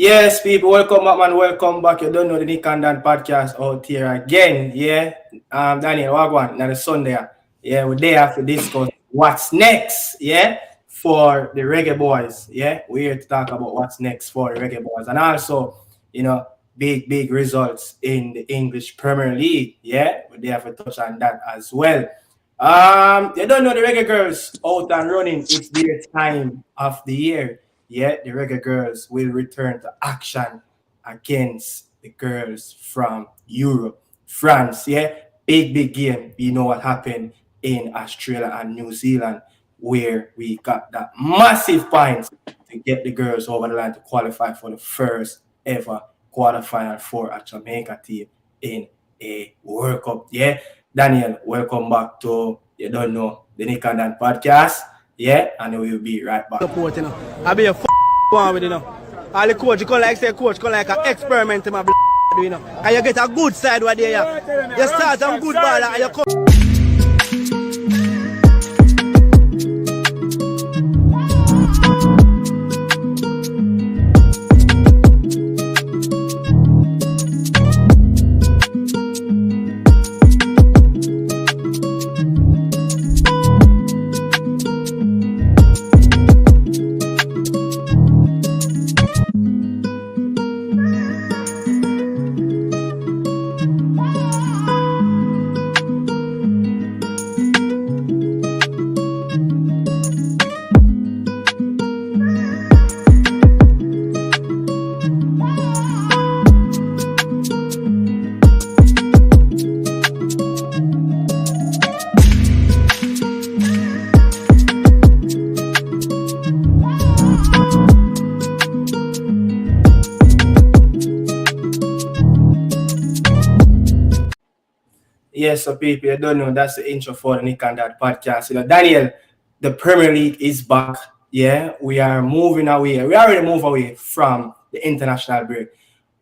Yes, people, welcome back, man. Welcome back. You don't know the Nick and Dan podcast out here again. Yeah. Daniel, Wagwan, now the Sunday. Yeah, we're there to discuss what's next. Yeah, for the Reggae Boys. Yeah, we're here to talk about what's next for the Reggae Boys. And also, big results in the English Premier League. Yeah, we're there to touch on that as well. You don't know the Reggae Girls out and running. It's their time of the year. Yeah, the Reggae Girls will return to action against the girls from Europe, France. Yeah, big game. You know what happened in Australia and New Zealand, where we got that massive points to get the girls over the line to qualify for the first ever quarterfinal for a Jamaica team in a World Cup. Yeah, Daniel, welcome back to You Don't Know the Nick and Dan podcast. Yeah, and we will be right back. Support, I be a one with all the coach, you come like say coach, come like an experiment in my and you get a good side where there. You start some good ball and you come. Yes, so people, you don't know that's the intro for the Nick and Dad podcast. Daniel, the Premier League is back. Yeah, we are moving away. We already moved away from the international break.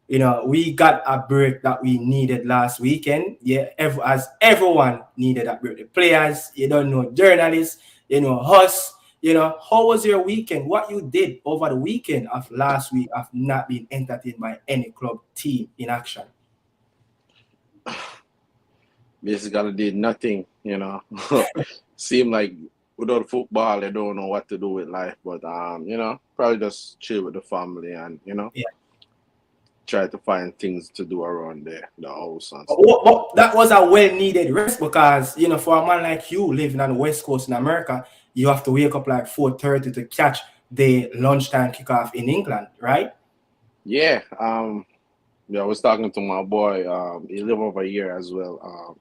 We got a break that we needed last weekend. Yeah, as everyone needed that break. The players, journalists, us. How was your weekend? What you did over the weekend of last week of not being entertained by any club team in action? Basically did nothing, Seemed like without football, they don't know what to do with life. But probably just chill with the family and try to find things to do around the house and stuff. That was a well-needed rest because for a man like you living on the West Coast in America, you have to wake up like 4:30 to catch the lunchtime kickoff in England, right? Yeah. I was talking to my boy. He live over here as well.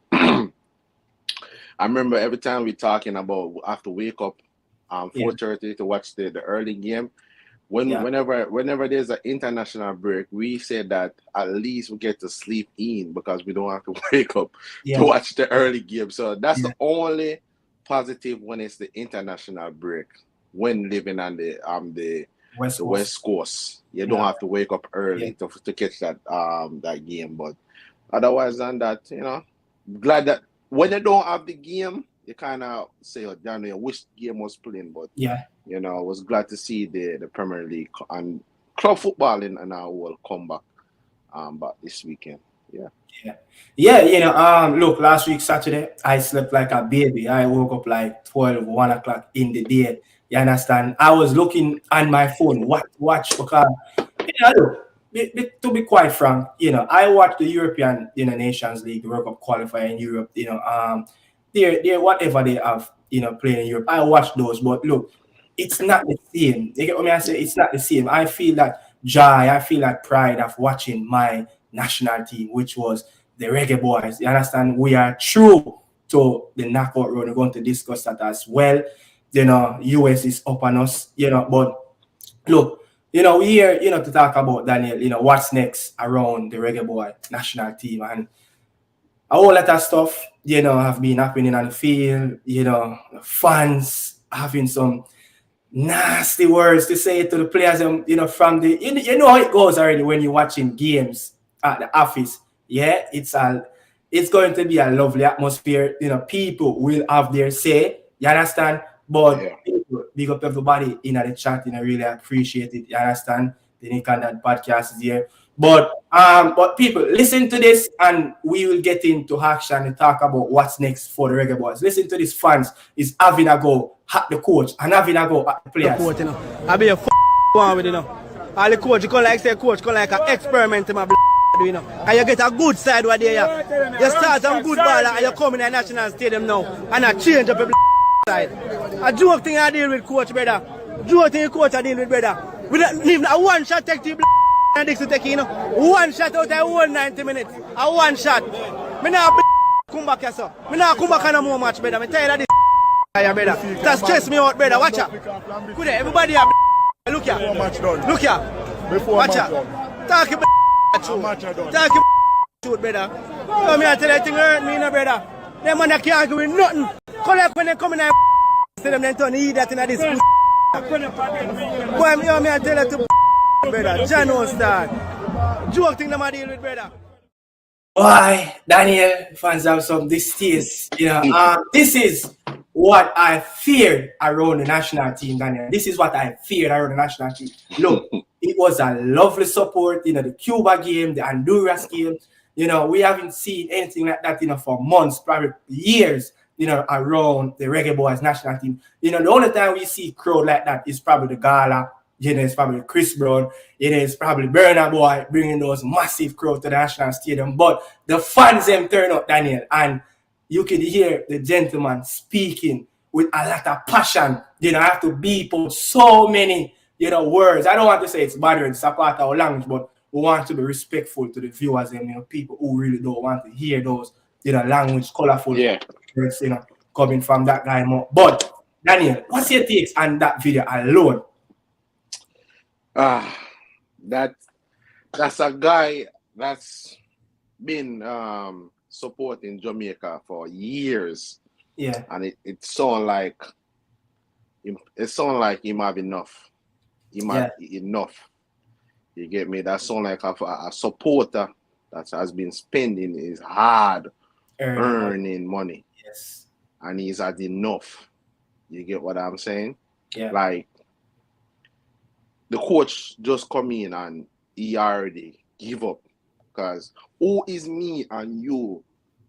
I remember every time we talking about I have to wake up 4:30 to watch the early game. Whenever there's an international break, we said that at least we get to sleep in because we don't have to wake up to watch the early game. So that's the only positive when it's the international break. When living on the West Coast, you don't have to wake up early to catch that game. But otherwise than that, glad that when you don't have the game, you kind of say, "Oh, damn, I wish the game was playing." But I was glad to see the Premier League and club football in our world come back this weekend. Look, last week Saturday I slept like a baby. I woke up like 1 o'clock in the day. You understand? I was looking on my phone, watch because to be quite frank, I watched the European Nations League, the World Cup qualifier in Europe. They're whatever they have, playing in Europe. I watched those, but look, it's not the same. You get what I say? It's not the same. I feel that joy, I feel that pride of watching my national team, which was the Reggae Boys. You understand? We are true to the knockout round. We're going to discuss that as well. US is up on us, but look, we here, to talk about Daniel, what's next around the Reggae Boy national team, and a whole lot of stuff, have been happening on the field, fans having some nasty words to say to the players, from the, how it goes already when you're watching games at the office. Yeah, it's going to be a lovely atmosphere. People will have their say, you understand? But big up everybody in the chat, really appreciate it. You understand? The Nick and Dad podcast is here. But people, listen to this and we will get into action and talk about what's next for the Reggae Boys. Listen to this, fans. Is having a go at the coach and having a go at the players. Coach, you know. I be a one with you know. All the coach, you come like say coach, come like an experiment in my you know. And you get a good side where there you start some good ball and you come in the national stadium now and I change up a side. A joke thing I deal with coach, brother. Joke thing coach I deal with, brother. We don't even a one shot take to and this to take, you know. One shot out of whole 90 minutes. A one shot. Me not come back here, sir. Me not come back on no more match, brother. Me tell you that this brother. That stress me out, brother. Watch out. Good everybody have look here. Look here. Watch out. Talk about talk about brother. Come here tell you thing hurt me, no brother. Them man can't argue with nothing. Collect when they come in and say them then turn idiot in this. Boy, me tell you to brother. John won't start. Joke thing them a deal with, brother. Why, Daniel, fans have some distaste. You know, this is what I feared around the national team, Daniel. This is what I feared around the national team. Look, it was a lovely support, you know, the Cuba game, the Honduras game. You know, we haven't seen anything like that, you know, for months, probably years, you know, around the Reggae Boys national team. You know, the only time we see crowd like that is probably the gala. You know, it's probably Chris Brown. It is probably Burna Boy bringing those massive crowds to the national stadium. But the fans them turn up, Daniel, and you can hear the gentleman speaking with a lot of passion. You know, I have to beep out so many, you know, words. I don't want to say it's bad, it's a part of our language, but we want to be respectful to the viewers and, you know, people who really don't want to hear those, you know, language, colorful words, you know, coming from that guy more. But, Daniel, what's your takes on that video alone? That's a guy that's been supporting Jamaica for years. Yeah. And it sounds like him have enough. Him have enough. You get me? That sounds like a supporter that has been spending his hard earning money. Yes. And he's had enough. You get what I'm saying? Yeah. Like the coach just come in and he already give up. Because who is me and you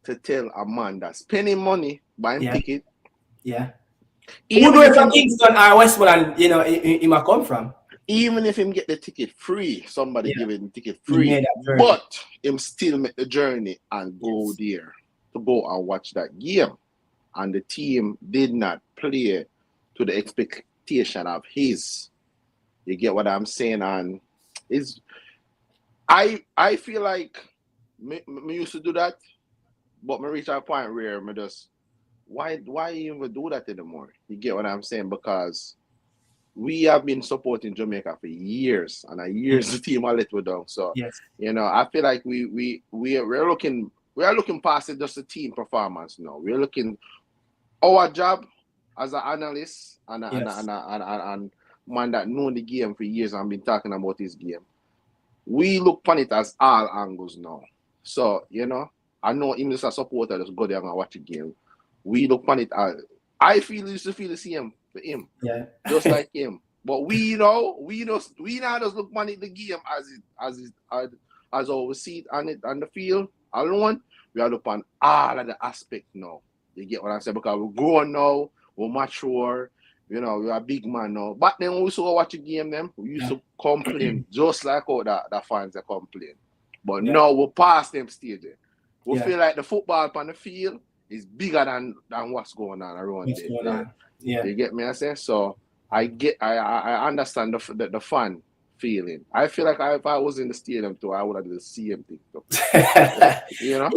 to tell a man that's spending money buying ticket? Yeah. Even who from Kingston or Westmoreland, you know, he might come from. Even if him get the ticket free, somebody give him the ticket free, but him still make the journey and go there to go and watch that game. And the team did not play to the expectation of his. You get what I'm saying? And I feel like me used to do that, but me reach a point where me just why even do that anymore? You get what I'm saying? Because we have been supporting Jamaica for years, and a years the team are let down. So you know, I feel like we are looking past it just the team performance now. We're looking our job as an analyst and man that know the game for years and been talking about this game. We look upon it as all angles now. So, you know, I know him as a supporter just go there and watch the game. We look upon it as I used to feel the same for him. Yeah. Just like him. But we now just look upon it the game as how we see it on the field alone. We are looking upon all of the aspects now. You get what I'm saying? Because we're grown now, we're mature. You know, we are big man now. But then when we used to watch the game, we used to complain just like how the fans are complain. But now we're past them stages. We feel like the football on the field is bigger than what's going on around there. Yeah. You get me? I say? So I understand the fan feeling. I feel like if I was in the stadium too, I would have done the same thing too. You know?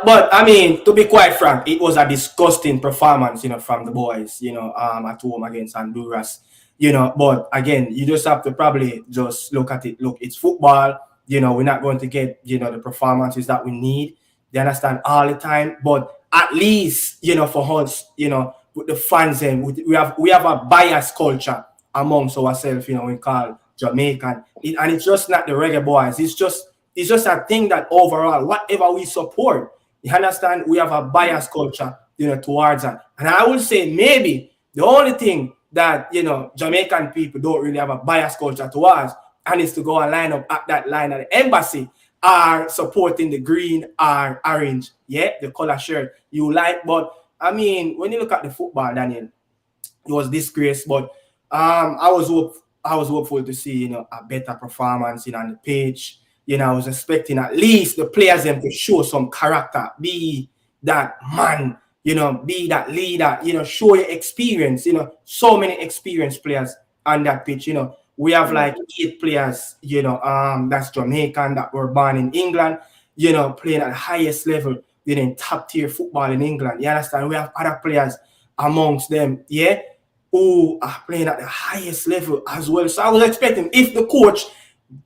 But I mean, to be quite frank, it was a disgusting performance, you know, from the boys, you know, at home against Honduras. You know, but again, you just have to probably just look at it. Look, it's football. You know, we're not going to get, you know, the performances that we need. You understand, all the time. But at least, you know, for us, you know, with the fans, and we have a bias culture amongst ourselves. You know, we call Jamaican, and it's just not the Reggae Boys. It's just a thing that overall, whatever we support, you understand, we have a bias culture, you know, towards that. And I would say maybe the only thing that, you know, Jamaican people don't really have a bias culture towards and is to go and line up at that line at the embassy are supporting the green or orange, yeah, the color shirt you like. But I mean, when you look at the football, Daniel, it was disgrace. But I was hopeful to see, you know, a better performance, you know, on the pitch. You know, I was expecting at least the players them to show some character, be that man, you know, be that leader, you know, show your experience. You know, so many experienced players on that pitch. You know, we have like 8 players, you know, that's Jamaican that were born in England, you know, playing at the highest level, you know, in top tier football in England. You understand? We have other players amongst them, yeah, who are playing at the highest level as well. So I was expecting if the coach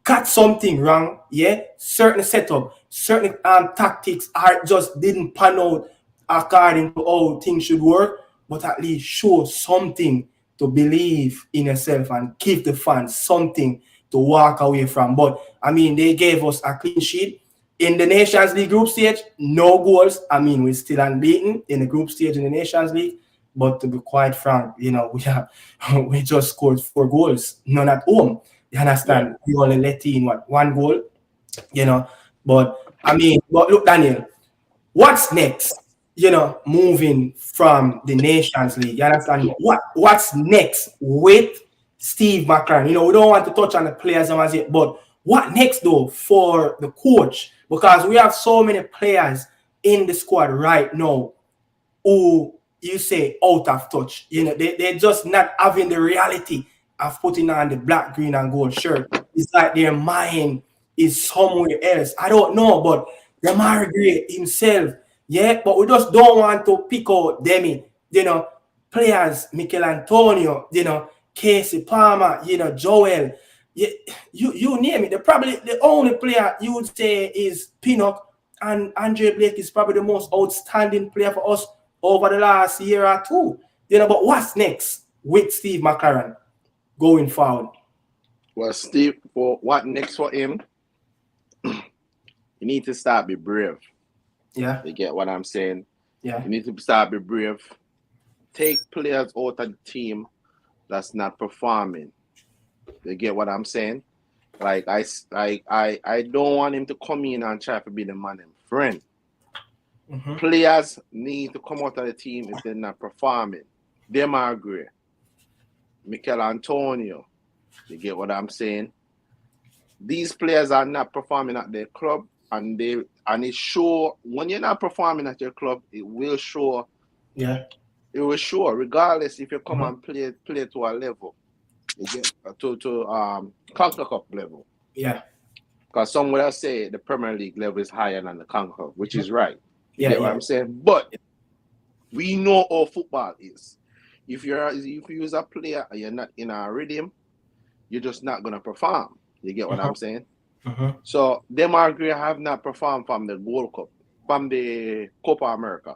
got something wrong, yeah, certain setup, certain tactics are just didn't pan out according to how things should work, but at least show something to believe in yourself and give the fans something to walk away from. But I mean, they gave us a clean sheet in the Nations League group stage, no goals. I mean, we're still unbeaten in the group stage in the Nations League. But to be quite frank, you know, we just scored 4 goals, none at home. You understand? We only let in 1 goal, you know. But I mean, but look, Daniel, what's next? You know, moving from the Nations League, you understand? What's next with Steve McCLAREN? You know, we don't want to touch on the players as yet, but what next though for the coach? Because we have so many players in the squad right now who you say out of touch. You know, they're just not having the reality of putting on the black, green, and gold shirt. It's like their mind is somewhere else. I don't know, but the Margaret himself, yeah, but we just don't want to pick out Demi, you know, players, Mikel Antonio, you know, Casey Palmer, you know, Joel. You name it. Probably the only player you would say is Pinnock, and Andre Blake is probably the most outstanding player for us over the last year or two. You know, but what's next with Steve McCLAREN going forward? Well, Steve, for what next for him? You need to start be brave. Yeah. You get what I'm saying? Yeah. You need to start be brave. Take players out of the team that's not performing. You get what I'm saying? Like I don't want him to come in and try to be the man and friend. Players need to come out of the team if they're not performing. Them are great. Mikel Antonio, you get what I'm saying? These players are not performing at their club, and it show when you're not performing at your club, it will show. Yeah. It will show, regardless if you come and play to a level. You get to Conquer Cup level. Yeah. Because some would say the Premier League level is higher than the Conquer Cup, which is right. You Yeah, get what I'm saying? But we know how football is. If you're a player and you're not in a rhythm, you're just not gonna perform. You get what I'm saying? So them Margaret have not performed from the Gold Cup, from the Copa America.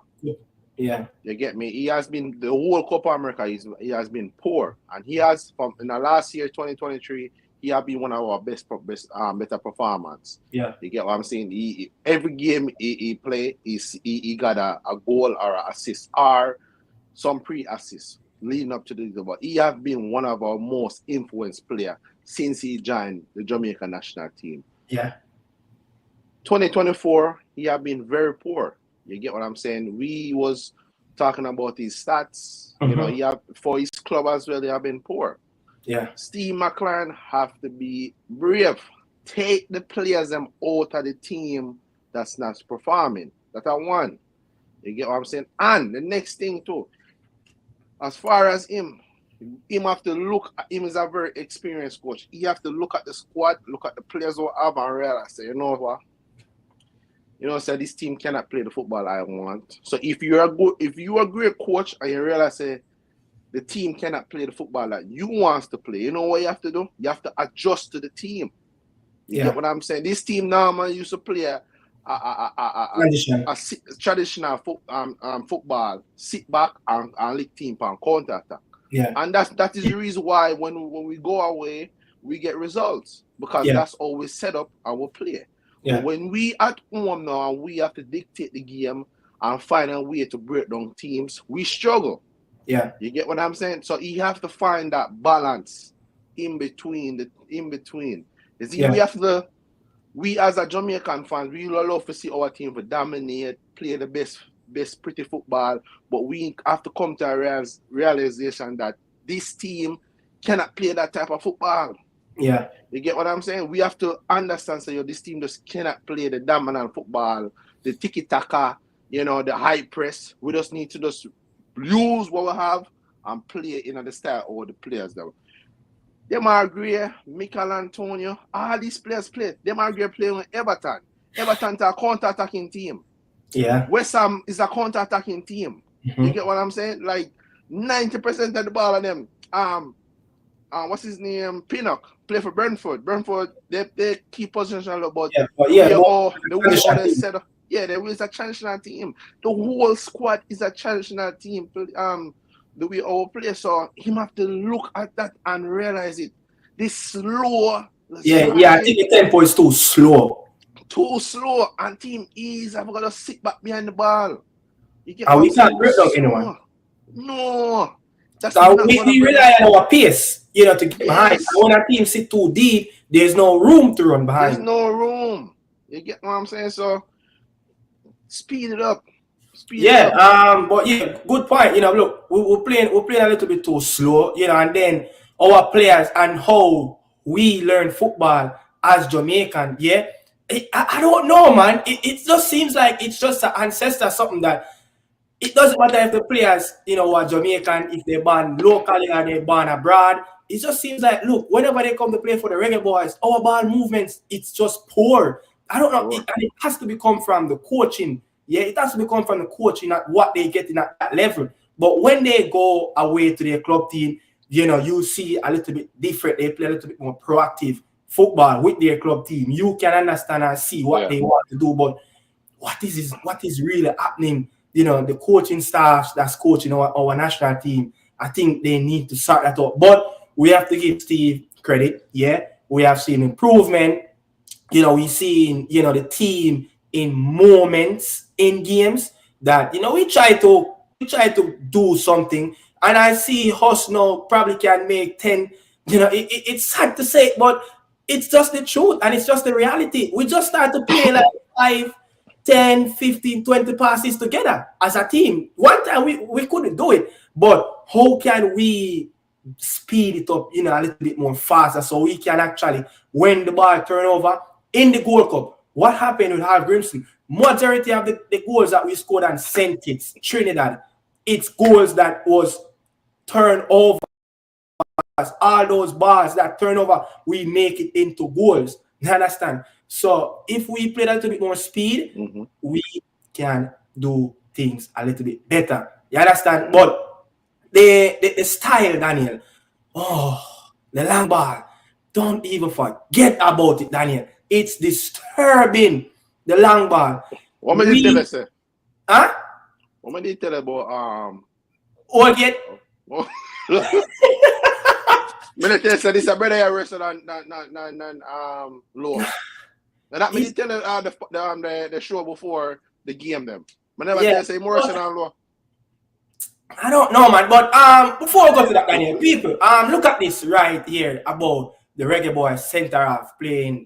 Yeah. You get me? He has been the whole Copa America. He has been poor, and he has from in the last year 2023. He has been one of our better performance. Yeah. You get what I'm saying? Every game he play, he got a goal or an assist or some pre-assists leading up to the but he has been one of our most influenced players since he joined the Jamaican national team. Yeah. 2024, he have been very poor. You get what I'm saying? We was talking about his stats. You know, he have for his club as well, they have been poor. Yeah. Steve McCLAREN have to be brave. Take the players them out of the team that's not performing. That I want. You get what I'm saying? And the next thing too, as far as him have to look at him as a very experienced coach. He have to look at the squad, look at the players who have and realize, say, you know what? You know, say this team cannot play the football I want. So if you're a great coach and you realize say the team cannot play the football that you want to play, you know what you have to do? You have to adjust to the team. You get what I'm saying? This team now, man, used to play a traditional football, sit back and lick team on counter attack. Yeah. And that is the reason why when we go away, we get results. Because that's always set up and we play. Yeah. But when we at home now and we have to dictate the game and find a way to break down teams, we struggle. Yeah. You get what I'm saying? So you have to find that balance in between. You see, Yeah. we as a Jamaican fans, we love to see our team to dominate, play the best pretty football, but we have to come to a realization that this team cannot play that type of football. Yeah. You get what I'm saying? We have to understand, so this team just cannot play the dominant football, the tiki-taka, the high press. We just need to just use what we have and play in the style of the players though. Them are great, Mikel Antonio, all these players play. Them are great playing with Everton. Everton is a counter-attacking team. Yeah. West Ham is a counter-attacking team. You get what I'm saying? Like 90% of the ball of them. What's his name? Pinnock play for Brentford. Brentford, they keep possession, but the way all they set up, there is a transitional team. The whole squad is a transitional team. The way our play, so him have to look at that and realize it. This slow. I think the tempo is too slow. Too slow, and team is I've got to sit back behind the ball. You get And we can't break down anyone. No. So we rely on our pace, to get behind. And when our team sit too deep, there's no room to run behind. There's no room. You get what I'm saying? So speed it up. But good point. Look, we're playing a little bit too slow, and then our players and how we learn football as Jamaican, I don't know, man. It just seems like it's just an ancestor, something that it doesn't matter if the players, are Jamaican, if they're born locally or they're born abroad. It just seems like, look, whenever they come to play for the Reggae Boys, our ball movements, it's just poor. I don't know. And it has to come from the coaching. Yeah, it has to come from the coaching at what they get in at that level. But when they go away to their club team, you see a little bit different. They play a little bit more proactive football with their club team. You can understand and see what they want to do. But what is really happening? The coaching staff that's coaching our national team, I think they need to sort that out. But we have to give Steve credit. Yeah, we have seen improvement. We've seen, the team in moments in games that, we try to do something. And I see us now probably can make 10. It's sad to say, but it's just the truth and it's just the reality. We just start to play like 5, 10, 15, 20 passes together as a team. One time we couldn't do it, but how can we speed it up, a little bit more faster so we can actually, when the ball turn over in the Gold Cup, what happened with Harv Grimson? Majority of the goals that we scored on St. Kitts, Trinidad, it's goals that was turned over. All those balls that turn over, we make it into goals. You understand? So if we play a little bit more speed, we can do things a little bit better. You understand? But the style, Daniel, the long ball, don't even forget about it, Daniel. It's disturbing, the long ball. What did you tell us? Huh? What did you tell about All get? When I tell you this, a brother arrested on low. Now that me tell the show before the game them. I never tell say more on low. I don't know, man. But before we go to that, Daniel, people, look at this right here about the Reggae Boys center half playing,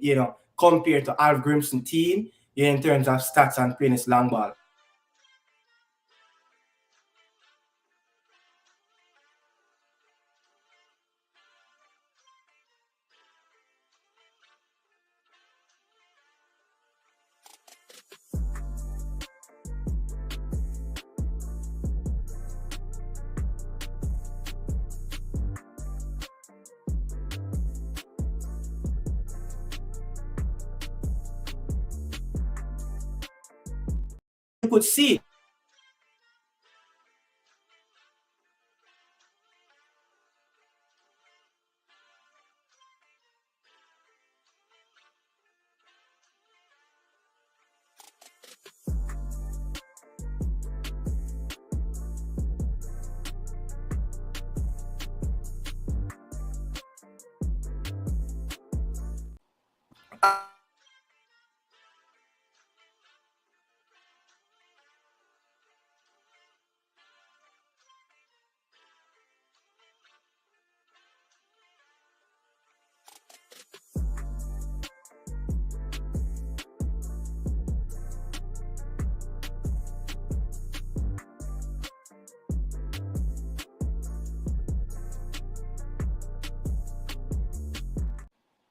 compared to Alf Grimson team, in terms of stats and playing this long ball. You could see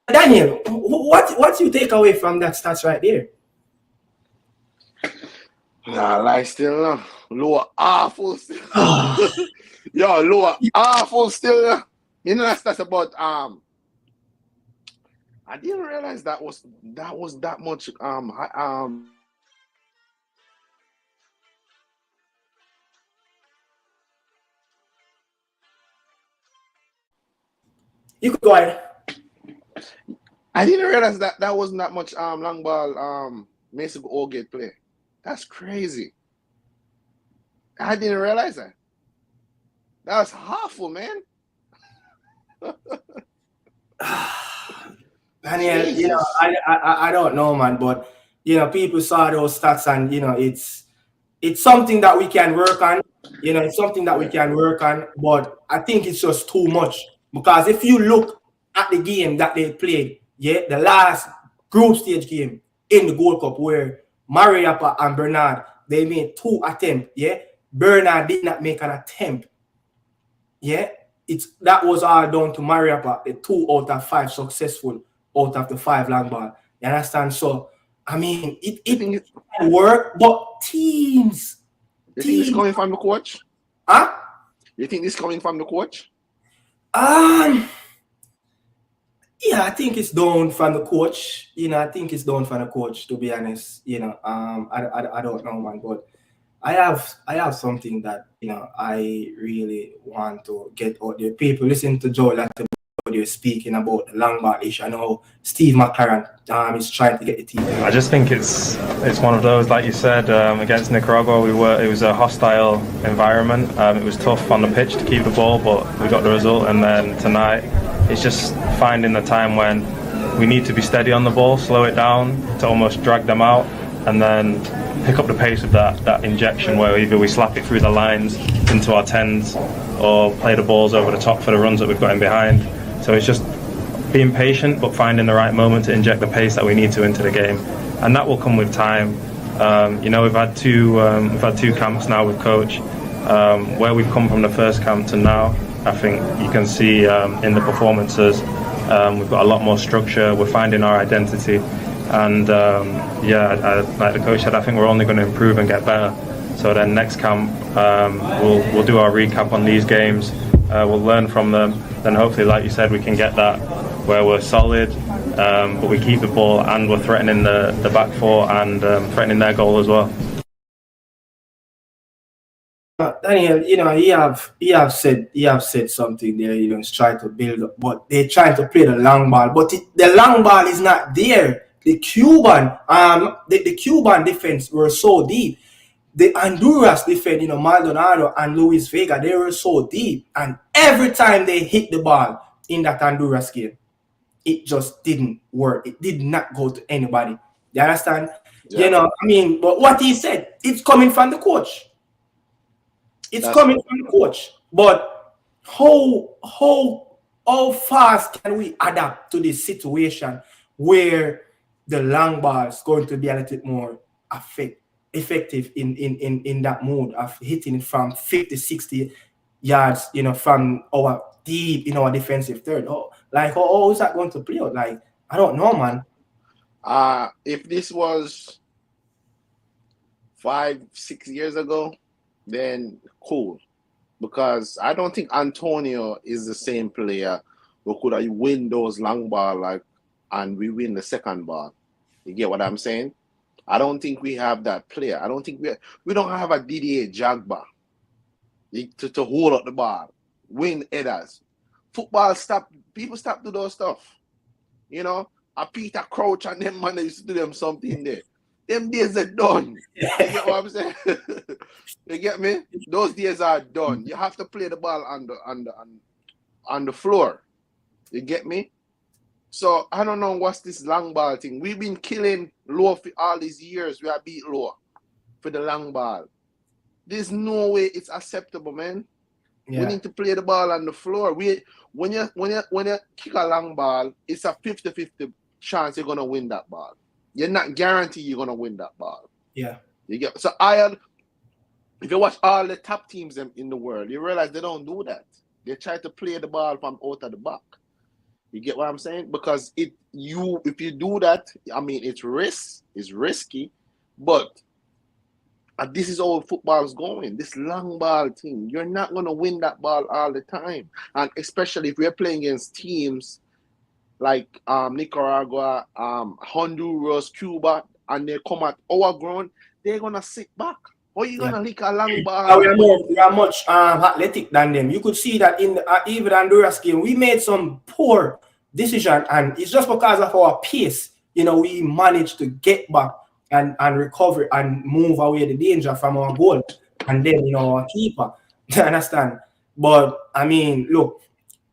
Daniel, what you take away from that stats right there? Nah, like still lower awful still. Yo, lower awful still. You know that's about I didn't realize that was that much You could go ahead. I didn't realize that wasn't that much long ball Mason Allgate play. That's crazy. I didn't realize that. That's awful, man. Daniel, you know, I don't know, man, but you know, people saw those stats, and you know, it's something that we can work on. You know, it's something that we can work on, but I think it's just too much, because if you look at the game that they played, yeah, the last group stage game in the Gold Cup where Mariappa and Bernard, they made 2 attempts, yeah. Bernard did not make an attempt, yeah. That was all down to Mariappa, the 2 out of 5 successful out of the 5 long ball. You understand? So I mean, it can work, but teams. You think it's coming from the coach? Huh? You think this coming from the coach? Yeah, I think it's down from the coach. You know, I think it's down from the coach, to be honest. You know, I don't know, man, but I have something that, you know, I really want to get out there. People listen to Joel at the you're speaking about the long ball issue. I know Steve McCLAREN is trying to get the team. I just think it's one of those, like you said, against Nicaragua. It was a hostile environment. It was tough on the pitch to keep the ball, but we got the result. And then tonight, it's just finding the time when we need to be steady on the ball, slow it down to almost drag them out, and then pick up the pace of that injection where either we slap it through the lines into our 10s or play the balls over the top for the runs that we've got in behind. So it's just being patient, but finding the right moment to inject the pace that we need to into the game, and that will come with time. You know, we've had two camps now with coach. Where we've come from the first camp to now, I think you can see in the performances, we've got a lot more structure. We're finding our identity, and like the coach said, I think we're only going to improve and get better. So then next camp, we'll do our recap on these games. We'll learn from them. Then hopefully, like you said, we can get that where we're solid, but we keep the ball and we're threatening the back four and threatening their goal as well. Daniel, you know, he have said something there. You know, he's trying to build up, but they're trying to play the long ball. But the long ball is not there. The Cuban defense were so deep. The Honduras defense, you know, Maldonado and Luis Vega, they were so deep, and every time they hit the ball in that Honduras game, it just didn't work. It did not go to anybody. You understand? Yeah. You know, I mean, but what he said, it's coming from the coach. It's coming from the coach. But how fast can we adapt to this situation where the long ball is going to be a little bit more effective in that mode of hitting it from 50, 60 yards, you know, from our deep in our defensive third? How is that going to play out? Like, I don't know, man. If this was 5-6 years ago, then cool, because I don't think Antonio is the same player who could win those long ball and we win the second ball. You get what I'm saying? I don't think we have that player. I don't think we don't have a Didier Jagba to hold up the ball, win headers. Football people stop do those stuff. You know, a Peter Crouch and them man used to do them something there. Them days are done. You get what I'm saying? You get me? Those days are done. You have to play the ball on the floor. You get me? So I don't know what's this long ball thing. We've been killing low for all these years. We have beat low for the long ball. There's no way it's acceptable, man. Yeah. We need to play the ball on the floor. When you kick a long ball, it's a 50-50 chance you're gonna win that ball. You're not guaranteed you're gonna win that ball. Yeah. You get so if you watch all the top teams in the world, you realize they don't do that. They try to play the ball from out of the back. You get what I'm saying? Because if you do that, I mean, it's risky, but this is how football's going. This long ball thing, you're not gonna win that ball all the time, and especially if we're playing against teams like Nicaragua, Honduras, Cuba, and they come at our ground, they're gonna sit back. Or you gonna lick a long ball? We are much athletic than them. You could see that in even Honduras game, we made some poor decision, and it's just because of our pace. You know, we managed to get back and recover and move away the danger from our goal, and then our keeper. You understand? But I mean, look,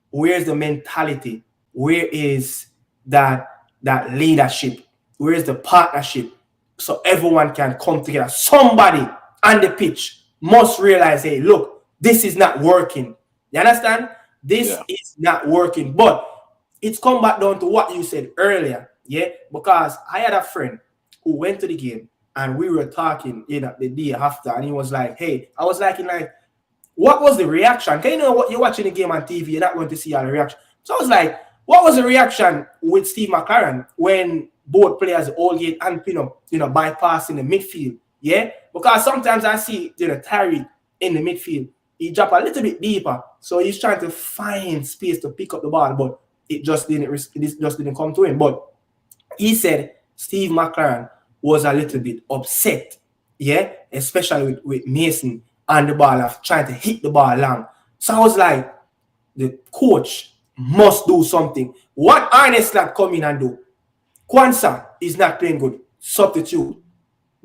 where's the mentality? Where is that leadership? Where is the partnership? So everyone can come together. Somebody on the pitch must realize, hey, look, this is not working. You understand? This is not working. But it's come back down to what you said earlier. Yeah, because I had a friend who went to the game and we were talking, the day after, and he was like, hey, I was like, what was the reaction? Because what you're watching the game on TV, you're not going to see all the reaction. So I was like, what was the reaction with Steve McCLAREN when both players, Allgate and Pinnock, bypassing the midfield? Yeah, because sometimes I see Tyree in the midfield, he drop a little bit deeper, so he's trying to find space to pick up the ball, but it just didn't come to him. But he said Steve McCLAREN was a little bit upset, yeah, especially with Mason and the ball of trying to hit the ball long. So I was like, the coach must do something. What Ernest Slack come in and do? Kwanzaa is not playing good. Substitute.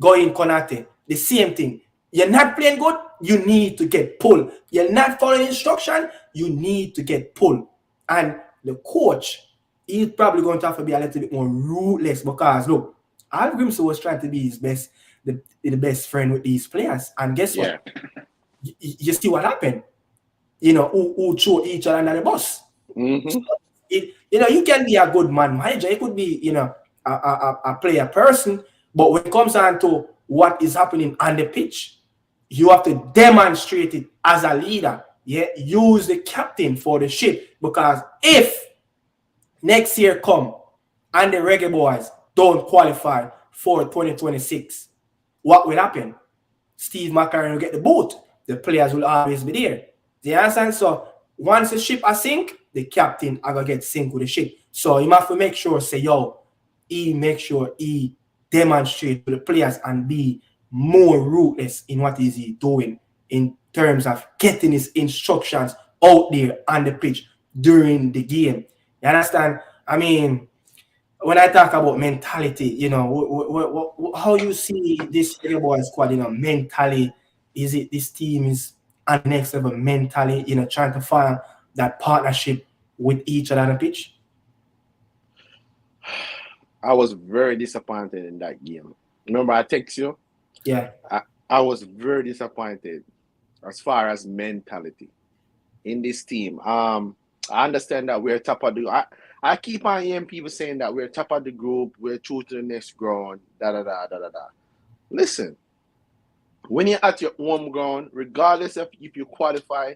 Go in Konate. The same thing. You're not playing good, you need to get pulled. You're not following instruction, you need to get pulled. And the coach, he's probably going to have to be a little bit more ruthless because, look, Al Grimson was trying to be his best, the best friend with these players. And guess what? You see what happened? Who threw each other under the bus. Mm-hmm. So you can be a good man manager. You could be, a player person. But when it comes down to what is happening on the pitch, you have to demonstrate it as a leader. Yeah, use the captain for the ship. Because if next year come and the Reggae Boys don't qualify for 2026, what will happen? Steve McCLAREN will get the boot. The players will always be there. Do you understand? So once the ship is sink, the captain are gonna get sink with the ship. So you have to make sure, make sure he demonstrate to the players and be more ruthless in what is he doing in terms of getting his instructions out there on the pitch during the game. You understand? I mean, when I talk about mentality, how you see this Reggae Boys squad, mentally, is it this team is on the next level mentally, trying to find that partnership with each other on the pitch? I was very disappointed in that game. Remember, I text you? Yeah. I was very disappointed as far as mentality in this team. I understand that we're top of the. I keep on hearing people saying that we're top of the group, we're through to the next ground, Listen, when you're at your home ground, regardless of if you qualify,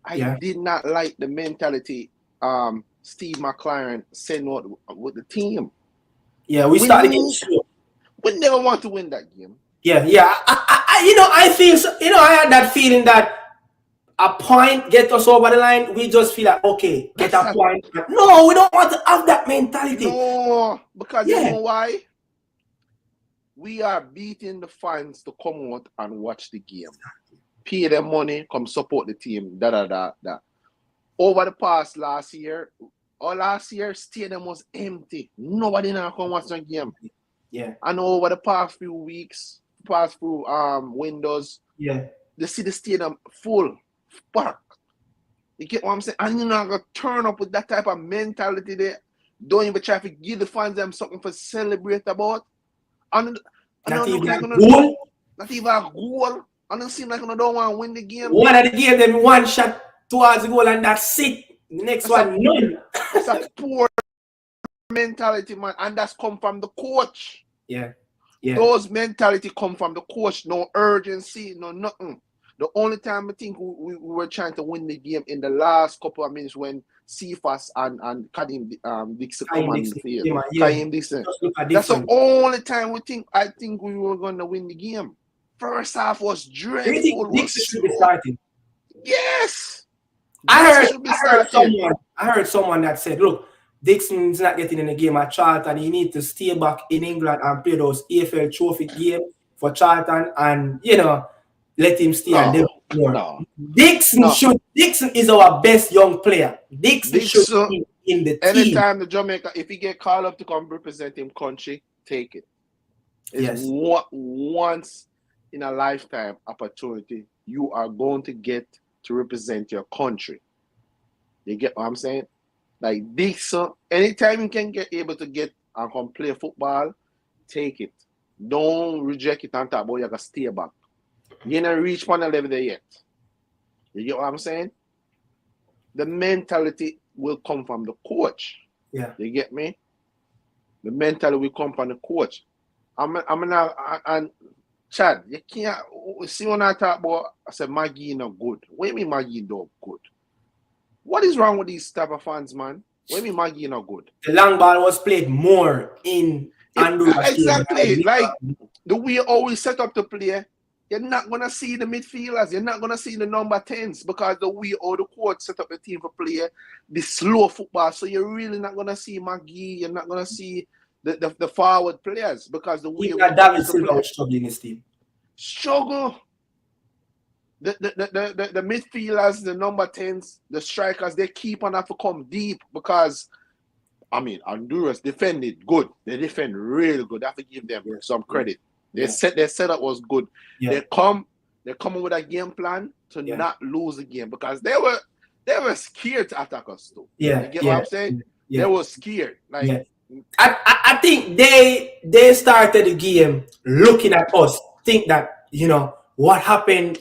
I did not like the mentality Steve McCLAREN sent out with the team. Yeah, we started getting slow. We never want to win that game. Yeah. I feel, I had that feeling that a point get us over the line. We just feel like, okay, get a point. No, we don't want to have that mentality. No, because you know why? We are beating the fans to come out and watch the game. Pay them money, come support the team. Over the past last year, stadium was empty. Nobody now come watch the game. Yeah. And over the past few weeks, windows, they see the stadium full, packed. You get what I'm saying? And you're not gonna turn up with that type of mentality there. Don't even try to give the fans them something to celebrate about. And not even a goal. Not even a goal. And it seems like you don't want to win the game. One of the game, them one shot towards the goal and that's it. The next one, none. It's a poor mentality, man. And that's come from the coach. Yeah. Those mentality come from the coach. No urgency, no nothing. The only time I think we were trying to win the game in the last couple of minutes when Cephas and Kadim Dixon come on the field. Kadim Dixon. That's the only time I think we were going to win the game. First half was dreadful. Dixon should be starting. Yes. I heard someone that said, look, Dixon's not getting in the game at Charlton. He needs to stay back in England and play those AFL trophy games for Charlton and, let him stay and develop more. Dixon is our best young player. Dixon should be in the team. Anytime the Jamaica, if he get called up to come represent him country, take it. It's once in a lifetime opportunity you are going to get to represent your country. You get what I'm saying? Like Dixon, anytime you can get able to get and come play football, take it. Don't reject it and talk about you gotta stay back. You ain't reach one level there yet. You get what I'm saying? The mentality will come from the coach. Yeah. You get me? The mentality will come from the coach. And Chad, you can't see when I talk about I said Maggie not good. What do you mean Maggie not good? What is wrong with these type of fans, man? What do you mean Maggie not good? The long ball was played more in exactly. Like the way you always set up to play, you're not gonna see the midfielders, you're not gonna see the number 10s because the way all the coach set up the team for play the slow football. So you're really not gonna see Maggie, you're not gonna see the forward players because the way David Silva was struggling his team. Struggle. The midfielders, the number 10s, the strikers, they keep on have to come deep because Honduras defended good. They defend really good. I have to give them some credit. Their setup was good. Yeah. They're coming with a game plan to not lose the game because they were scared to attack us too. Yeah. You get what I'm saying? Yeah. They were scared. Like I think they started the game looking at us, think that, what happened,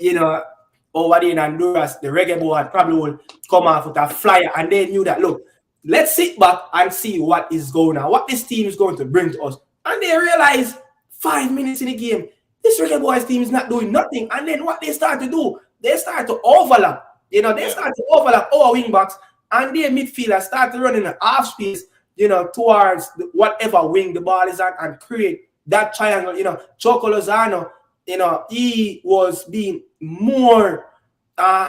over there in Honduras, the Reggae Boy probably will come off with a flyer, and they knew that, look, let's sit back and see what is going on, what this team is going to bring to us. And they realized 5 minutes in the game, this Reggae Boys team is not doing nothing. And then what they start to do, they start to overlap. They start to overlap our wing backs, and their midfielders start to run in the half space, towards whatever wing the ball is at and create that triangle. Choco Lozano, he was being more,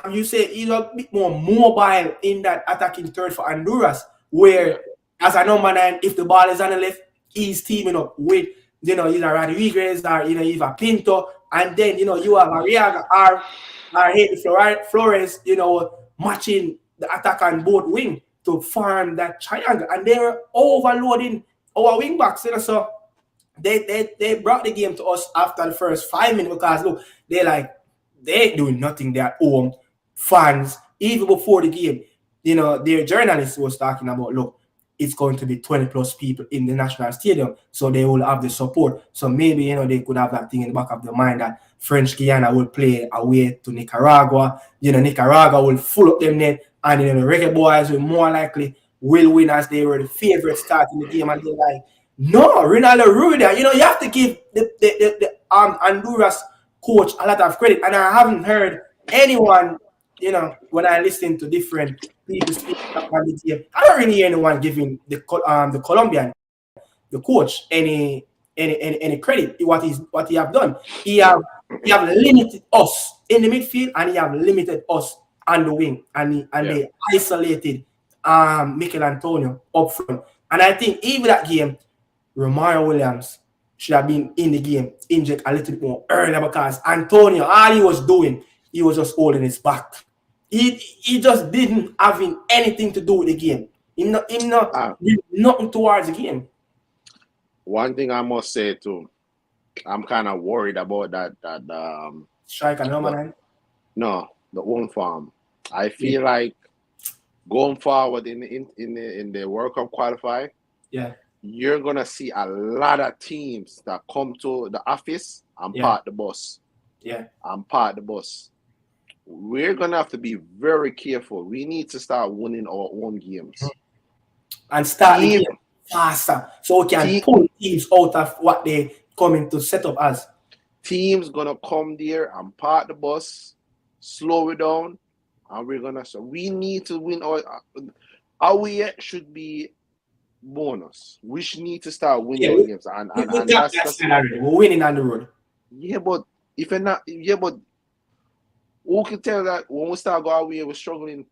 he's a bit more mobile in that attacking third for Honduras, where as a number 9, if the ball is on the left, he's teaming up with, either Rodriguez or, either Pinto, and then, you have Arriaga or Haiti Flores, matching the attack on both wing to form that triangle, and they were overloading our wing backs, so they brought the game to us after the first 5 minutes because look, they doing nothing. Their own fans, even before the game, their journalist was talking about, look, it's going to be 20 plus people in the national stadium, so they will have the support. So maybe they could have that thing in the back of their mind that French Guiana will play away to Nicaragua. Nicaragua will full up them net, and the Reggae Boys will more likely will win as they were the favorites starting the game, and they're like, no, Ronaldo Rueda. You have to give the Honduras coach a lot of credit, and I haven't heard anyone, when I listen to different people speak about the game, I don't really hear anyone giving the Colombian, the coach, any credit what he have done. He have limited us in the midfield, and he have limited us on the wing, and they isolated Mikel Antonio up front. And I think even that game, Romario Williams should have been in the game, injured a little bit more earlier because Antonio, all he was doing, he was just holding his back. He just didn't have anything to do with the game. He nothing towards the game. One thing I must say too, I'm kind of worried about that striker number 9. No, the one farm. I feel like going forward in the World Cup qualify. Yeah. You're gonna see a lot of teams that come to the office and park the bus. Yeah. And park the bus. We're gonna have to be very careful. We need to start winning our own games. And start the game faster so we can pull teams out of what they coming to set up as. Teams gonna come there and park the bus slow it down, and we're gonna. So we need to win. Our should be bonus. We should need to start winning our games, and we and got that's that scenario. We're winning on the road. yeah. But if you're not, yeah, but who can tell that when we start going away, we're struggling?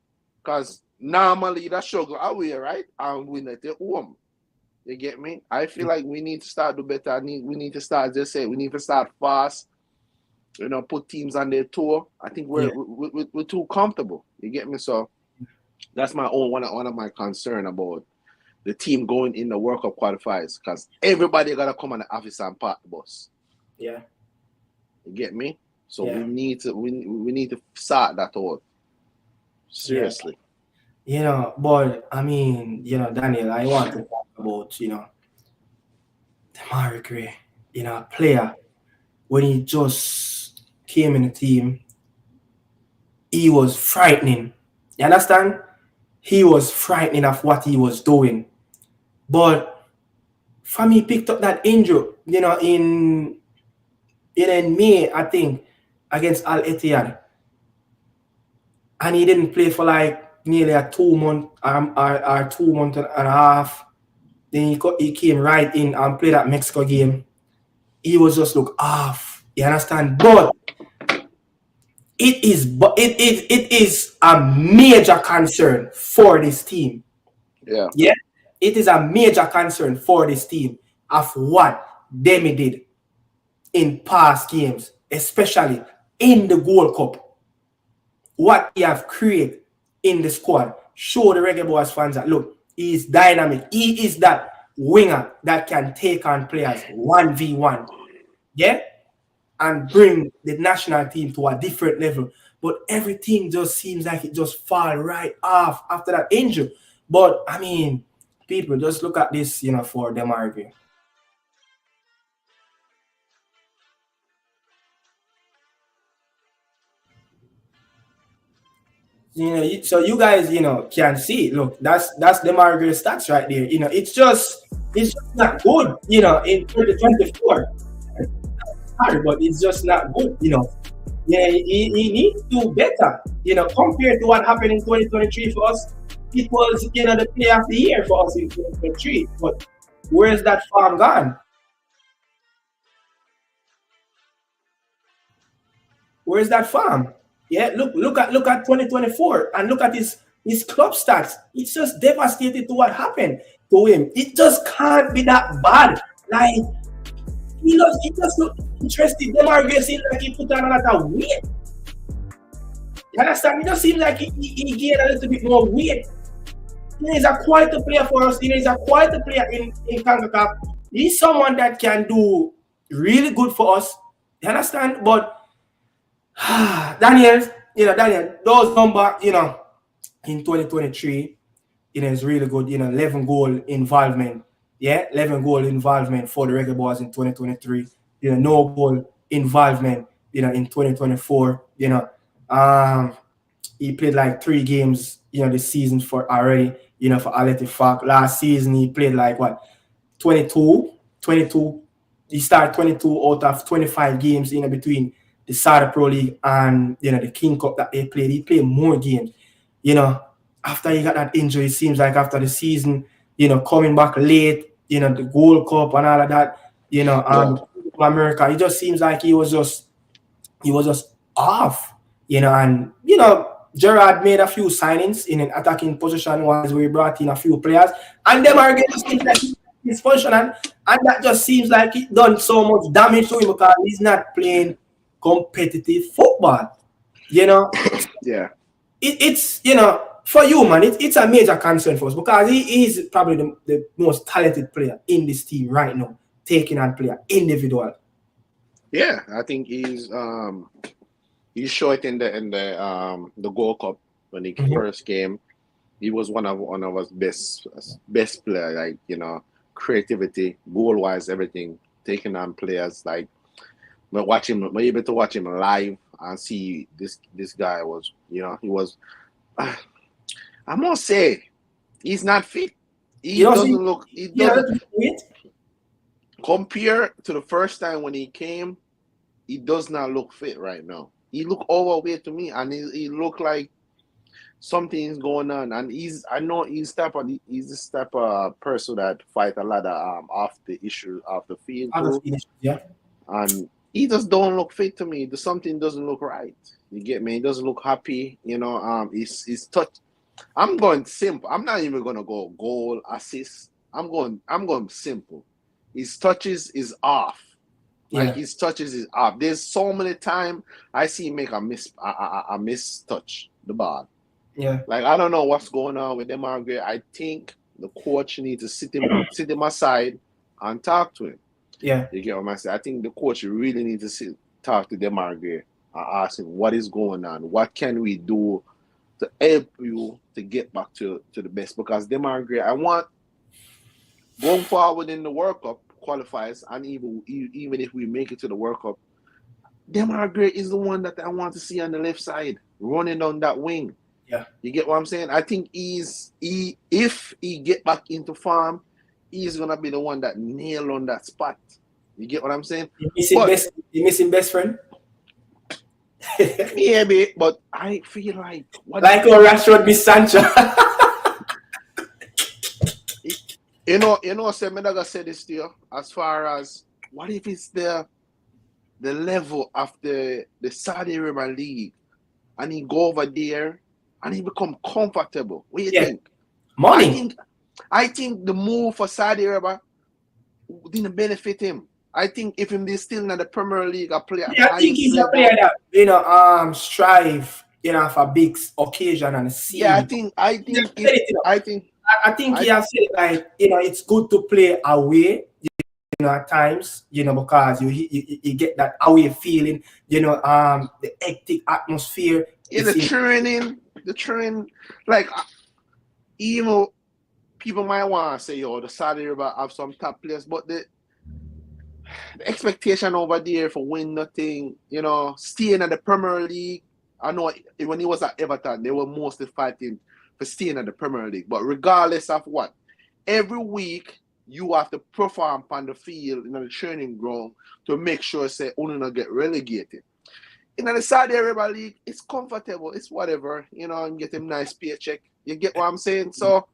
Because normally that struggle away, right? And win at home. You get me? I feel like we need to start do better. We need to start, just say, we need to start fast. You know, put teams on their toe. I think we're too comfortable. You get me? So that's my own one of my concern about the team going in the World Cup qualifiers, because everybody gotta come on the office and park the bus. Yeah. You get me? So we need to start that out. Seriously. You know, but I mean, you know, Daniel, I want to talk about, you know, Demarai Gray, you know, a player, when he just came in the team, he was frightening. You understand? He was frightening of what he was doing. But for me, picked up that injury, you know, in May, I think, against Al Ittihad. And he didn't play for like nearly a 2 month or 2 months and a half. Then he came right in and played that Mexico game. He was just look off. You understand? But it is a major concern for this team. Yeah. Yeah. It is a major concern for this team of what Demi did in past games, especially in the Gold Cup. What he have created in the squad. Show the Reggae Boys fans that look, he is dynamic. He is that winger that can take on players 1v1. Yeah? And bring the national team to a different level. But everything just seems like it just fall right off after that injury. But I mean, people just look at this, you know, for Demarai Gray. You know, so you guys, you know, can see. Look, that's Demarai Gray stats right there. You know, it's just not good. You know, in 2024, sorry, but it's just not good. You know, yeah, he needs to do better. You know, compared to what happened in 2023 for us, it was, you know, the player of the year for us in 2023. But where's that farm gone? Where's that farm? Yeah, look at 2024 and look at his club stats. It's just devastated to what happened to him. It just can't be that bad. Like he just look interested. Demarai Gray seems like he put on a lot of weight. You understand? It just seems like he gained a little bit more weight. He's a quality player for us. He's a quality player in CONCACAF. He's someone that can do really good for us. You understand? But Daniel, those numbers, you know, in 2023, you know, is really good. You know, 11 goal involvement. Yeah, 11 goal involvement for the Reggae Boys in 2023. You know, no goal involvement, you know, in 2024. You know, he played like 3 games, you know, this season for already, you know, for Al Ittihad. Last season, he played like what, 22. He started 22 out of 25 games, you know, between the Saudi Pro League and, you know, the King Cup that they played. He played more games. You know, after he got that injury, it seems like after the season, you know, coming back late, you know, the Gold Cup and all of that, you know, America, it just seems like he was just off, you know. And, you know, Gerard made a few signings in an attacking position wise where he brought in a few players, and Demarai Gray just seems like he's functional, and that just seems like it done so much damage to him because he's not playing competitive football, you know. Yeah. It's you know, for you, man, it's a major concern for us because he is probably the most talented player in this team right now, taking on player individual. Yeah, I think he's showed in the Gold Cup when he first came. He was one of us best player, like, you know, creativity, goal wise, everything, taking on players. Like, we're able to watch him live and see this guy was, you know, he was. I must say, he's not fit. He doesn't look. He doesn't. Compared to the first time when he came, he does not look fit right now. He look overweight to me, and he look like something's going on. And I know he's the type of person that fight a lot of off the issue of the field too. Yeah. And he just don't look fit to me. Something doesn't look right. You get me? He doesn't look happy. You know, he's touch. I'm going simple. I'm not even gonna go goal assist. I'm going simple. His touches is off. Like his touches is off. There's so many times I see him make a miss touch the ball. Yeah. Like I don't know what's going on with DeMargre. I think the coach needs to sit him aside and talk to him. Yeah. You get what I'm saying? I think the coach really needs to talk to DeMargre and ask him what is going on. What can we do to help you to get back to the best? Because DeMargre, I want going forward in the World Cup qualifiers, and even if we make it to the World Cup, DeMargre is the one that I want to see on the left side, running on that wing. Yeah. You get what I'm saying? I think if he get back into form, he's gonna be the one that nail on that spot. You get what I'm saying? You missing best friend? Maybe, but I feel like like how Rashford miss Sancho. You know, Semedaga said this to you, as far as what if it's the level of the Saudi Arabia League, and he go over there and he become comfortable. What do you think? Money. I think the move for Saudi Arabia didn't benefit him. I think if him is still in the Premier League, a player. Yeah, I think he's a player that strive, for big occasion and see. Yeah, I think he has said like it's good to play away, at times, because you get that away feeling, the hectic atmosphere. Yeah, the training, like even people might want to say, the Saudi Arabia have some top players, but the expectation over there for win nothing, staying at the Premier League. I know when he was at Everton, they were mostly fighting for staying at the Premier League. But regardless of what, every week you have to perform on the field in the training ground to make sure say only not get relegated. In the Saudi Arabia League, it's comfortable, it's whatever, and get him nice paycheck. You get what I'm saying? So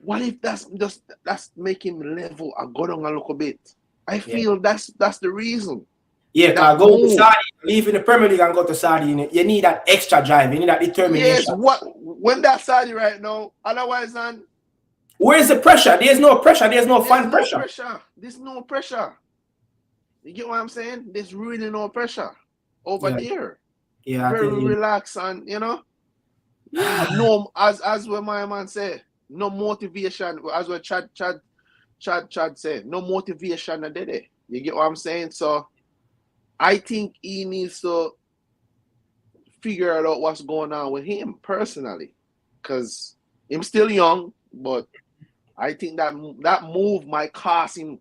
what if that's making him level and go down a little bit? I feel that's the reason. Yeah, because go to Saudi, leave in the Premier League and go to Saudi, you need that extra drive, you need that determination. Yes, when that's Saudi right now, otherwise, where's the pressure? There's no pressure, there's no fun pressure. There's no pressure. You get what I'm saying? There's really no pressure over there. Yeah, very relaxed and no, as what my man said, no motivation. As what Chad said, no motivation a day. You get what I'm saying? So I think he needs to figure out what's going on with him personally, because he's still young, but I think that move might cost him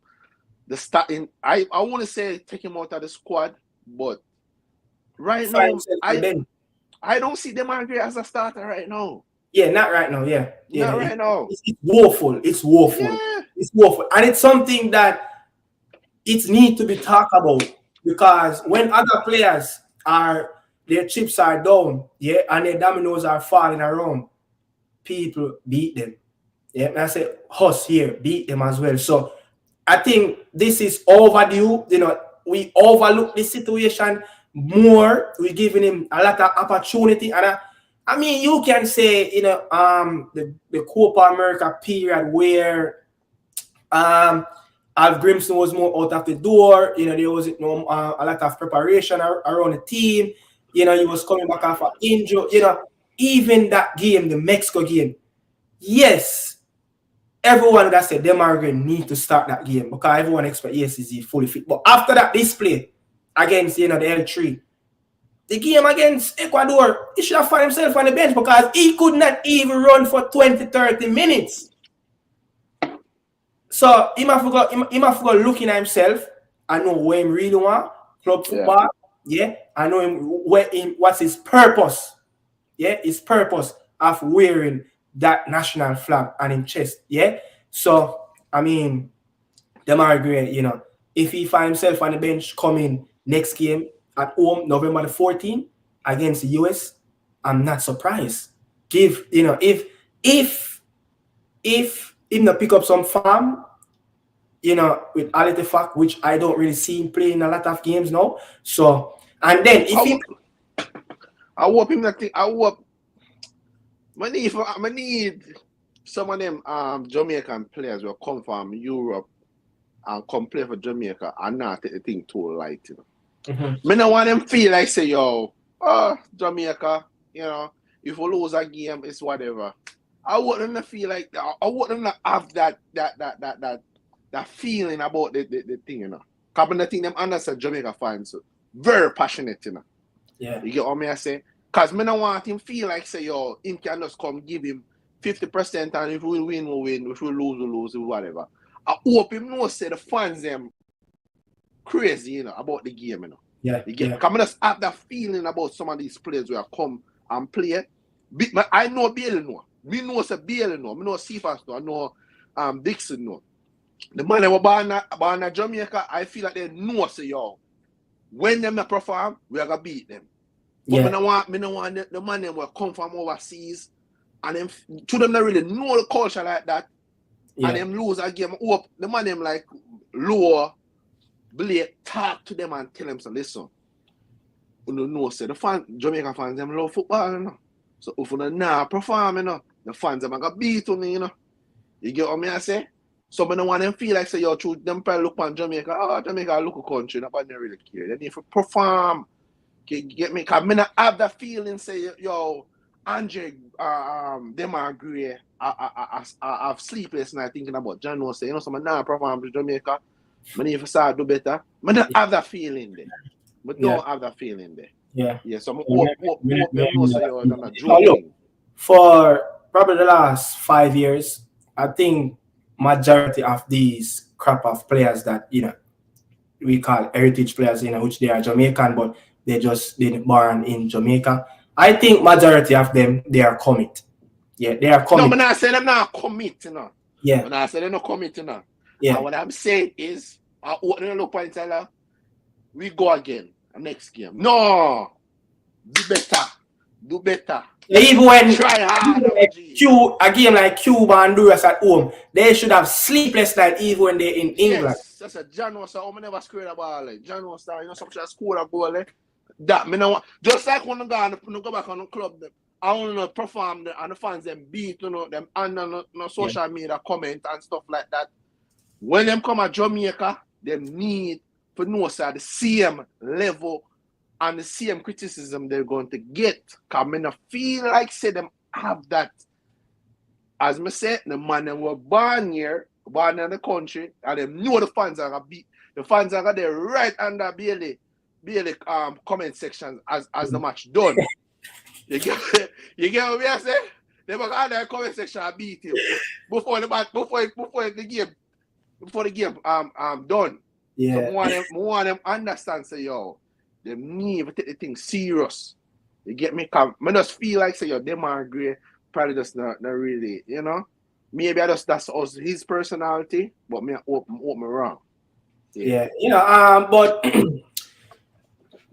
the starting. I want to say take him out of the squad, but right now I don't see DeMargre as a starter right now. Yeah, not right now. Yeah, not right now. It's woeful. It's woeful. Yeah. It's woeful, and it's something that it needs to be talked about, because when other players their chips are down, and their dominoes are falling around, people beat them. Yeah, and I say us here beat them as well. So I think this is overdue. We overlook this situation more. We're giving him a lot of opportunity, and I mean, you can say the Copa America period where Al Grimson was more out of the door. There was a lot of preparation around the team. He was coming back off an injury. Even that game, the Mexico game, yes, everyone that said DeMargre need to start that game because everyone expects is he fully fit. But after that display against the L3, the game against Ecuador, he should have found himself on the bench because he could not even run for 20-30 minutes. So he must go looking at himself. I know where he really want club football. Yeah, I know him what's his purpose. Yeah, his purpose of wearing that national flag on his chest. Yeah. So I mean, DeMargre, if he find himself on the bench coming next game at home November the 14th against the US, I'm not surprised. If him not pick up some farm, with Ali fact, which I don't really see him play in a lot of games now. So, and then if I hope him that thing. I hope I need some of them Jamaican players will come from Europe and come play for Jamaica and not take the thing too light, Me no want them feel like say, yo, Jamaica, if we lose a game, it's whatever. I want them to feel like that. I want them to have that feeling about the thing, Because I think them understand Jamaica fans very passionate, Yeah. You get what I say? Because I don't want him feel like say, yo, him can just come give him 50% and if we win, we win. If we lose, whatever. I hope him know say the fans them crazy, about the game, Yeah. Because I just have that feeling about some of these players who come and play. I know Bailey know. Me know say Bailey know. Me know Cephas know. I know Dixon know. The man that were born in Jamaica, I feel like they know say, yo, when them not perform, we are gonna beat them. But me no want the man them will come from overseas and them to them not really know the culture like that. Yeah. And them lose a game. Hope the man them like lower Blake talk to them and tell them so listen. You know say the Jamaica fans them love football, So if you not perform, the fans them gonna beat you, You get what I say? So I don't want them feel like say yo true them probably look on Jamaica. Jamaica a local country, nobody really care. They need to perform. Get me? Cause I not have that feeling say yo Andre them agree. I have sleepless night thinking about John was saying, so I now perform to Jamaica. I need to start do better. I don't have that feeling there. But don't have that feeling there. Yeah. Yeah, so I hope them know say yo I'm not joking. For probably the last 5 years, I think majority of these crop of players that we call heritage players, which they are Jamaican, but they born in Jamaica. I think majority of them they are commit. Yeah, they are commit. No, I'm not saying them not commit, Yeah. I'm not saying they're not commit, Yeah. And what I'm saying is, I open the look point and we go again next game. No, do better. Even when try hard, a game like Cuba and Honduras at home, they should have sleepless night even when they're in England. Yes, that's a John was I never scored a ball. John was some should score a goal. That me no just like when I go back on the club, I want to perform and the fans them beat them and no social media comment and stuff like that. When them come at Jamaica, them need to know the same level and the same criticism they're going to get. Because I don't feel like say them have that. As I said, the man them were born here, born in the country, and them know the fans are gonna beat. The fans are gonna be right under Bailey comment sections as the match done. You get what I say? They were on the comment section and beat him before the game done. Yeah. So I want them understand say yo, they need to take the thing serious. You get me? Cause I just feel like say yo, them are great, probably just not really, Maybe that's also his personality, but me hope me wrong. Yeah. But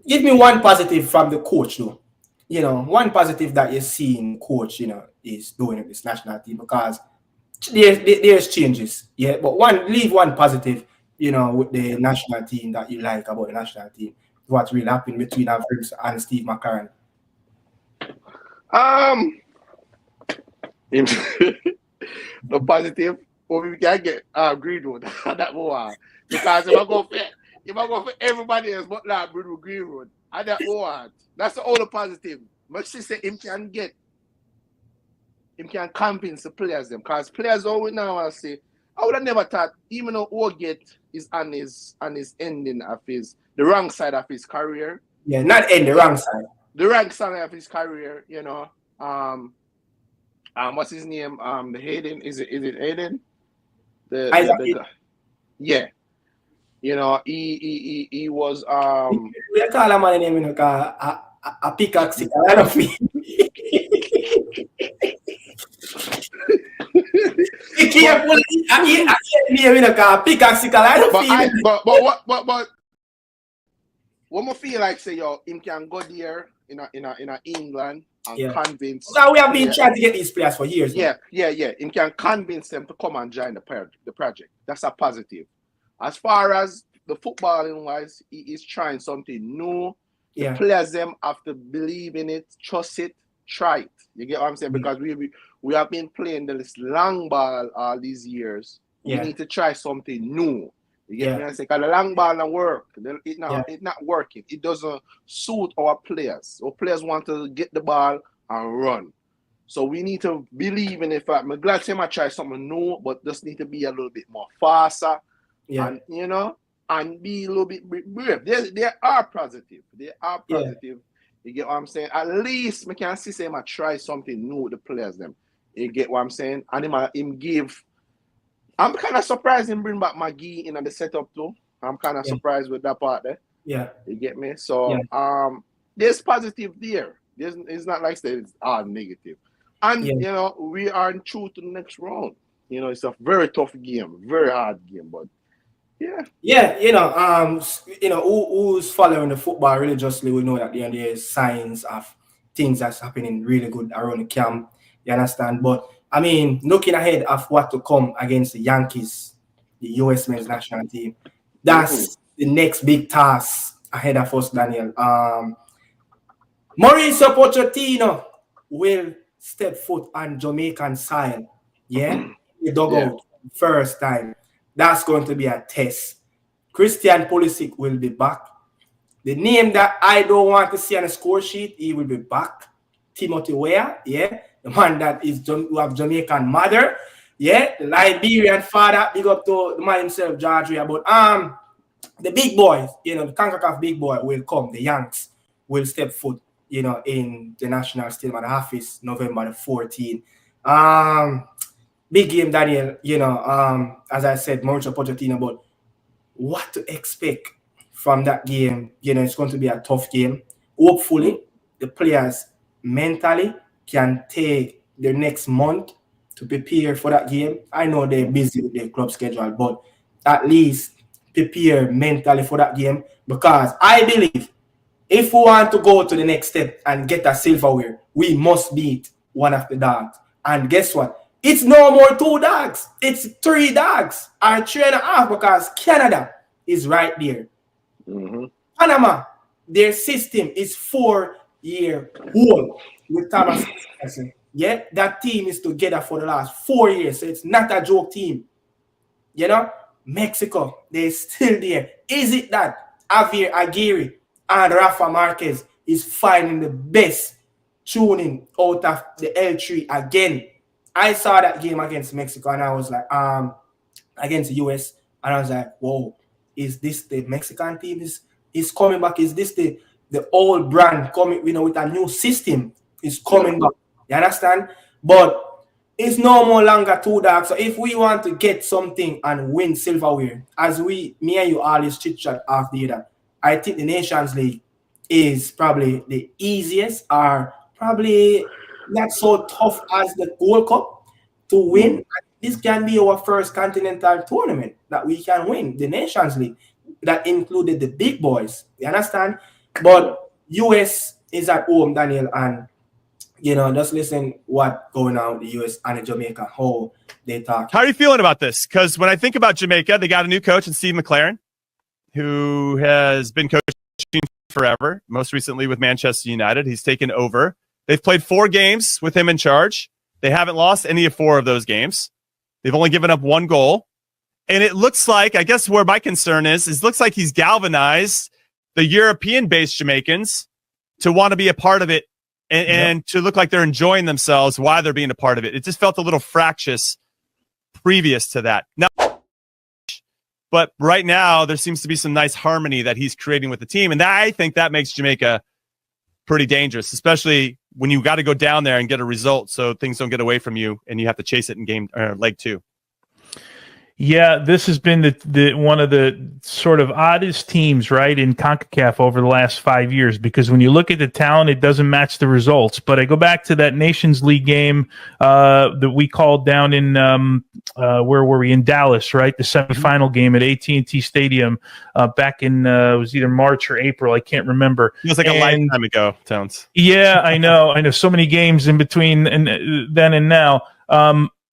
give me one positive from the coach though. One positive that you're seeing coach, is doing with this national team because there's changes. Yeah, but leave one positive, with the national team that you like about the national team. What's really happened between Avrims and Steve McCLAREN? The positive, we can get Greenwood that more because if I go for everybody else but that Greenwood, I that more. That's the only positive. But she said him can convince the players them because players always now I say I would have never thought even though Orgate is on his ending of the wrong side of his career. Yeah, not end the wrong side. The wrong side of his career, what's his name? The Hayden, is it Hayden? The guy. Yeah. He was we call him my name a pickaxe. I don't feel. Be careful. I can't name a pickaxe. I don't feel. But What I feel like say yo, him can go there in England and convince. So we have been trying to get these players for years. Yeah. Him can convince them to come and join the project. That's a positive. As far as the footballing wise, he is trying something new. The players them have to believe in it, trust it, try it. You get what I'm saying? Because we have been playing this long ball all these years. We need to try something new. You get me? I say, because the long ball don't work. It's not working. It doesn't suit our players. Our players want to get the ball and run. So we need to believe in it. I'm glad to try something new, but just need to be a little bit more faster. And and be a little bit brave. They are positive. They are positive. You get what I'm saying? At least I can see him try something new with the players them. You get what I'm saying? And him give. I'm kind of surprised him bring back McGee in the setup too. I'm kind of surprised with that part there. Yeah. You get me? So there's positive there. It's not like it's all negative. And you know, we are through to the next round. You know, it's a very tough game, very hard game, but who's following the football religiously will know that there is signs of things that's happening really good around the camp. You understand? But I mean, looking ahead of what to come against the Yankees, the US men's national team, that's the next big task ahead of us, Daniel. Mauricio Pochettino will step foot on Jamaican soil. The dugout first time. That's going to be a test. Christian Pulisic will be back. The name that I don't want to see on the score sheet, he will be back. Timothy Weah, the man that is who have Jamaican mother, the Liberian father. Big up to the man himself, George Weah. But the big boys, the CONCACAF big boy will come. The Yanks will step foot, in the national stadium at the office, November the 14th. Big game, Daniel, as I said, Mauricio Pochettino, but what to expect from that game? It's going to be a tough game. Hopefully, the players mentally can take the next month to prepare for that game. I know they're busy with their club schedule, but at least prepare mentally for that game, because I believe if we want to go to the next step and get a silverware, we must beat one of the dogs. And guess what? It's no more 2 dogs. It's 3 dogs or 3.5, because Canada is right there. Panama, their system is 4-year old with Thomas. That team is together for the last 4 years. So it's not a joke team. Mexico, they're still there. Is it that Javier Aguirre and Rafa Marquez is finding the best tuning out of the L3 again? I saw that game against Mexico and I was like, against the US, and I was like, whoa, is this the Mexican team is coming back? Is this the old brand coming, with a new system is coming back? You understand? But it's no more longer 2 dogs. So if we want to get something and win silverware, as me and you always chit chat after that, I think the Nations League is probably the easiest, or probably not so tough as the Gold Cup to win. This can be our first continental tournament that we can win, the Nations League, that included the big boys. You understand? But US is at home, Daniel, and just listen what going on with the US and Jamaica, how they talk. How are you feeling about this? Because when I think about Jamaica, they got a new coach in Steve McCLAREN, who has been coaching forever, most recently with Manchester United. He's taken over. They've played 4 games with him in charge. They haven't lost any of 4 of those games. They've only given up 1 goal. And it looks like, I guess where my concern is it looks like he's galvanized the European-based Jamaicans to want to be a part of it and to look like they're enjoying themselves while they're being a part of it. It just felt a little fractious previous to that. Now, but right now, there seems to be some nice harmony that he's creating with the team. And I think that makes Jamaica pretty dangerous, especially when you got to go down there and get a result so things don't get away from you and you have to chase it in leg 2. Yeah, this has been the one of the sort of oddest teams, right, in CONCACAF over the last 5 years, because when you look at the talent, it doesn't match the results. But I go back to that Nations League game that we called down in where were we, in Dallas, right? The semifinal game at AT&T Stadium back in it was either March or April, I can't remember. It was like a lifetime ago, Towns. Yeah, I know so many games in between and then and now.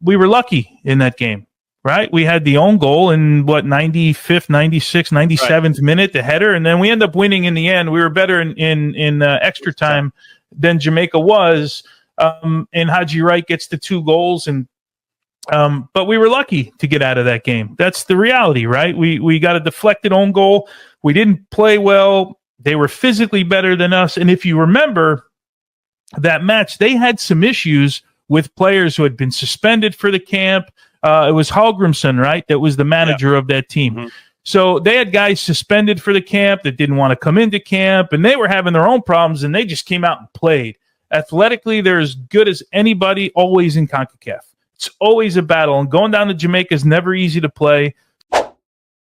We were lucky in that game. Right, we had the own goal in 95th, 96th, 97th minute, the header, and then we end up winning in the end. We were better in extra time than Jamaica was, and Haji Wright gets the 2 goals, and but we were lucky to get out of that game. That's the reality, right? We got a deflected own goal. We didn't play well. They were physically better than us, and if you remember that match, they had some issues with players who had been suspended for the camp. It was Hallgrimsson, right? That was the manager of that team. Mm-hmm. So they had guys suspended for the camp that didn't want to come into camp, and they were having their own problems, and they just came out and played. Athletically, they're as good as anybody always in CONCACAF. It's always a battle, and going down to Jamaica is never easy to play.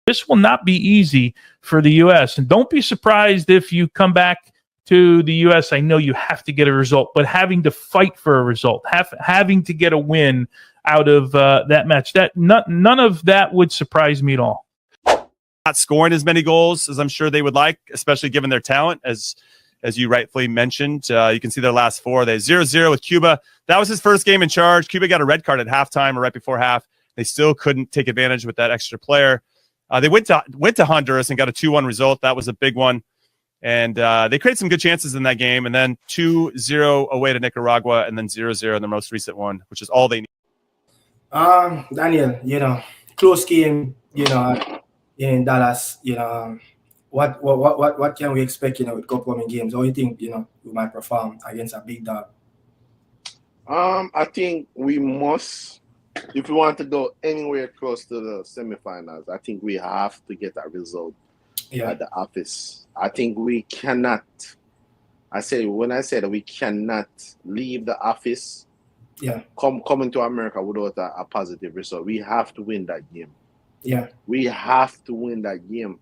This will not be easy for the U.S., and don't be surprised if you come back to the U.S. I know you have to get a result, but having to fight for a result, having to get a win out of that match, none of that would surprise me at all. Not scoring as many goals as I'm sure they would like, especially given their talent, as you rightfully mentioned. You can see their last 4. They 0-0 with Cuba. That was his first game in charge. Cuba got a red card at halftime or right before half. They still couldn't take advantage with that extra player. They went to Honduras and got a 2-1 result. That was a big one. And they created some good chances in that game. And then 2-0 away to Nicaragua, and then 0-0 in the most recent one, which is all they need. Daniel, close game, in Dallas, what can we expect, with upcoming games? How do you think, we might perform against a big dog? I think we must, if we want to go anywhere close to the semifinals, I think we have to get a result at the office. I think we cannot, when I said we cannot leave the office, coming to America without a positive result. We have to win that game. Yeah, we have to win that game.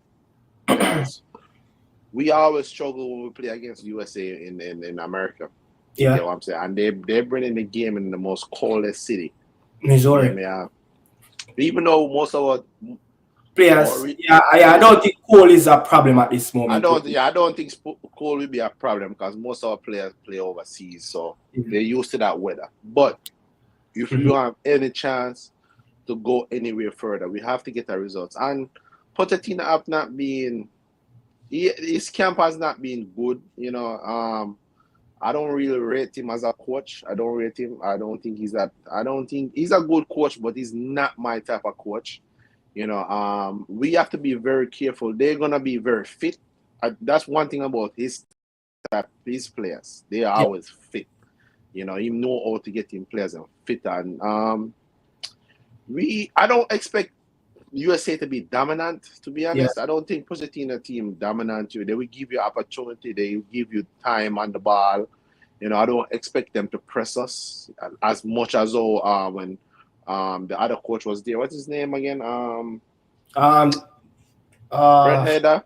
We always struggle when we play against USA in America. Yeah, you know what I'm saying? And they're bringing the game in the most coldest city, Missouri. Even though most of our players, I don't think cold is a problem at this moment. I don't think cold will be a problem because most of our players play overseas, so they're used to that weather. But if we don't have any chance to go anywhere further, we have to get our results. And Pochettino have not been, his camp has not been good. I don't really rate him as a coach. I don't rate him. I don't think he's a good coach, but he's not my type of coach. We have to be very careful. They're gonna be very fit. That's one thing about his players. They are always fit. He know how to get him players and fit. And I don't expect USA to be dominant. To be honest, I don't think Pochettino team dominant you. They will give you opportunity. They will give you time on the ball. I don't expect them to press us as much as when the other coach was there. What's his name again? Greg Berhalter.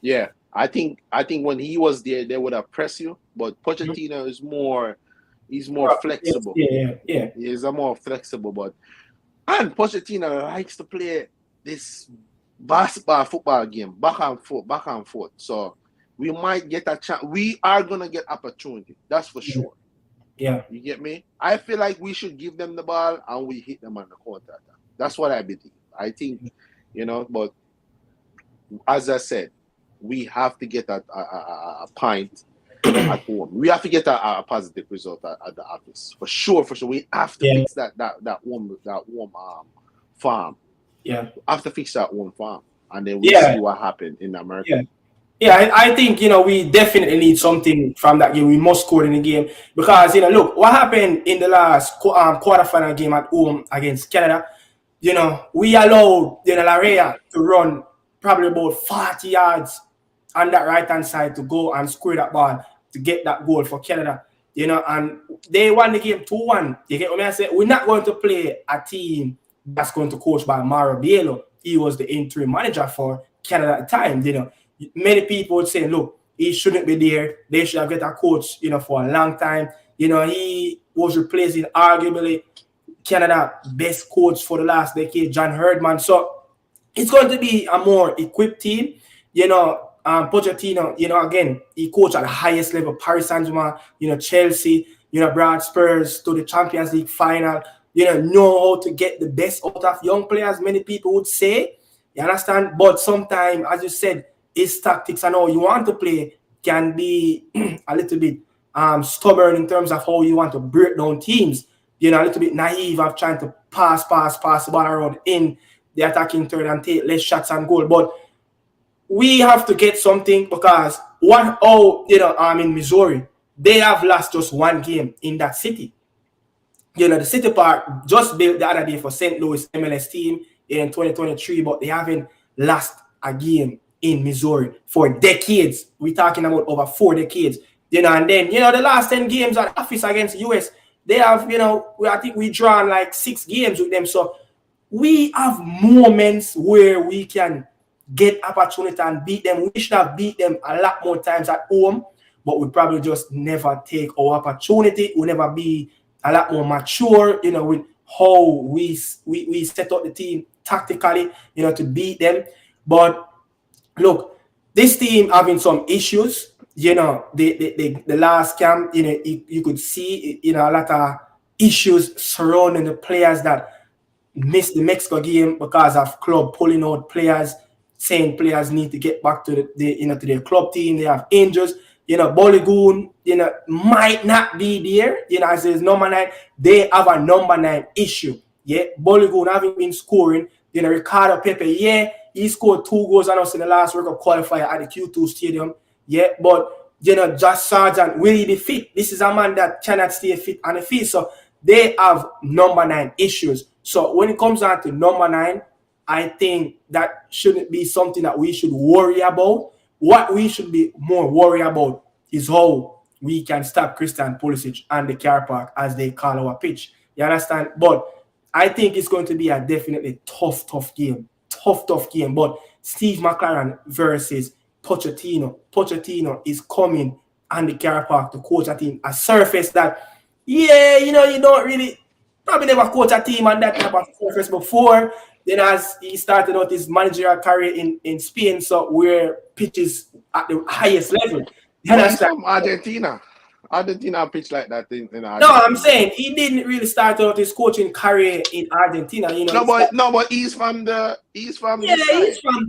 Yeah, I think when he was there, they would have pressed you. But Pochettino is more. He's more flexible. Yeah. He's a more flexible, and Pochettino likes to play this football game, back and forth. So we might get a chance. We are gonna get opportunity. That's for sure. Yeah. You get me? I feel like we should give them the ball and we hit them on the counter attack. That's what I believe. I think, but as I said, we have to get a point at home. We have to get a positive result at the office. For sure. We have to fix that warm farm. Yeah. We have to fix that warm farm. And then we'll see what happened in America. Yeah, I think, we definitely need something from that game. We must score in the game because, look, what happened in the last quarterfinal game at home against Canada, we allowed, Larea to run probably about 40 yards on that right-hand side to go and score that ball to get that goal for Canada, and they won the game 2-1. You get what I say? We're not going to play a team that's going to coach by Mauro Biello. He was the interim manager for Canada at the time. You know, many people would say, look, he shouldn't be there. They should have get a coach, you know, for a long time. You know, he was replacing arguably Canada best coach for the last decade, John Herdman. So it's going to be a more equipped team. You know, Pochettino, you know, again, he coached at the highest level, Paris Saint-Germain, you know, Chelsea, you know, brought Spurs to the Champions League final, you know how to get the best out of young players, many people would say, you understand? But sometimes, as you said, his tactics and how you want to play can be a little bit stubborn in terms of how you want to break down teams, you know, a little bit naive of trying to pass the ball around in the attacking third and take less shots and goal. But we have to get something because in Missouri, they have lost just one game in that city. You know, the City Park just built the other day for St. Louis MLS team in 2023, but they haven't lost a game in Missouri for decades. We're talking about over 4 decades. You know, and then, you know, the last 10 games at office against the US, they have, you know, I think we drawn like 6 games with them. So we have moments where we can get opportunity and beat them. We should have beat them a lot more times at home, but we probably just never take our opportunity. We'll never be a lot more mature, you know, with how we set up the team tactically, you know, to beat them. But look, this team having some issues, you know, the last camp, you know, you could see, you know, a lot of issues surrounding the players that missed the Mexico game because of club pulling out players, saying players need to get back to to their club team. They have injuries. You know, Boligoon, you know, might not be there. You know, as his number 9, they have a number 9 issue. Yeah, Boligoon having been scoring. You know, Ricardo Pepe, yeah, he scored 2 goals on us in the last World Cup qualifier at the Q2 Stadium. Yeah, but you know, Josh Sargent, will he be fit? This is a man that cannot stay fit on the field. So they have number 9 issues. So when it comes down to number 9, I think that shouldn't be something that we should worry about. What we should be more worried about is how we can stop Christian Pulisic and the car park, as they call our pitch. You understand? But I think it's going to be a definitely tough game. Tough game. But Steve McCLAREN versus Pochettino. Pochettino is coming on the car park to coach a team. A surface that, yeah, you know, you don't really, probably never coach a team on that type of surface before. Then as he started out his managerial career in Spain, so where pitches at the highest level. He's from Argentina. Argentina pitch like that in Argentina. No, I'm saying he didn't really start out his coaching career in Argentina. You know, but he's from there. He's from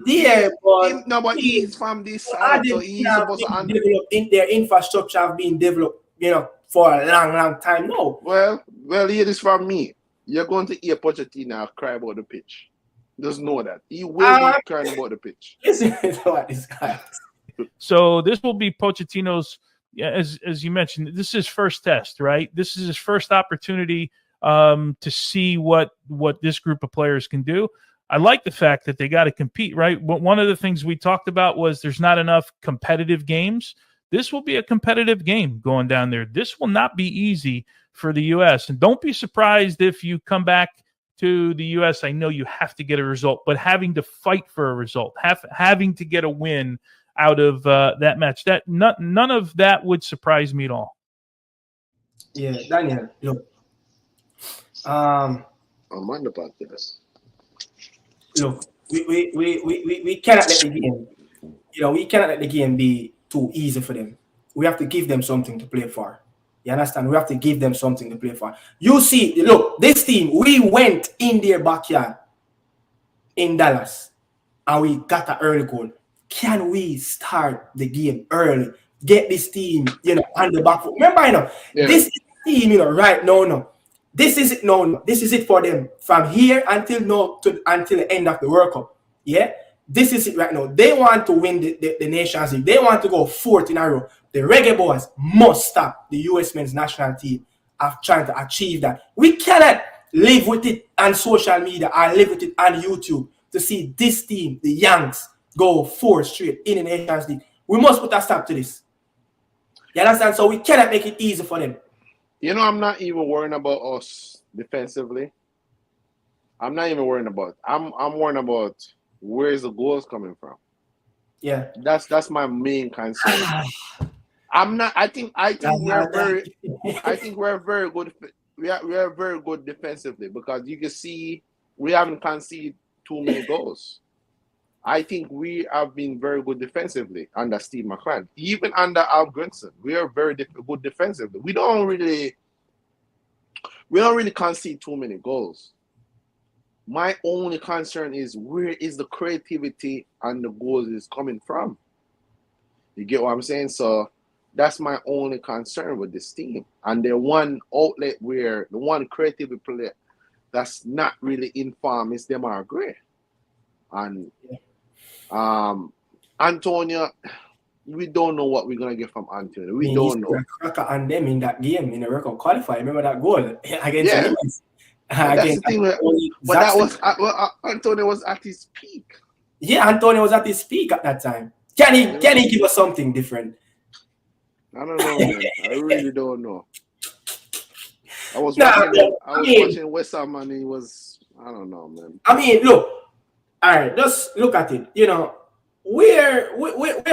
there, but he's from this side. So he's supposed to develop their infrastructure have been developed, you know, for a long time now. Well, hear this from me. You're going to hear Pochettino cry about the pitch. Just know that. He will be crying about the pitch. Listen to what this guy. So this will be Pochettino's, as you mentioned, this is his first test, right? This is his first opportunity to see what this group of players can do. I like the fact that they got to compete, right? One of the things we talked about was there's not enough competitive games. This will be a competitive game going down there. This will not be easy for the U.S. And don't be surprised if you come back to the U.S. I know you have to get a result, but having to fight for a result, having to get a win out of that match, that none of that would surprise me at all. Yeah, Daniel, look. I'm on the podcast. Look, we cannot let the game, you know, we cannot let the game be too easy for them. We have to give them something to play for. You understand? We have to give them something to play for. You see, look, this team, we went in their backyard in Dallas and we got an early goal. Can we start the game early? Get this team, you know, on the back foot. Remember, you know, this is the team, you know, right now, no. This is it, no. This is it for them from here until until the end of the World Cup. Yeah? This is it right now. They want to win the Nations League. They want to go 4th in a row. The Reggae Boys must stop the U.S. men's national team of trying to achieve that. We cannot live with it on social media or live with it on YouTube to see this team, the Yanks, go 4 straight in the Nations League. We must put a stop to this. You understand? So we cannot make it easy for them. You know, I'm not even worrying about us defensively. I'm not even worrying about. I'm worrying about where's the goals coming from. Yeah. That's my main concern. I'm not. I think we're very. I think we're very good. We are very good defensively because you can see we haven't conceded too many goals. I think we have been very good defensively under Steve McCLAREN. Even under Al Grinson, we are very good defensively. We don't really concede too many goals. My only concern is where is the creativity and the goals is coming from. You get what I'm saying? So that's my only concern with this team. And the one outlet where the one creative player that's not really in form is Demar Gray. And Antonio, we don't know what we're gonna get from Antonio. We don't know. Cracker on them in that game in the record qualifier. Remember that goal against the Lions? That's the thing. But that was Antonio was at his peak. Yeah, Antonio was at his peak at that time. Can he give us something different? I don't know, man. I really don't know. I was watching West Ham and he was, I don't know, man. I mean, look, all right, just look at it. You know, where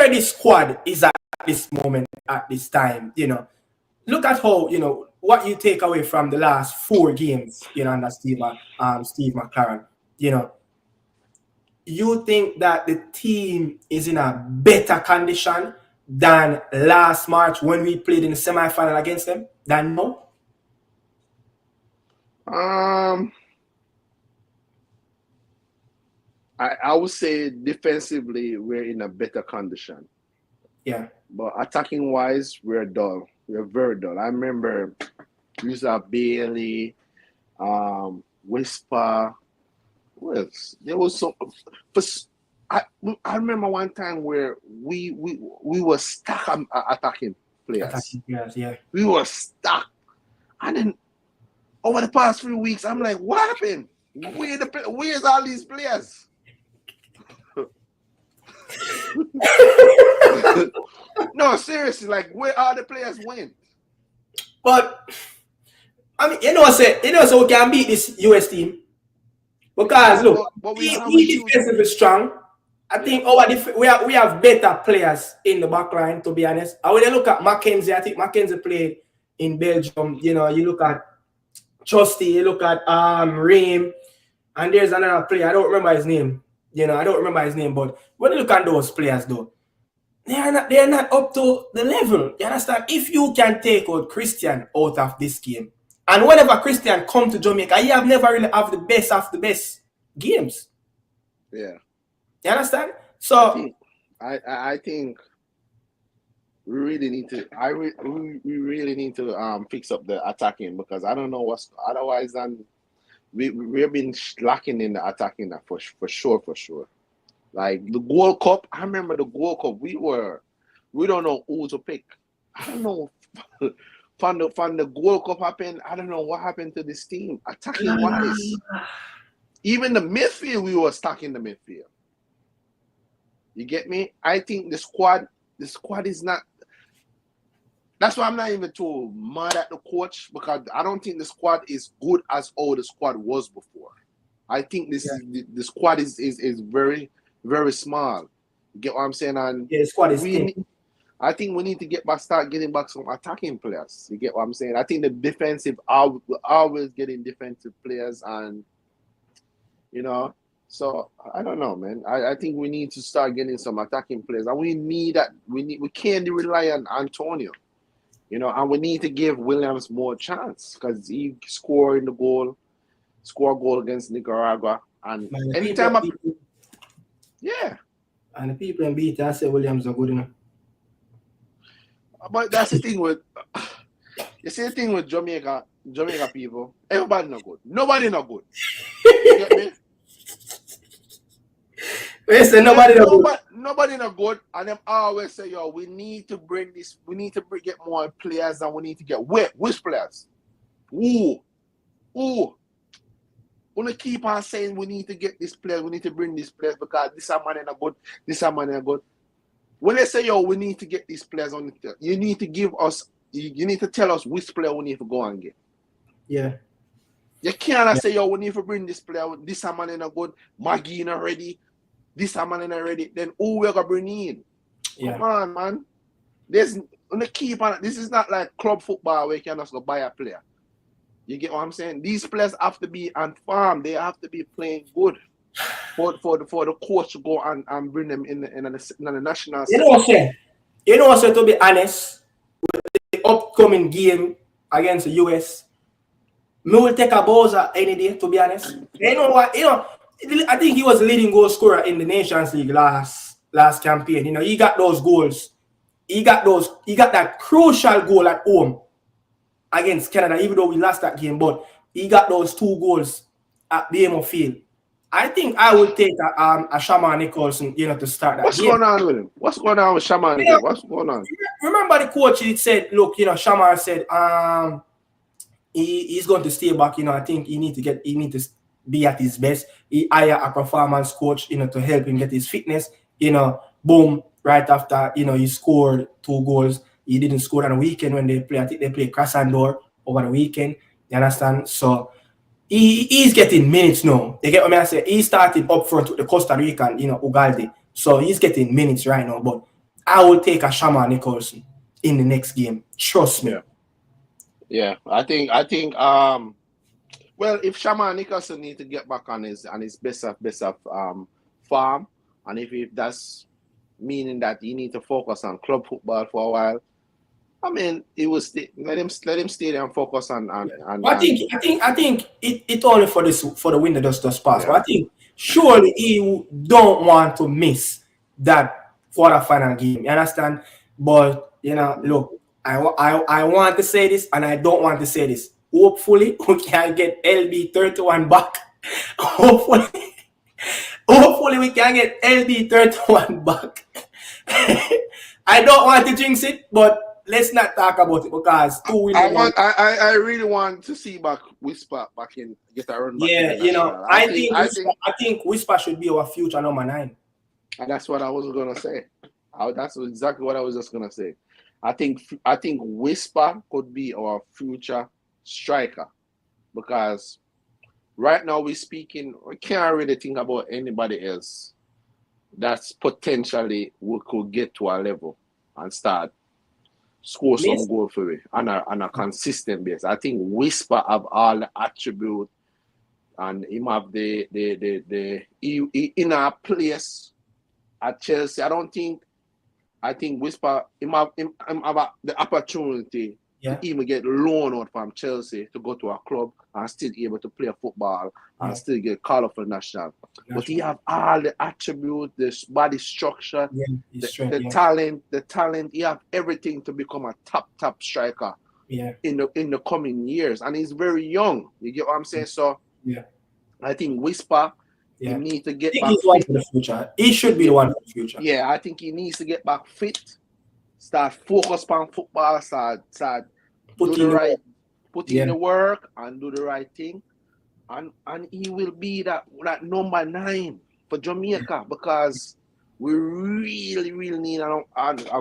this squad is at this moment, at this time, you know, look at how, you know, what you take away from the last 4 games, you know, under Steve McCLAREN, you know, you think that the team is in a better condition than last March when we played in the semi-final against them than now? I would say defensively we're in a better condition. Yeah. But attacking wise, we're dull. We're very dull. I remember we used to have Bailey, Whisper. What else? There was some. I remember one time where we were stuck on attacking players. Yeah. We were stuck, and then over the past 3 weeks, I'm like, what happened? Where's all these players? No, seriously, like where are the players went? But I mean, you know, so we can beat this US team because look, we defensively strong. I think we have better players in the back line, to be honest. And when you look at Mackenzie, I think Mackenzie played in Belgium. You know, you look at Trusty, you look at Ream, and there's another player. I don't remember his name. You know, I don't remember his name, but when you look at those players, though, they are not up to the level. You understand? If you can take out Christian out of this game, and whenever Christian come to Jamaica, he have never really have the best of the best games. Yeah. You understand? So I think we really need to. We really need to fix up the attacking because I don't know what's otherwise than we've been lacking in the attacking that for sure. Like the Gold Cup, I remember the Gold Cup. We don't know who to pick. I don't know. From the Gold Cup happened, I don't know what happened to this team attacking wise. Even the midfield, we were stuck in the midfield. You get me? I think the squad is not. That's why I'm not even too mad at the coach because I don't think the squad is good as all the squad was before. I think the squad is very, very small. You get what I'm saying? And the squad is I think we need to start getting back some attacking players. You get what I'm saying? I think the defensive we're always getting defensive players, and you know. So I don't know, man. I think we need to start getting some attacking players, and we need that. We can't rely on Antonio, you know, and we need to give Williams more chance because he score a goal against Nicaragua, and anytime and the people in beat, I say Williams are good enough. But that's the thing with you see the thing with Jamaica people. Everybody not good. Nobody not good. You get me? Listen, nobody not good, and them always say, "Yo, we need to get more players, and we need to get which players? Who? Wanna keep on saying we need to get this player, we need to bring this players because this man not good, this man not good. When they say, "Yo, we need to get these players on the field," you need to give us you need to tell us which player we need to go and get. Yeah. You can't say, yo, we need to bring this player. This man in a good, Maggie in already. This man in already. Then who we gonna bring in? Yeah. Come on, man. There's on the keep on. This is not like club football where you can just go buy a player. You get what I'm saying? These players have to be on farm. They have to be playing good for the coach to go and bring them in the national. You know what I'm saying? You know what, so to be honest, with the upcoming game against the US, me will take a Bowser any day, to be honest. You know what? You know, I think he was the leading goal scorer in the Nations League last campaign. You know, he got those goals. He got that crucial goal at home against Canada, even though we lost that game, but he got those 2 goals at BMO Field. I think I would take a Shaman Nicholson, you know, to start that What's game. going on with him? What's going on with Shaman? You know, What's going on? Remember the coach, he said, look, you know, Shaman said, he's going to stay back, you know. I think he need to be at his best. He hire a performance coach, you know, to help him get his fitness, you know. Boom, right after, you know, he scored 2 goals. He didn't score on the weekend when they play. I think they play Krasnodar over the weekend. You understand? So he's getting minutes now. You get what I say? He started up front with the Costa Rican, you know, Ugalde. So he's getting minutes right now. But I will take a Shaman Nicholson in the next game. Trust me. Yeah, I think well, if Shaman Nicholson need to get back on his best of farm, and if that's meaning that he need to focus on club football for a while, I mean, it was let him stay there and focus on. I think it only for the window just pass. Yeah. But I think surely he don't want to miss that quarterfinal game. You understand? But you know, look, I want to say this and I don't want to say this. Hopefully, we can get LB 31 back. Hopefully, we can get LB 31 back. I don't want to jinx it, but let's not talk about it because I really want to see Whisper back in, get a run back. Yeah, you know, I think Whisper should be our future number 9. And that's what I was gonna say. That's exactly what I was just gonna say. I think Whisper could be our future striker because right now we can't really think about anybody else that's potentially we could get to our level and start score some goal for it on a consistent basis. I think Whisper have all the attribute and him have the in our place at Chelsea. I think Whisper him have the opportunity to even get loaned out from Chelsea to go to a club and still be able to play football and still get called up for national. But he have all the attributes, the body structure, the talent. He have everything to become a top striker in the coming years. And he's very young. You get what I'm saying? So I think Whisper, he needs to get back he's one for the future. He should be the one for the future. Yeah, I think he needs to get back fit. Start focus on football, start put in the work and do the right thing, and he will be that number 9 for Jamaica because we really need a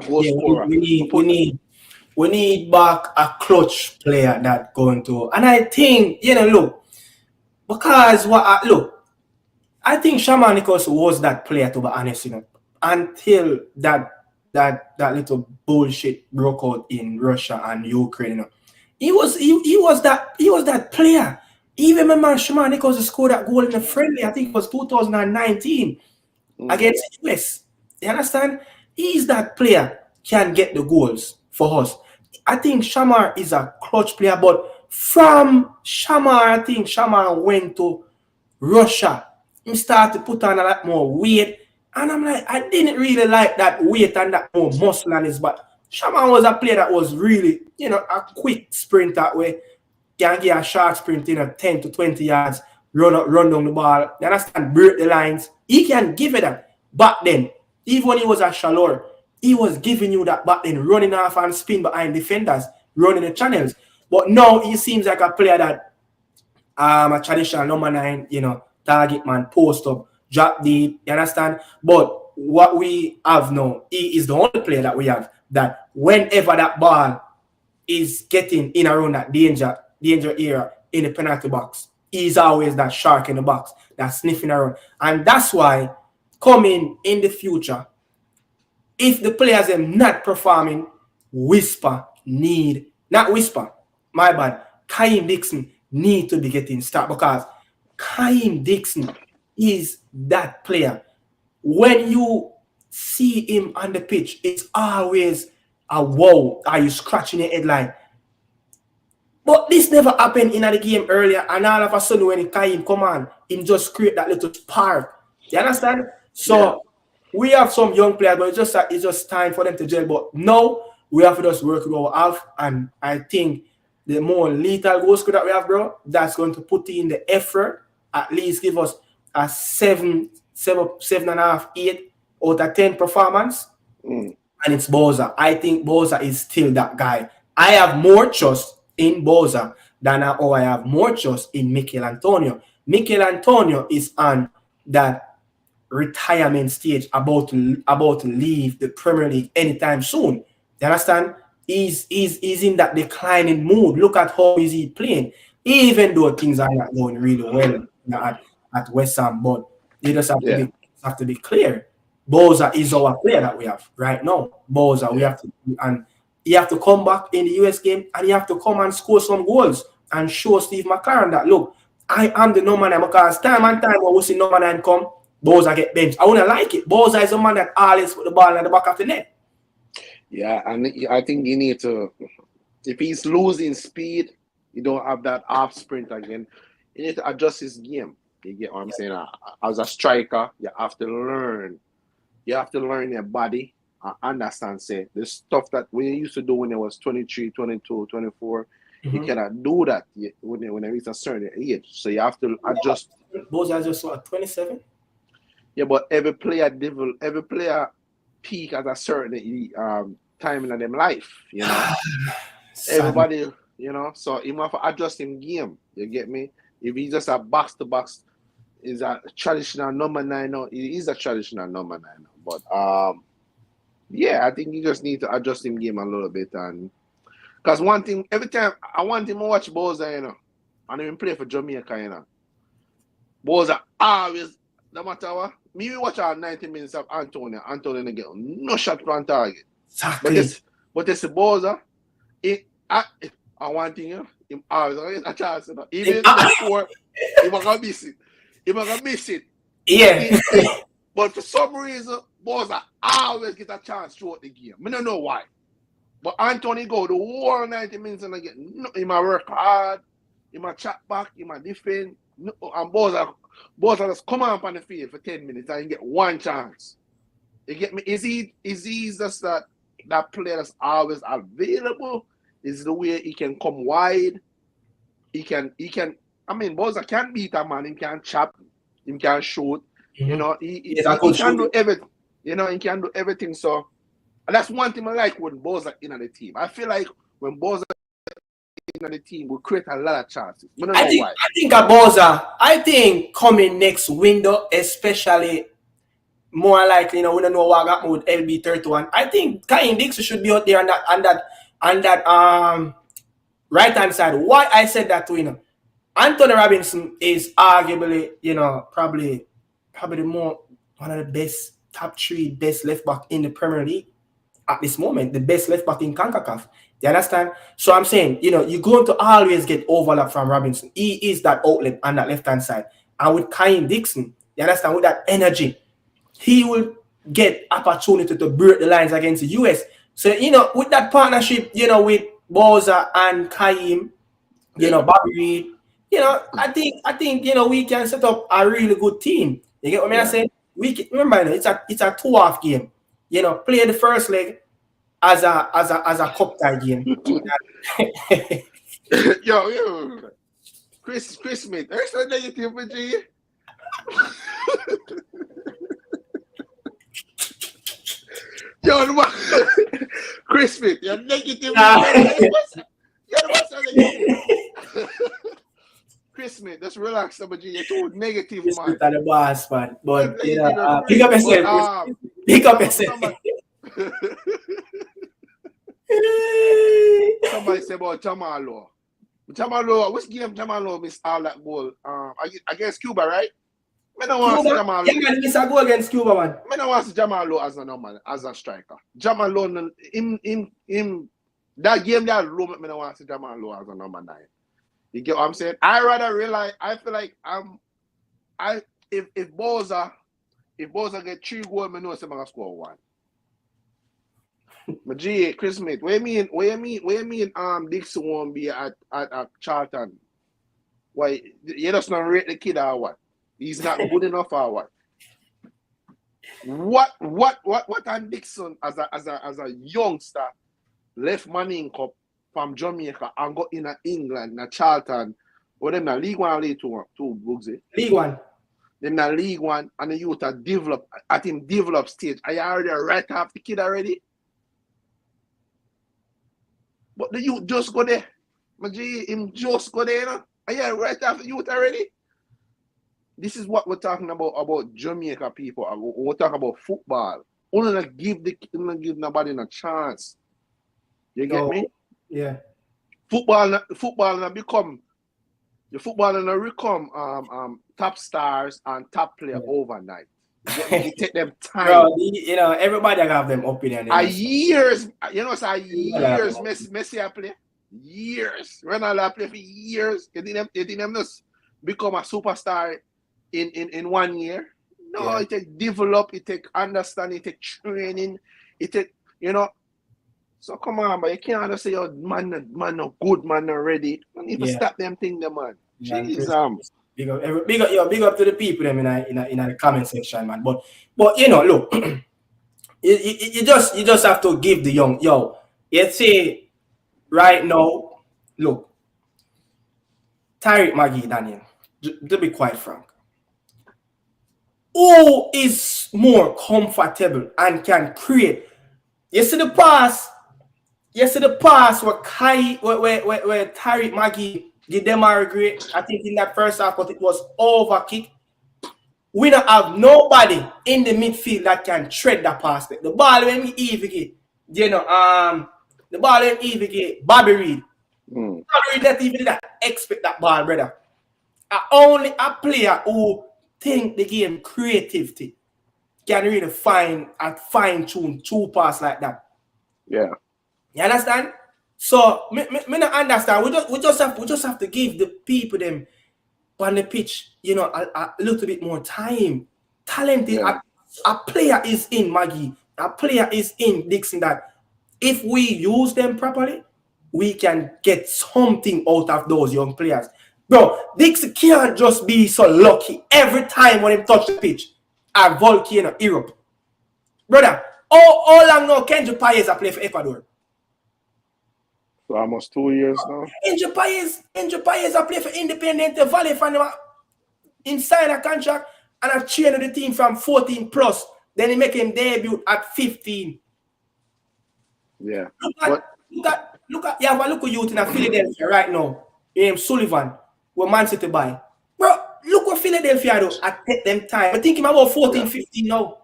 goal scorer. We need back a clutch player that going to, and I think look because I think Shaman Nicholson was that player, to be honest, until that little bullshit broke out in Russia and Ukraine. He was that player. Even remember Shaman Nicholson scored that goal in the friendly, I think it was 2019 against the US. You understand? He's that player, can get the goals for us. I think Shamar is a clutch player, but from Shamar, I think Shamar went to Russia. He started to put on a lot more weight. And I'm like, I didn't really like that weight and that more muscle on his back. Shaman was a player that was really, a quick sprint that way. Can get a short sprint, 10 to 20 yards, run down the ball. You understand? Break the lines. He can give it that. Back then, even when he was a shallower, he was giving you that back then, running off and spin behind defenders, running the channels. But now he seems like a player that a traditional number 9, target man, post up, drop deep, you understand? But what we have now, he is the only player that we have that whenever that ball is getting in around that danger area in the penalty box. He's always that shark in the box that's sniffing around. And that's why coming in the future, if the players are not performing, my bad, Kaim Dixon need to be getting start, because Kaim Dixon is that player. When you see him on the pitch, it's always a wow. Are you scratching your head like? But this never happened in the game earlier, and all of a sudden when Kaim come on, him just create that little spark. You understand? So we have some young players, but it's just time for them to gel. But now we have to just work with our half, and I think the more lethal goal scorer that we have, bro, that's going to put in the effort, at least give us a 7.5, 8 out of 10 performance. And it's Boza. I think Boza is still that guy. I have more trust in Boza than I have more trust in Mikel Antonio. Mikel Antonio is on that retirement stage, about to leave the Premier League anytime soon. You understand? He's in that declining mood. Look at how is he playing, even though things are not going really well at West Ham. But you just have to be clear. Boza is our player that we have right now. Boza, we have to, and he have to come back in the US game, and he have to come and score some goals and show Steve McCLAREN that, look, I am the number 9, because time and time when we see number 9 come, Boza get benched. I wouldn't like it. Boza is a man that always put the ball in the back of the net. Yeah, and I think you need to, if he's losing speed, you don't have that off sprint again. You need to adjust his game. You get what I'm saying? As a striker, you have to learn. You have to learn your body and understand, say, the stuff that we used to do when it was 23, 22, 24, you cannot do that when you reach a certain age. So you have to adjust. Boza just 27? Yeah, but every player peak at a certain time in their life, you know. Everybody, you know, so he have to adjust him game. You get me? If he's just a box to box, is a traditional number 9 now. He is a traditional number 9 now. But yeah, I think you just need to adjust him game a little bit, and because one thing, every time I want him to watch Boza, you know, and even play for Jamaica, you know. Boza always, no matter what. Me watch our 90 minutes of Antonio get no shot from target. Exactly. But this Boza, I want thing, you know, him always a chance, you know. Even before, he was gonna miss it. He was gonna miss it. Yeah. But for some reason, Boza always get a chance throughout the game. I don't know why. But Anthony go the whole 90 minutes and I get no, he might work hard, he might chat back, he might defend. No, and Boza just come on the field for 10 minutes and you get one chance. You get me? Is he just that player that's always available? Is the way he can come wide? He can I mean Boza can beat a man, he can chop, he can shoot. You know, he can do everything. You know, he can do everything. So and that's one thing I like when Boza in on the team. I feel like when Boza in on the team, we create a lot of chances. I think Boza, I think coming next window, especially more likely, you know, we don't know what happened with LB31. I think Kaim Dixon should be out there on that right hand side. Why I said that to, you know, Anthony Robinson is arguably, you know, probably one of the best top 3 best left back in the Premier League at this moment, the best left back in CONCACAF. You understand? So I'm saying, you know, you're going to always get overlap from Robinson. He is that outlet on that left hand side. And with Kaim Dixon, you understand, with that energy, he will get opportunity to break the lines against the US. So, you know, with that partnership, you know, with Boza and Kaim, you know, Bobby Reed, you know, I think, you know, we can set up a really good team. You get what I mean? We can, remember, you know, it's a 2-half game. You know, play the first leg as a cup tie game. yo, Chris Smith, there's no negative for G. Yo, Chris Smith, you're negative. Chris Smith, just relax, but you're too negative, man. The boss, man. But you know, pick up yourself. Pick up yourself. say about Jamalo. Jamalo, which game Jamalo missed all that goal? Against Cuba, right? I don't want to see Jamalo. Yeah, man, miss a goal against Cuba, man. I don't want to see Jamalo as a normal, as a striker. Jamalo, him, that game that low, I don't want to see Jamalo as a number 9. You get what I'm saying? I rather realize. I feel like if Boza get 3 goals, I know I'm gonna score 1. But G, Chris Smith, what you mean? Dixon won't be at Charlton. Why you just not rate the kid or what? He's not good enough or what? What and Dixon as a youngster left Manning Cup from Jamaica and got in England, in Charlton, or them in League 1 or League 2 Bugsy? League 1. Them in League 1 and the youth are develop at him develop stage. Are you already right off the kid already? But the youth just go there. Him just go there, you know? Are you right off the youth already? This is what we're talking about Jamaica people. We're talking about football. Only like give nobody a chance. You get me? Yeah. Football now become top stars and top player overnight. You take them time. Bro, you know, everybody have them opinion. Years, you know, so years Messi play. Years. Ronaldo play for years. You think them just become a superstar in 1 year? No, it take develop, it take understanding, it take training, it take, you know. So come on, but you can't just say your man no good, man not ready. You need to stop them thing, man. Jesus. Big up to the people them in the comment section, man. But you know, look, you just have to give the young you see right now, look, Tariq Maggie, Daniel, to be quite frank, who is more comfortable and can create? You see the pass where Tariq Maggie did them great. I think in that first half, but it was overkick. We don't have nobody in the midfield that can tread that pass. The ball when we even get, you know, the ball when even get Bobby Reed. Bobby Reed that even did that expect that ball, brother. Only a player who think the game creativity can really fine tune 2 pass like that. Yeah. You understand? So me not understand. We just have to give the people them on the pitch, you know, a little bit more time. Talented. Yeah. A player is in Maggie. A player is in Dixon that if we use them properly, we can get something out of those young players. Bro, Dixon can't just be so lucky every time when he touch the pitch at Volcano Europe. Brother, all long now Kenji Paez play for Ecuador. So almost 2 years now. Kenji Paez play for Independiente Valle from inside a contract and I've trained the team from 14 plus. Then he make him debut at 15. Yeah. Look at you have a look at youth in Philadelphia right now. Sullivan, where Man City buy. Bro, look what Philadelphia do. I take them time. I think him about 14, 15 now.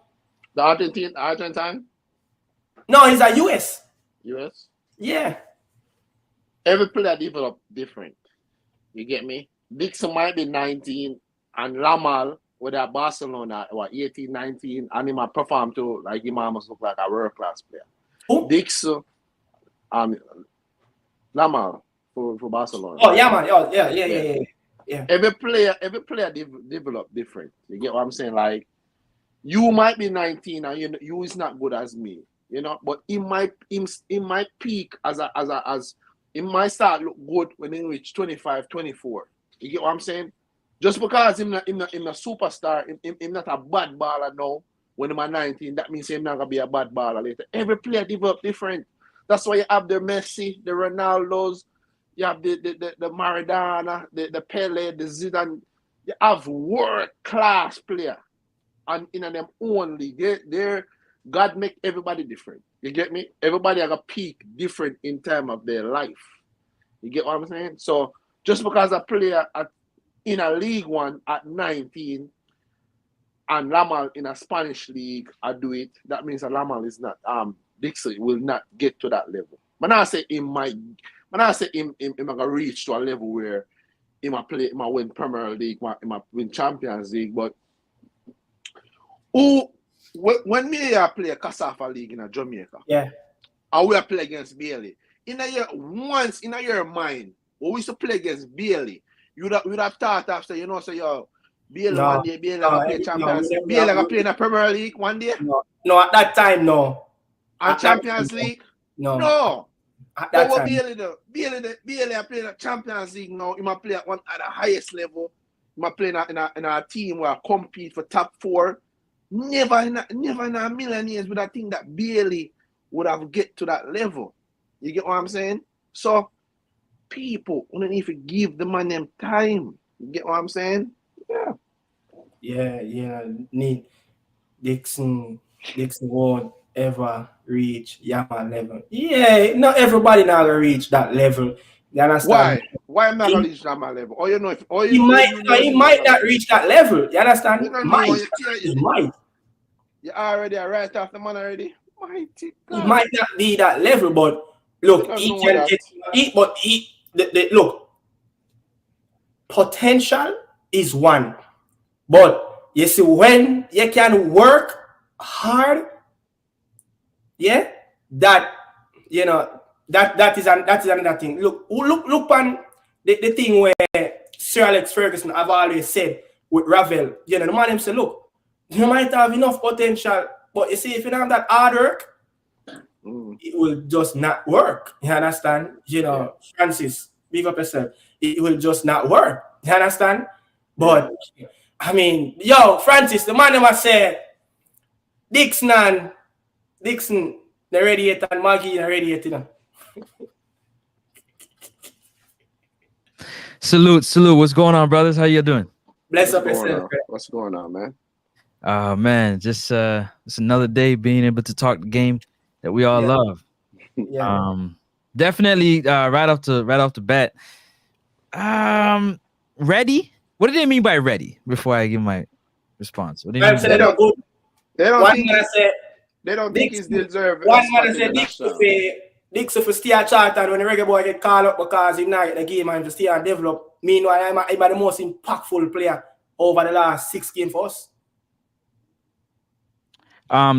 The Argentine? No, he's a US. US? Yeah. Every player develop different. You get me? Dixon might be 19 and Lamal with at Barcelona, 18, 19, and he might perform too, like he must look like a world-class player. Who? Dixon, Lamal for Barcelona. Oh, yeah, man. Oh, yeah. Every player develop different. You get what I'm saying? Like, you might be 19 and you is not good as me, you know, but he might peak as it might start look good when he reach 25, 24. You get what I'm saying? Just because he's not a superstar, he's not a bad baller now, when he's 19, that means he's not going to be a bad baller later. Every player develop different. That's why you have the Messi, the Ronaldos, you have the Maradona, the Pele, the Zidane. You have world-class player. And in them only, they're God make everybody different. You get me? Everybody have a peak different in time of their life. You get what I'm saying? So just because a player in a League 1 at 19 and Lamal in a Spanish league I do it, that means that Lamal is not Dixon will not get to that level. Man, I say him might. Man, I say him gonna reach to a level where he might play, he might win Premier League, he might win Champions League. But when me play a Casafa League in Jamaica, and we play against Bailey, once in your mind, when we used to play against Bailey, you would have thought after, you know, say, yo, Bailey one day, Bailey gonna play Champions League, Bailey gonna play in the Premier League one day. No, at that time, no. And Champions League, no. At that time. Bailey are playing at Champions League now. He might play at the highest level. He might play in a team where I compete for top 4. Never in a million years would I think that Bailey would have get to that level. You get what I'm saying? So people wouldn't need to give the man them time. You get what I'm saying? Yeah. Need Dixon won't ever reach Yama level. Yeah, not everybody now gonna reach that level. You understand? Why am I not gonna reach that level? Or you know, he might not reach that level. You understand? He might. You already right off the man already. He might not be that level, but look, he can get. Look, potential is one, but you see when you can work hard, that you know that is another thing. Look on the thing where Sir Alex Ferguson have always said with Ravel, you know, the man him say, look, you might have enough potential, but you see, if you don't have that hard work, it will just not work. You understand? You know, Francis, big up yourself. It will just not work. You understand? But I mean, yo, Francis, the man never said Dixon, the radiator, and Maggie, the radiator. You know? Salute. What's going on, brothers? How you doing? Bless up yourself. What's going on, man? Man, just it's another day being able to talk the game that we all love. Definitely right off the bat. Ready? What do they mean by ready? Before I give my response, what do you mean? They don't think he's deserved. One man said Dixon for stay at Charlton when the reggae boy get called up because he not get the game and to stay and develop. Meanwhile, I'm the most impactful player over the last 6 games for us.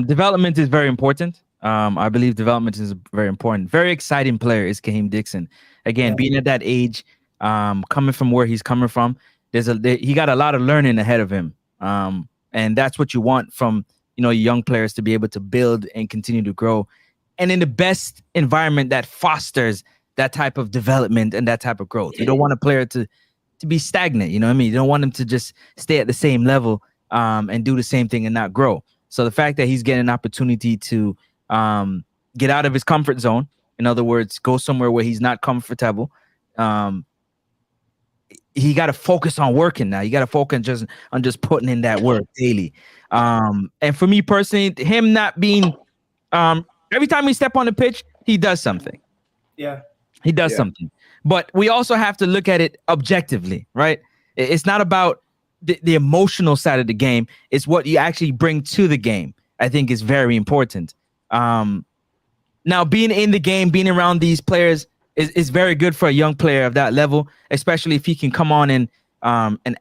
Development is very important. I believe development is very important. Very exciting player is Kaheem Dixon. Again, being at that age, coming from where he's coming from, he got a lot of learning ahead of him. And that's what you want from, you know, young players to be able to build and continue to grow. And in the best environment that fosters that type of development and that type of growth. You don't want a player to be stagnant, you know what I mean? You don't want him to just stay at the same level and do the same thing and not grow. So the fact that he's getting an opportunity to get out of his comfort zone, in other words, go somewhere where he's not comfortable, he got to focus on working now. You got to focus on just putting in that work daily. And for me personally, him not being every time he step on the pitch, he does something. He does something. But we also have to look at it objectively, right? It's not about the emotional side of the game. It's what you actually bring to the game. I think is very important. Now, being in the game, being around these players is very good for a young player of that level, especially if he can come on and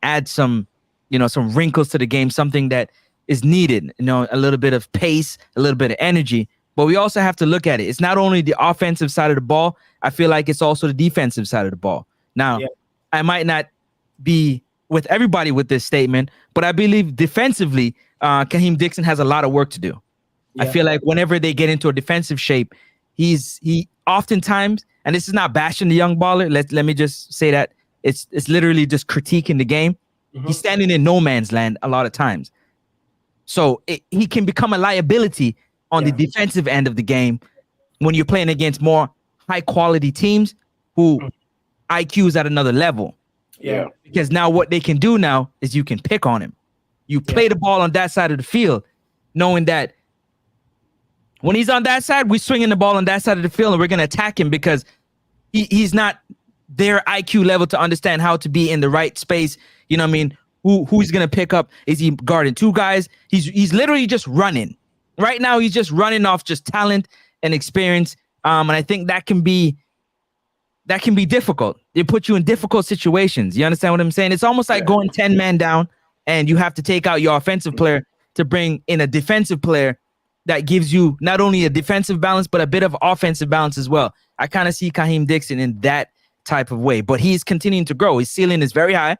add some wrinkles to the game, something that is needed, you know, a little bit of pace, a little bit of energy. But we also have to look at it. It's not only the offensive side of the ball. I feel like it's also the defensive side of the ball. Now, I might not be with everybody with this statement, but I believe defensively, Kaheem Dixon has a lot of work to do. I feel like whenever they get into a defensive shape, he oftentimes, and this is not bashing the young baller. Let me just say that it's literally just critiquing the game. He's standing in no man's land a lot of times. So he can become a liability on the defensive end of the game when you're playing against more high quality teams who IQ is at another level. Because now what they can do now is you can pick on him. You play the ball on that side of the field, knowing that when he's on that side, we're swinging the ball on that side of the field and we're going to attack him because he's not their IQ level to understand how to be in the right space. You know what I mean? Who's going to pick up? Is he guarding 2 guys? He's literally just running. Right now, he's just running off just talent and experience And I think that can be difficult. It puts you in difficult situations. You understand what I'm saying? It's almost like going 10 men down and you have to take out your offensive player to bring in a defensive player that gives you not only a defensive balance, but a bit of offensive balance as well. I kind of see Kaheem Dixon in that type of way, but he's continuing to grow. His ceiling is very high.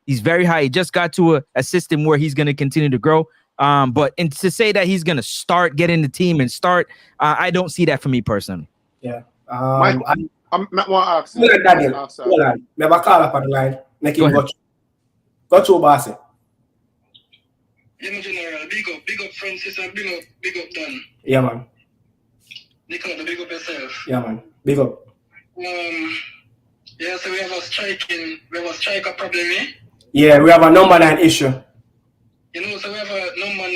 He's very high. He just got to a system where he's going to continue to grow. But to say that he's going to start getting the team and start, I don't see that for me personally. Yeah. Mike, I'm want to ask you. Daniel, hold on. Me have a call up on the line. Make him go through, boss. Yeah, General, big up Francis and big up Dan. Yeah, man. Nicola, big up yourself. Yeah, man. Big up. Yeah, so we have a striker problem, eh? Yeah, we have a number 9 issue. You know, so we have a number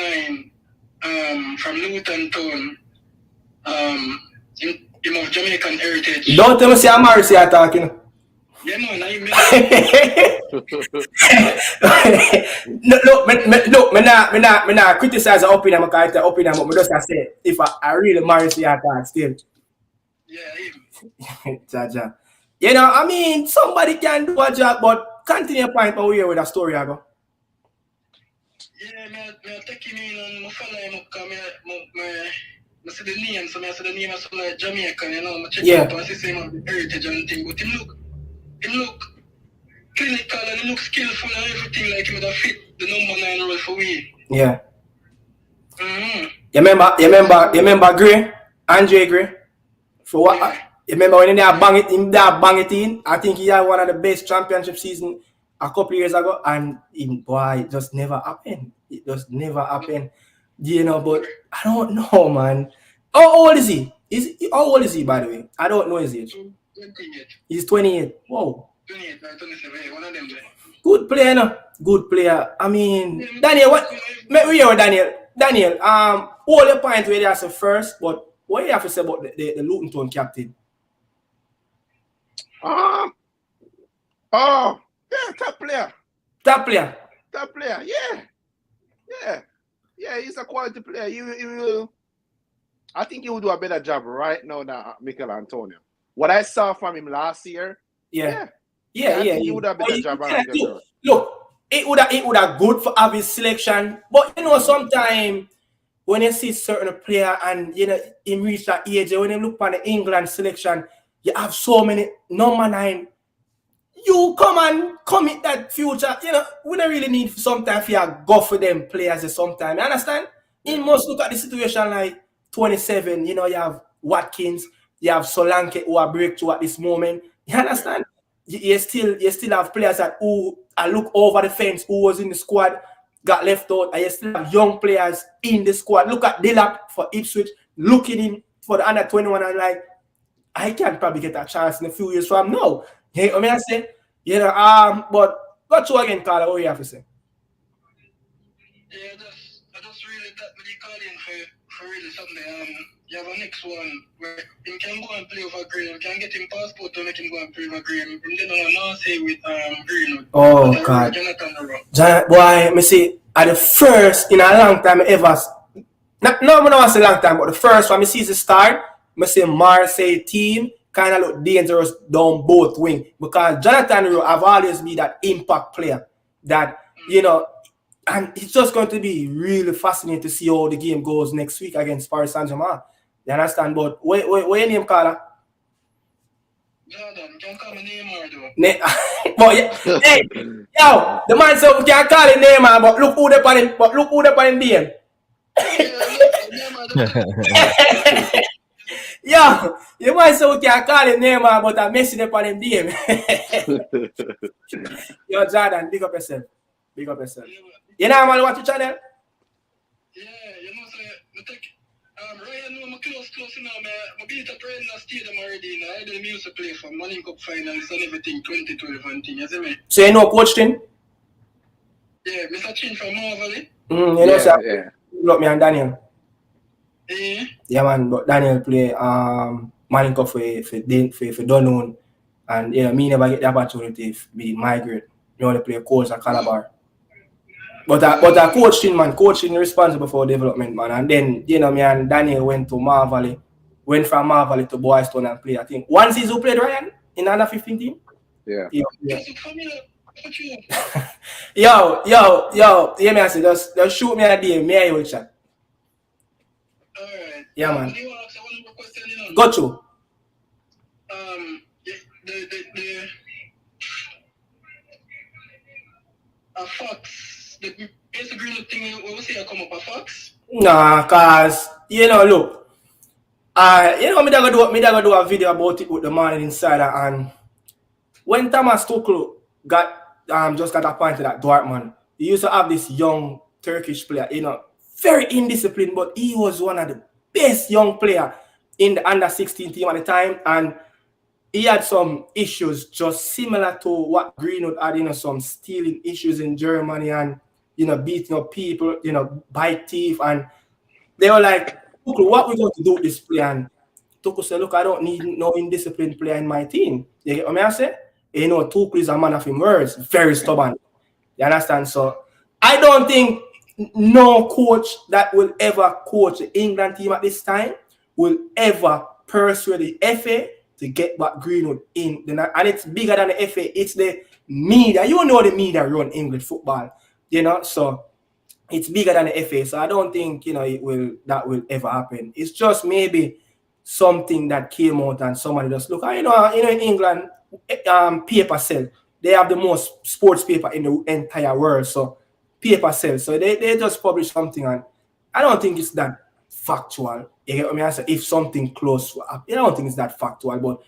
9 from Luton Town. Him of Jamaican heritage. Don't tell me say I'm Morrissey talking. Yeah, man, I mean. Look, me not criticize the opinion, because it's the opinion, but me just say if I really Morrissey talk still. Yeah, Jaja. You know, I mean, somebody can do a job, but continue point over here with a story, I go. Yeah, me take him in and follow him up because I see the name, so I see the name of some like Jamaican, you know, I check out and see him heritage and thing, but him look clinical and he look skillful and everything, like him would have fit the number 9 role for we. Yeah. Mm-hmm. You remember Gray? Andre Gray? For what? Yeah. You remember when they bang it in? I think he had one of the best championship season a couple of years ago, and it just never happened. It just never happened. You know, but I don't know, man. How old is he? How old is he, by the way? I don't know his age. 28. He's 28. Whoa. 28, 27, one of them there. Good player, no? Good player. I mean, Daniel, what? We hear Daniel. Daniel, all your points where they are first, but what do you have to say about the Luton Town captain? Yeah, top player. Top player. Top player, yeah, he's a quality player. He will. I think he will do a better job right now than Mikel Antonio. What I saw from him last year, Yeah. he would have better job. Look, it would have good for have his selection, but you know, sometimes when you see certain player and you know him reach that age, when you look on the England selection, you have so many number 9. You come and commit that future. You know, we don't really need sometimes for you go for them players sometimes. You understand? You must look at the situation like 27. You know, you have Watkins, you have Solanke who are breakthrough at this moment. You understand? You still have players that who look over the fence, who was in the squad, got left out, and you still have young players in the squad. Look at Dillap for Ipswich, looking in for the under 21, and like, I can probably get that chance in a few years from now. You know what I mean? I say, you know, but go to again, Carla, what you have to say? Yeah, I just really got me calling for really something. You have a next one where he can go and play over Green. You can get him passport to make him go and play over Green. And then I now say with Greenwood. Oh God. Boy, me see at the first in a long time ever. No, I don't say long time, but the first one I see the start, I say Marseille team kind of look dangerous down both wing, because Jonathan Rowe have always been that impact player that you know, and it's just going to be really fascinating to see how the game goes next week against Paris Saint-Germain. You understand? But what your name, Carla? Jordan, you can call me Neymar though. But yeah, hey, yo, the man said we can call him Neymar, but look who they put him. But look who they put him DM. Yo, you might say we can call him Neymar, but I'm messing up on him DM. Yo, Jordan, big up yourself. Big up yourself. You know, man, watch the channel? Yeah, you know, so I think right now I'm close, you know, I beat a train in the stadium already, you know. I did music play for Morning Cup finals and everything, 2012 and thing, you see me? So you know Coach Tin? Yeah, Mr. Chin from Marvel. You know, sir. Yeah. Look, me and Daniel. Yeah. Yeah, man, but Daniel play Morning Cup for Dunoon, and you know, me never get the opportunity to be migrate. You only play coach at Calabar. But I coaching responsible for development, man. And then, you know, me and Daniel went to Mar Valley went from Marvel to Boystone and played. I think one season who played Ryan in under 15 team. Yeah. Yo, hear me I say, just shoot me a DM, me and you will chat. Alright. Yeah, man. Do you want to ask one more question, you know? Got you. Fox, the basic green thing, what we say, come up a Fox? Nah, cause you know, look, you know, me da go do a video about it with the man inside, and when Thomas Tuchel just got appointed at Dortmund, he used to have this young Turkish player, you know, very indisciplined, but he was one of the best young player in the under 16 team at the time, and he had some issues just similar to what Greenwood had, you know, some stealing issues in Germany and, you know, beating up people, you know, bite teeth. And they were like, Tuchel, what we going to do with this player? And Tuchel said, look, I don't need no indisciplined player in my team. You get what I say? You know, Tuchel is a man of his words, very stubborn. You understand? So I don't think no coach that will ever coach the England team at this time will ever persuade the FA to get back Greenwood in. And it's bigger than the FA. It's the media. You know the media run English football. You know, so it's bigger than the FA. So I don't think, you know, that will ever happen. It's just maybe something that came out and somebody just look. You know, in England, paper sell. They have the most sports paper in the entire world. So paper sell. So they just publish something, and I don't think it's that factual. You get what I mean? I say if something close to happen, I don't think it's that factual. But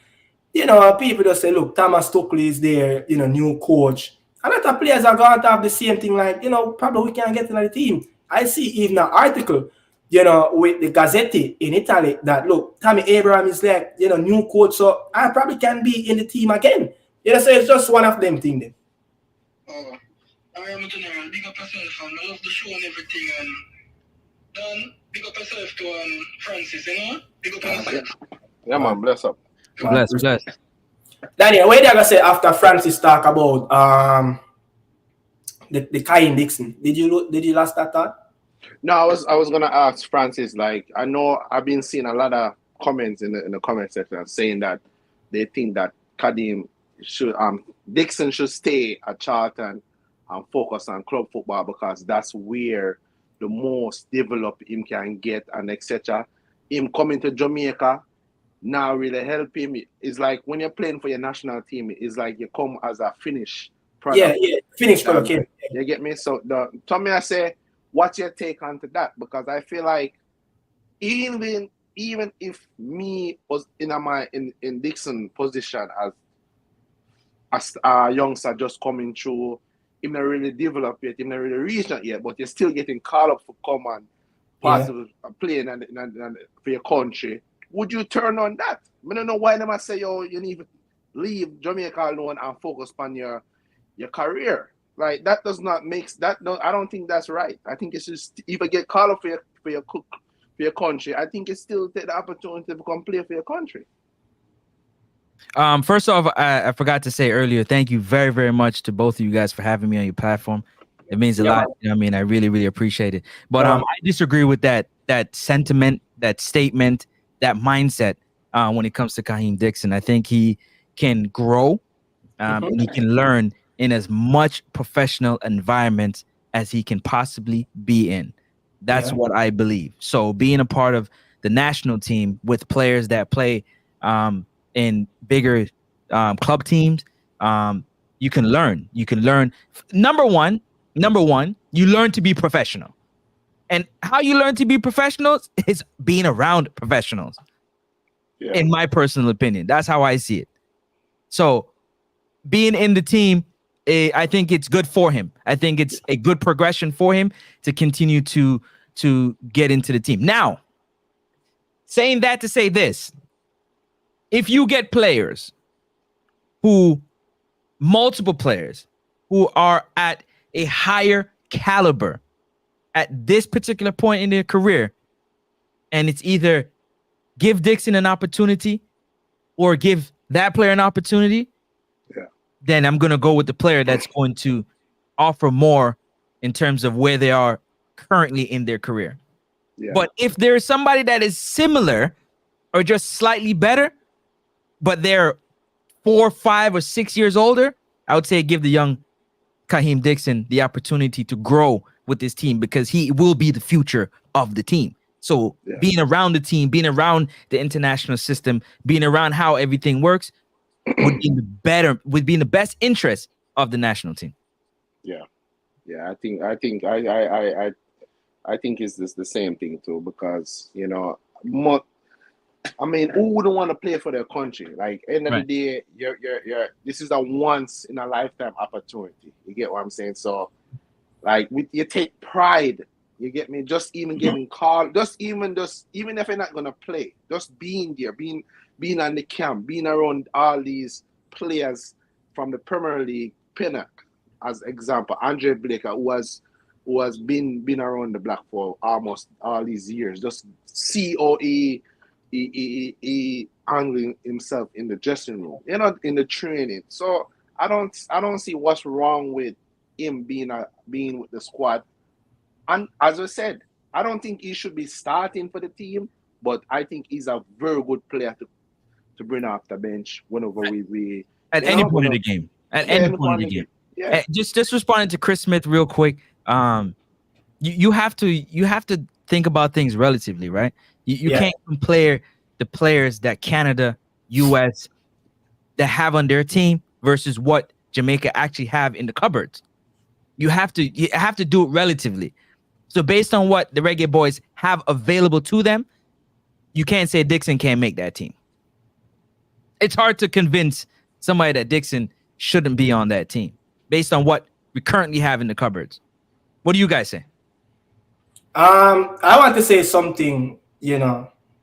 you know, people just say, look, Thomas Tuchel is there, you know, new coach. A lot of players are going to have the same thing, like, you know, probably we can't get into the team. I see even an article, you know, with the Gazette in Italy that, look, Tammy Abraham is like, you know, new coach, so I probably can be in the team again. You know, so it's just one of them things then. Oh, I am a general. Big up yourself, and I love the show and everything. And Don, big up yourself to Francis, you know? Big up yourself. Yeah, man, bless up. Bless. Daniel, what are you gonna say after Francis talk about the Kyle Dixon? Did you last that thought? No, I was gonna ask Francis. Like, I know I've been seeing a lot of comments in the comment section saying that they think that Dixon should stay at Charlton and focus on club football because that's where the most developed him can get and etc. Him coming to Jamaica now really help him. It's like when you're playing for your national team, it's like you come as a finished product. Yeah, finished product. Yeah. You get me? So Tommy, I say, what's your take onto that? Because I feel like even if me was in Dixon position as a youngster just coming through, him not really develop yet, him not really reach that yet, but you're still getting called up for come and possible playing and for your country. Would you turn on that? I don't know why they must say, yo, you need to leave Jamaica alone and focus on your career. Like, that does not make that. No, I don't think that's right. I think it's just, if you get called up for your country, I think it's still take the opportunity to come play for your country. First off, I forgot to say earlier, thank you very, very much to both of you guys for having me on your platform. It means a lot. You know what I mean? I really, really appreciate it. But I disagree with that sentiment, that statement, that mindset when it comes to Kaheem Dixon. I think he can grow and he can learn in as much professional environment as he can possibly be in. That's what I believe. So being a part of the national team with players that play in bigger club teams, you can learn. You can learn. Number one, you learn to be professional. And how you learn to be professionals is being around professionals. Yeah. In my personal opinion, that's how I see it. So being in the team, I think it's good for him. I think it's a good progression for him to continue to get into the team. Now, saying that to say this, if you get multiple players who are at a higher caliber at this particular point in their career, and it's either give Dixon an opportunity or give that player an opportunity, then I'm going to go with the player that's going to offer more in terms of where they are currently in their career. Yeah. But if there's somebody that is similar or just slightly better, but they're 4, 5, or 6 years older, I would say give the young Kaheem Dixon the opportunity to grow with this team, because he will be the future of the team. So being around the team, being around the international system, being around how everything works would be in the best interest of the national team. Yeah. I think it's this the same thing too, because I mean, who wouldn't want to play for their country? Like, end of the day, you're this is a once in a lifetime opportunity. You get what I'm saying? So, like, you take pride. You get me? Just even getting called, even if you're not gonna play, just being there, being on the camp, being around all these players from the Premier League, Pinnock, as example, Andre Blake, who has been around the block for almost all these years. Just COE. He angling himself in the dressing room, in the training. So I don't see what's wrong with him being with the squad. And as I said, I don't think he should be starting for the team, but I think he's a very good player to bring off the bench whenever we at any point of the game. At any point of the game. Yeah. Just responding to Chris Smith real quick. You have to think about things relatively, right? You can't compare the players that Canada, US that have on their team versus what Jamaica actually have in the cupboards. You have to do it relatively. So based on what the Reggae Boys have available to them, you can't say Dixon can't make that team. It's hard to convince somebody that Dixon shouldn't be on that team based on what we currently have in the cupboards. What do you guys say? I want to say something,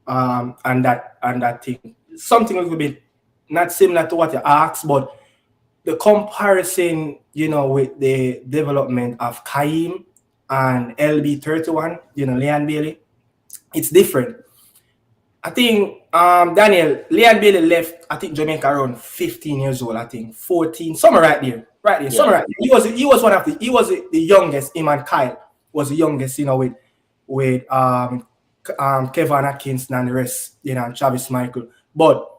on that thing. Something a little bit not similar to what you asked, but the comparison, with the development of Kaheem and LB31, Leon Bailey, it's different. I think Daniel, Leon Bailey left, I think, Jamaica around 15 years old, I think 14, somewhere right there. Yeah. Somewhere right there. He was the youngest. Him and Kyle was the youngest, with Kevin Atkinson and the rest, and Travis Michael. But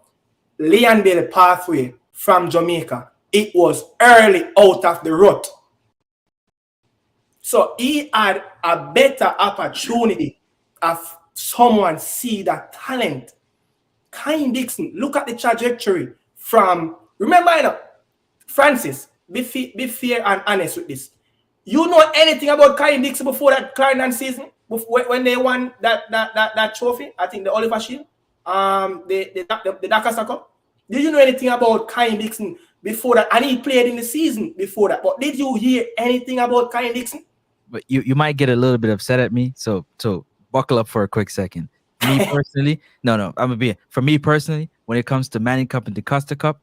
Leon Bailey pathway from Jamaica, it was early out of the rut. So he had a better opportunity of someone see that talent. Kaheem Dixon, look at the trajectory from, remember, Francis, be fair and honest with this. You know anything about Kaheem Dixon before that Clarendon season? When they won that trophy, I think the Oliver Shield, the Dakar Cup. Did you know anything about Kaheem Dixon before that? And he played in the season before that. But did you hear anything about Kaheem Dixon? But you might get a little bit upset at me, so buckle up for a quick second. Me personally, no, for me personally, when it comes to Manning Cup and the Costa Cup,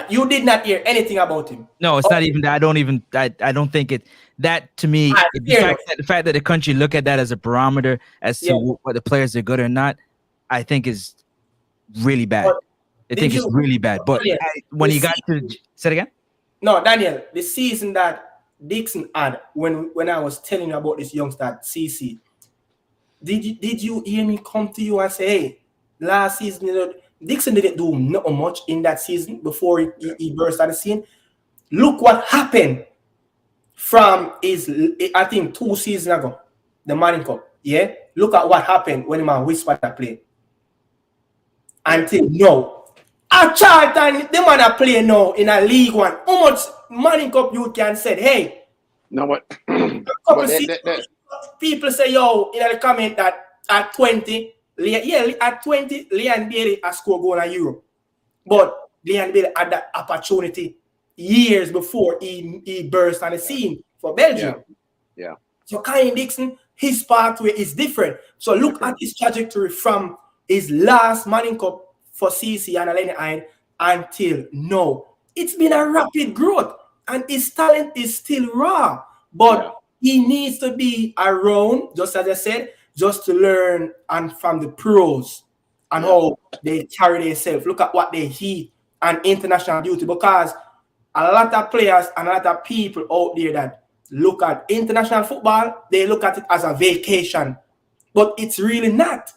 you did not hear anything about him. No, it's not even that. I don't think it. That to me, the fact that the country look at that as a barometer as to what the players are good or not, I think is really bad. I think it's really bad. But when he got to say it again. No, Daniel, the season that Dixon had when I was telling you about this youngster CC, did you hear me come to you and say, hey, last season, Dixon didn't do not much in that season before he burst on the scene. Look what happened from I think 2 seasons ago, the Manning Cup. Yeah, look at what happened when man whispered that play. Until now, a Charlton, the man that play now in a League One. How much Manning Cup you can say? Hey, no, what? People say, yo, in the comment that at 20. At 20, Leon Bailey has scored goal in Europe. But Leon Bailey had that opportunity years before he burst on the scene for Belgium. Yeah. So Kaheem Dixon, his pathway is different. So look at his trajectory from his last Manning Cup for CC and Aleni Iron until now. It's been a rapid growth and his talent is still raw. But he needs to be around, just as I said, just to learn and from the pros and how they carry themselves. Look at what they heat and international duty, because a lot of players and a lot of people out there that look at international football, they look at it as a vacation. but it's really not.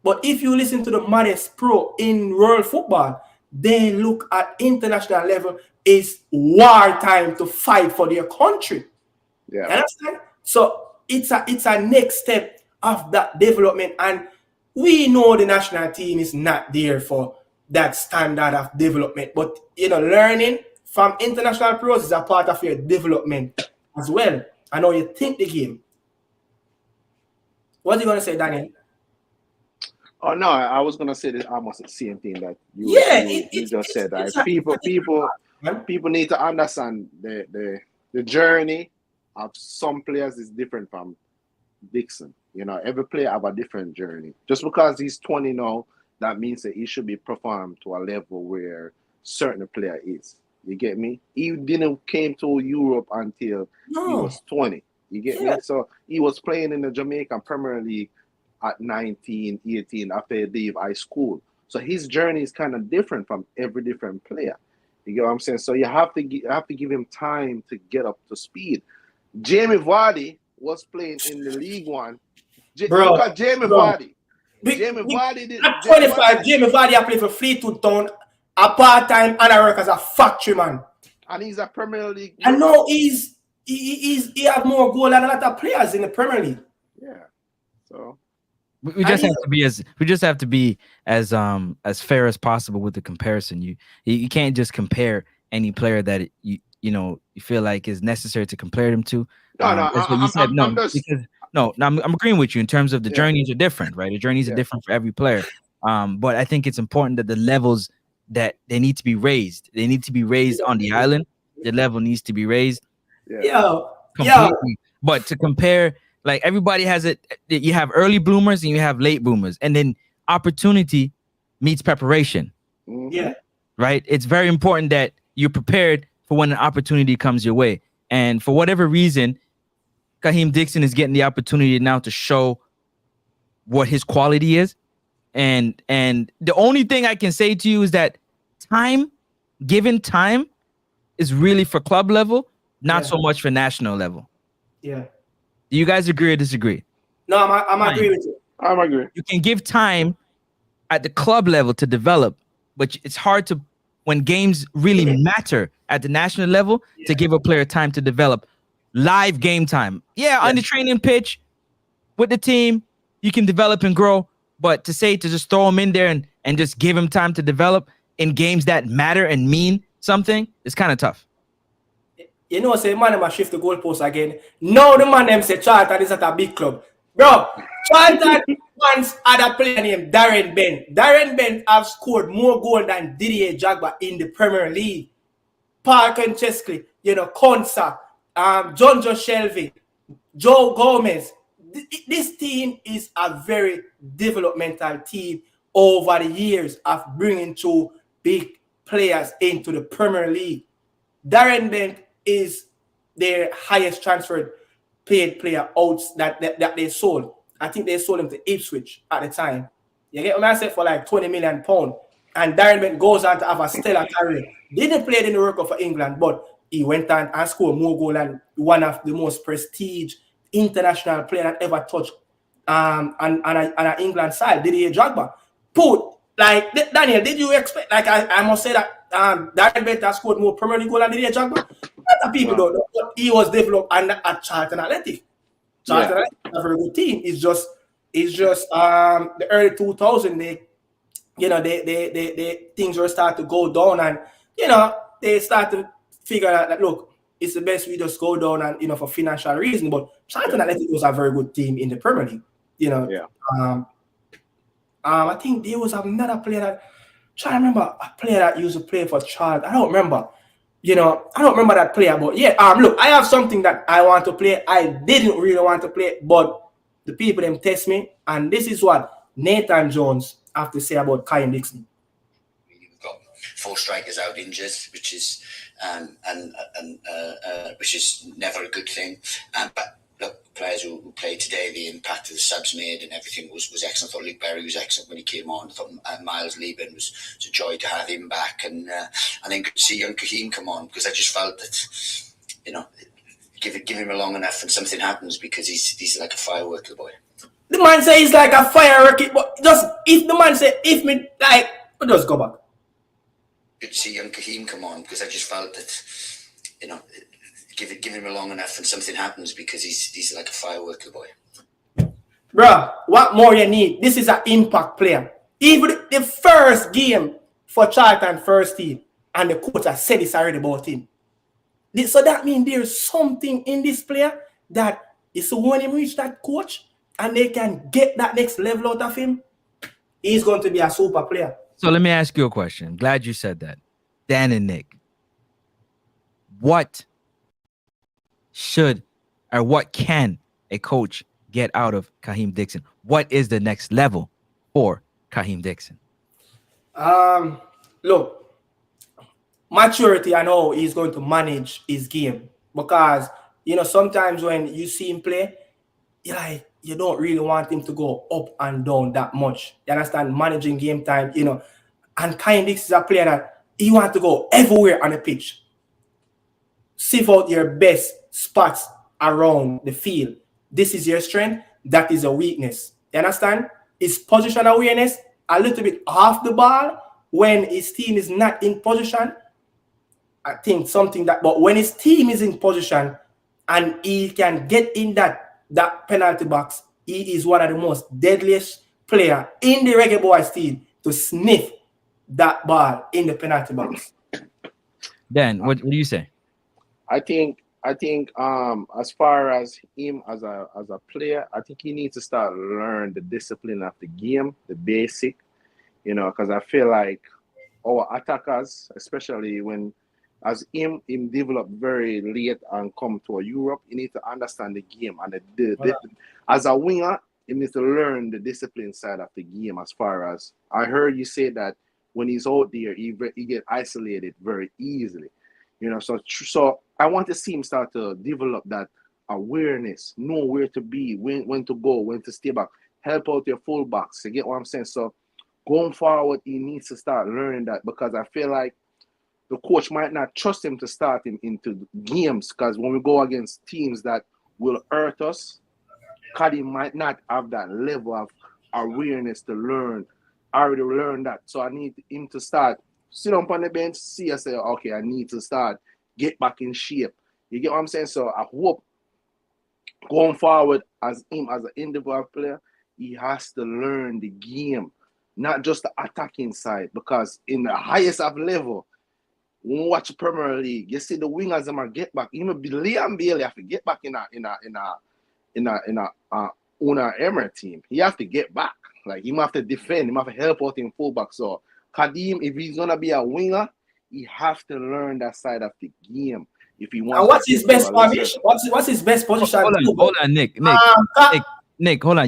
But if you listen to the modest pro in world football, they look at international level is wartime to fight for their country. Yeah. Understand? So it's a next step of that development, and we know the national team is not there for that standard of development. But learning from international pros is a part of your development as well. I know you think the game. What are you gonna say, Daniel? Oh no, I was gonna say that almost the same thing that you just said. That people need to understand the journey of some players is different from Dixon. Every player have a different journey. Just because he's 20 now, that means that he should be performed to a level where certain player is. You get me? He didn't came to Europe until he was 20. You get me? So he was playing in the Jamaican Premier League at 19, 18 after he leave high school. So his journey is kind of different from every different player. You get what I'm saying? So you have to give him time to get up to speed. Jamie Vardy was playing in the League One. Look at Jamie Vardy. Jamie Vardy did. At 25, Jamie Vardy I played for Fleetwood Town, a part-time, and I work as a factory man. And he's a Premier League. I know he has more goal than a lot of players in the Premier League. Yeah. So we just have to be as fair as possible with the comparison. You can't just compare any player that you feel like is necessary to compare them to. I'm agreeing with you in terms of the journeys are different, right? The journeys are different for every player. But I think it's important that the levels that they need to be raised. They need to be raised on the island. The level needs to be raised. Completely. But to compare, like everybody has it. You have early bloomers and you have late bloomers, and then opportunity meets preparation. Yeah. Right. It's very important that you're prepared for when an opportunity comes your way. And for whatever reason, Kaheem Dixon is getting the opportunity now to show what his quality is. And the only thing I can say to you is that given time is really for club level, not so much for national level. Yeah. Do you guys agree or disagree? No, I'm agree with you. I'm agree. You can give time at the club level to develop, but it's hard to, when games really matter at the national level, to give a player time to develop. Live game time. On the training pitch with the team, you can develop and grow. But to just throw him in there and just give him time to develop in games that matter and mean something, it's kind of tough. Say man them shift the goalpost again. No, the man them say Charlton is at a big club. Bro, Charlton once had a player named Darren Bent. Darren Bent have scored more goals than Didier Drogba in the Premier League. Park and Chesley, Konsa, John Joe Shelby, Joe Gomez. This team is a very developmental team over the years of bringing two big players into the Premier League. Darren Bent is their highest transferred paid player out that they sold. I think they sold him to Ipswich at the time. You get what I said, for like £20 million. And Darren Bent goes on to have a stellar career. Didn't play in the World Cup for England, but he went on and scored more goals than one of the most prestige international player that ever touched on an England side, Didier Drogba. Daniel, did you expect, like I must say that Darren Bent has scored more Premier League goals than Didier Drogba? Lot of people don't know, but he was developed at Charlton Athletic. Charlton Athletic is a very good team. It's just the early 2000s, they things were starting to go down, and they start to figure out that look, it's the best we just go down and for financial reasons. But Charlton Athletic was a very good team in the Premier League. I think there was another player that try to remember a player that used to play for Charlton. I don't remember. I don't remember that player, but look, I have something that I want to play. I didn't really want to play, but the people them test me, and this is what Nathan Jones have to say about Kaheem Dixon. We've got 4 strikers out injured, which is which is never a good thing. But look, players who played today, the impact of the subs made and everything was excellent. I thought Luke Berry was excellent when he came on. I thought Miles Lieben was a joy to have him back, and then good to see young Kaheem come on, because I just felt that give him a long enough and something happens, because he's like a firework, the boy. The man say he's like a firework, but just if the man say if me like, we just go back. Good to see young Kahim come on because I just felt that, you know, give him a long enough and something happens because he's like a fireworker boy. Bruh, what more you need? This is an impact player. Even the first game for Charlton first team, and the coach has said this already about him. So that means there's something in this player that is when he reach that coach and they can get that next level out of him, he's going to be a super player. So let me ask you a question. I'm glad you said that. Dan and Nick, what should or what can a coach get out of Kaheem Dixon? What is the next level for Kaheem Dixon? Look, maturity and how he's going to manage his game, because you know sometimes when you see him play, you don't really want him to go up and down that much. You understand? Managing game time, you know. And Kaheem Dixon is a player that he wants to go everywhere on the pitch. Sieve out your best spots around the field. This is your strength. That is a weakness. You understand? His position awareness a little bit off the ball when his team is not in position. I think something that, but when his team is in position and he can get in that penalty box, he is one of the most deadliest player in the Reggae Boys team to sniff that ball in the penalty box. Dan, what do you say? I think as far as him as a player, I think he needs to start learn the discipline of the game, the basic, you know, because I feel like our attackers, especially when as him developed very late and come to Europe, he needs to understand the game and as a winger, he needs to learn the discipline side of the game. As far as I heard you say that when he's out there, he get isolated very easily, you know. So I want to see him start to develop that awareness, know where to be, when to go, when to stay back, help out your fullbacks. You get what I'm saying? So going forward, he needs to start learning that, because I feel like the coach might not trust him to start him into games, because when we go against teams that will hurt us, Cuddy might not have that level of awareness to learn. I already learned that. So I need him to start, sit up on the bench, see and say, okay, I need to start, get back in shape. You get what I'm saying? So I hope going forward as him as an individual player, he has to learn the game, not just the attacking side, because in the highest of level, when we watch Premier League, you see the wingers them are get back. Even Liam Bailey have to get back in a Una Emery team. He have to get back. Like he have to defend, he have to help out in fullback. So Kadeem, if he's gonna be a winger, he have to learn that side of the game. If he wants. And what's his best position? What's his best position? Hold on, Nick, hold on.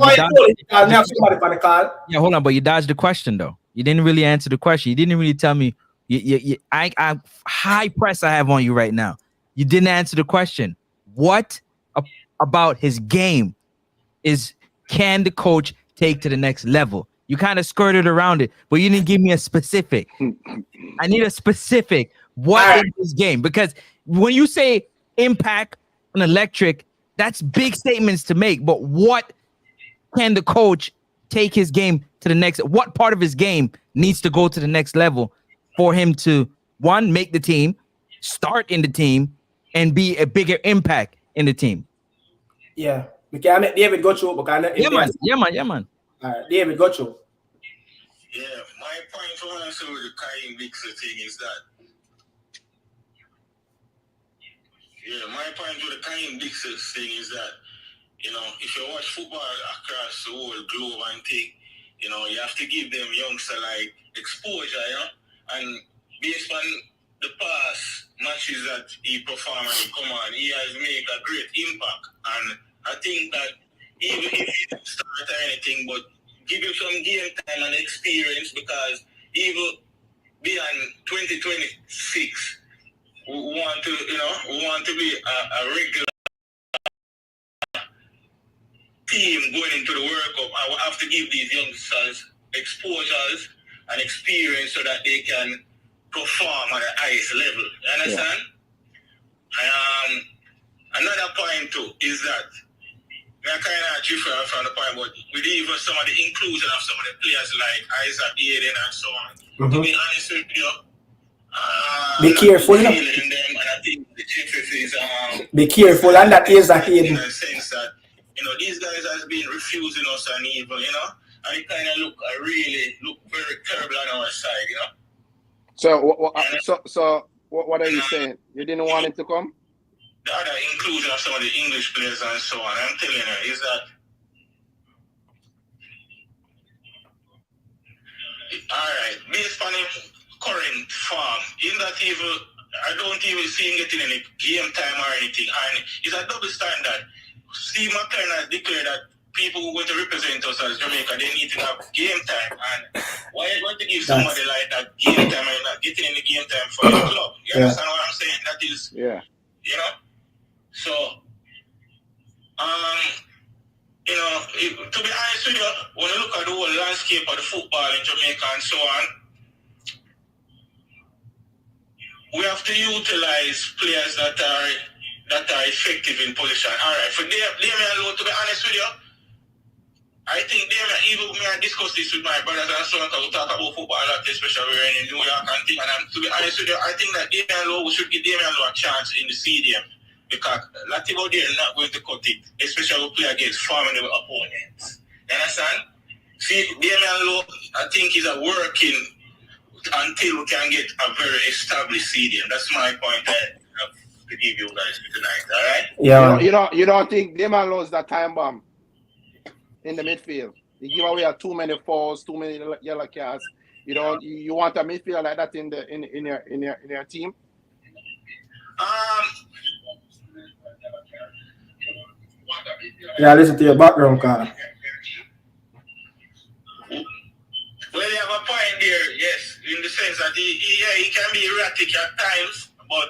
Hold on, but you dodged the question though. You didn't really answer the question. You didn't really tell me. I high press I have on you right now. You didn't answer the question. What about his game can the coach take to the next level? You kind of skirted around it, but you didn't give me a specific. I need a specific. What is his game? Because when you say impact and electric, that's big statements to make. But what can the coach take his game to the next? What part of his game needs to go to the next level for him to, one, make the team, start in the team, and be a bigger impact in the team? Yeah. Can I make David go through? Yeah, man. All right, David, go through. Yeah, my point for answer with the Kaheem Dixon thing is that. Yeah, my point with the Kaheem Dixon thing is that, you know, if you watch football across the whole globe and thing, you know, you have to give them youngster like exposure, you know, and based on the past matches that he performed and he come on, he has made a great impact. And I think that even if he don't start or anything, but give him some game time and experience, because even beyond 2026, we want to be a regular team going into the World Cup. I will have to give these youngsters exposures and experience so that they can perform at the highest level. You understand? Yeah. Another point too is that I kind of different from the point, but with even some of the inclusion of some of the players like Isaac Aiden and so on. To be honest with you, be careful. Them, and I think the GFF is be careful, and that Isaac Aiden. In a sense that these guys has been refusing us and even and it kind of really look very terrible on our side, So what are you saying? You didn't want him to come? The other inclusion of some of the English players and so on, I'm telling you, is that alright, based on his current form, in that even I don't even see him getting any game time or anything, and it's a double standard. Steve McCLAREN has declared that people who are going to represent us as Jamaica, they need to have game time, and why are you going to give somebody like that game time and not getting any game time for your club? You understand what I'm saying? That is, So, to be honest with you, when you look at the whole landscape of the football in Jamaica and so on, we have to utilize players that are effective in position. All right, for Damian Lowe, to be honest with you, I think even me and discuss this with my brothers and so on, because we talk about football a lot, especially we're in New York and things. And to be honest with you, I think that we should give Damian Lowe a chance in the stadium. Because Latibo they're not going to cut it, especially when we play against formidable opponents. You understand? See, Damian Lowe, I think, is working until we can get a very established stadium. That's my point I have to give you guys tonight, alright? Yeah. You don't think Damian Lowe is that time bomb in the midfield? You give away too many fouls, too many yellow cards. You want a midfield like that in your team? Yeah, listen to your background, Carl. Well, you have a point there, yes, in the sense that he can be erratic at times, but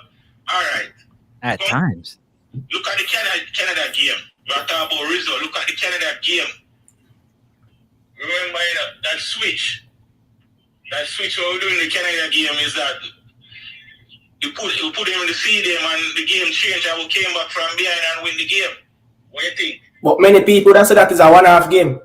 all right. At times. Look at the Canada game. We're talking about Rizzo. Look at the Canada game. Remember that switch. That switch what we do in the Canada game is that you put him in the stadium and the game changed and we came back from behind and win the game. What do you think? But many people that say that is a one-half game.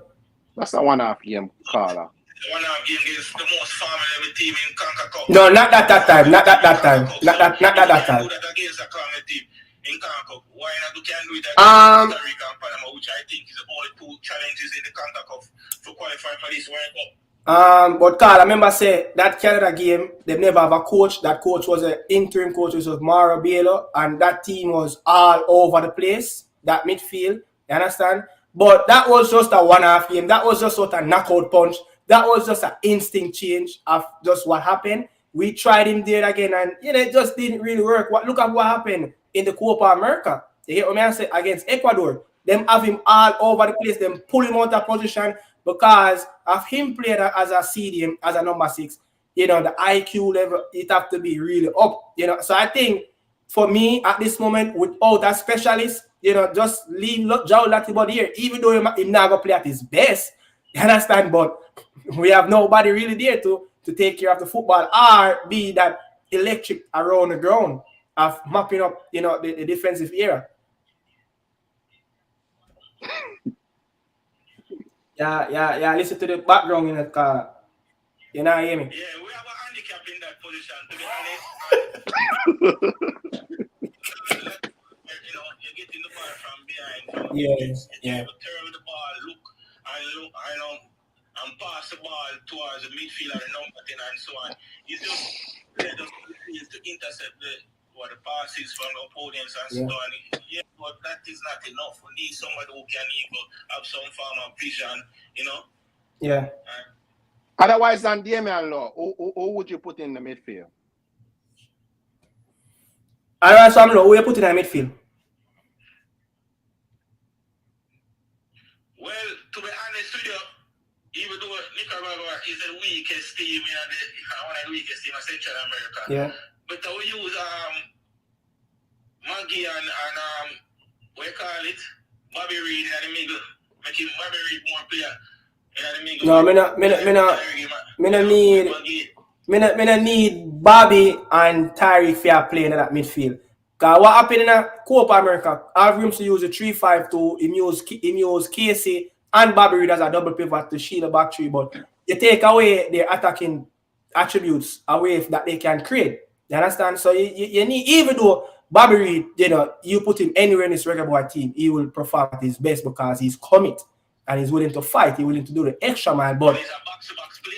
That's a one-half game, Carla. One-half game against the most formidable team in CONCACAF. No, not that time. Not that time. Not that time. Do that against a common team in CONCACAF. Why not? You can do it against Costa Rica and Panama, which I think is the only two challenges in the CONCACAF to qualify for this World Cup. But Carl, I remember say that Canada game, they never have a coach. That coach was an interim coach, which was Mauro Biello, and that team was all over the place. That midfield, you understand? But that was just a one-half game. That was just sort of knockout punch. That was just an instinct change of just what happened. We tried him there again, and it just didn't really work. Look at what happened in the Copa America. You hear what I say? Against Ecuador. Them have him all over the place. Them pull him out of position because of him playing as a CDM, as a number 6. The IQ level, it have to be really up. So I think for me at this moment, without a specialist, just leave Joe Latibo here, even though he's not going to play at his best. You understand? But we have nobody really there to take care of the football or be that electric around the ground of mapping up, the defensive area. Yeah. Listen to the background in the car. You know what I mean? Yeah, we have a handicap in that position, to be honest. You're getting the ball from behind. Yeah. Turn the ball, look, and pass the ball towards the midfielder, the number 10, and so on. It's just there to intercept the passes from the opponents and so on. Yeah, but that is not enough. We need somebody who can even have some form of vision, Yeah. Otherwise than Damian Lowe, who would you put in the midfield? Otherwise than Lowe, who you put in the midfield? Well, to be honest with you, even though Nicaragua is the weakest team one of the weakest teams in Central America, but we use Maggie and what you call it, Bobby Reed in the middle, making Bobby Reed more player in the middle. No, me not need Bobby and Tyree Fair playing in that midfield. Cause what happened in a Copa America, Alvin to use a 3-5-2, him use Casey and Bobby Reed as a double pivot to shield the back three, but you take away their attacking attributes away that they can create. You understand? So you need, even though Bobby Reed, you know, you put him anywhere in this Reggae Boy team, he will perform at his best because he's commit and he's willing to fight, he's willing to do the extra mile. But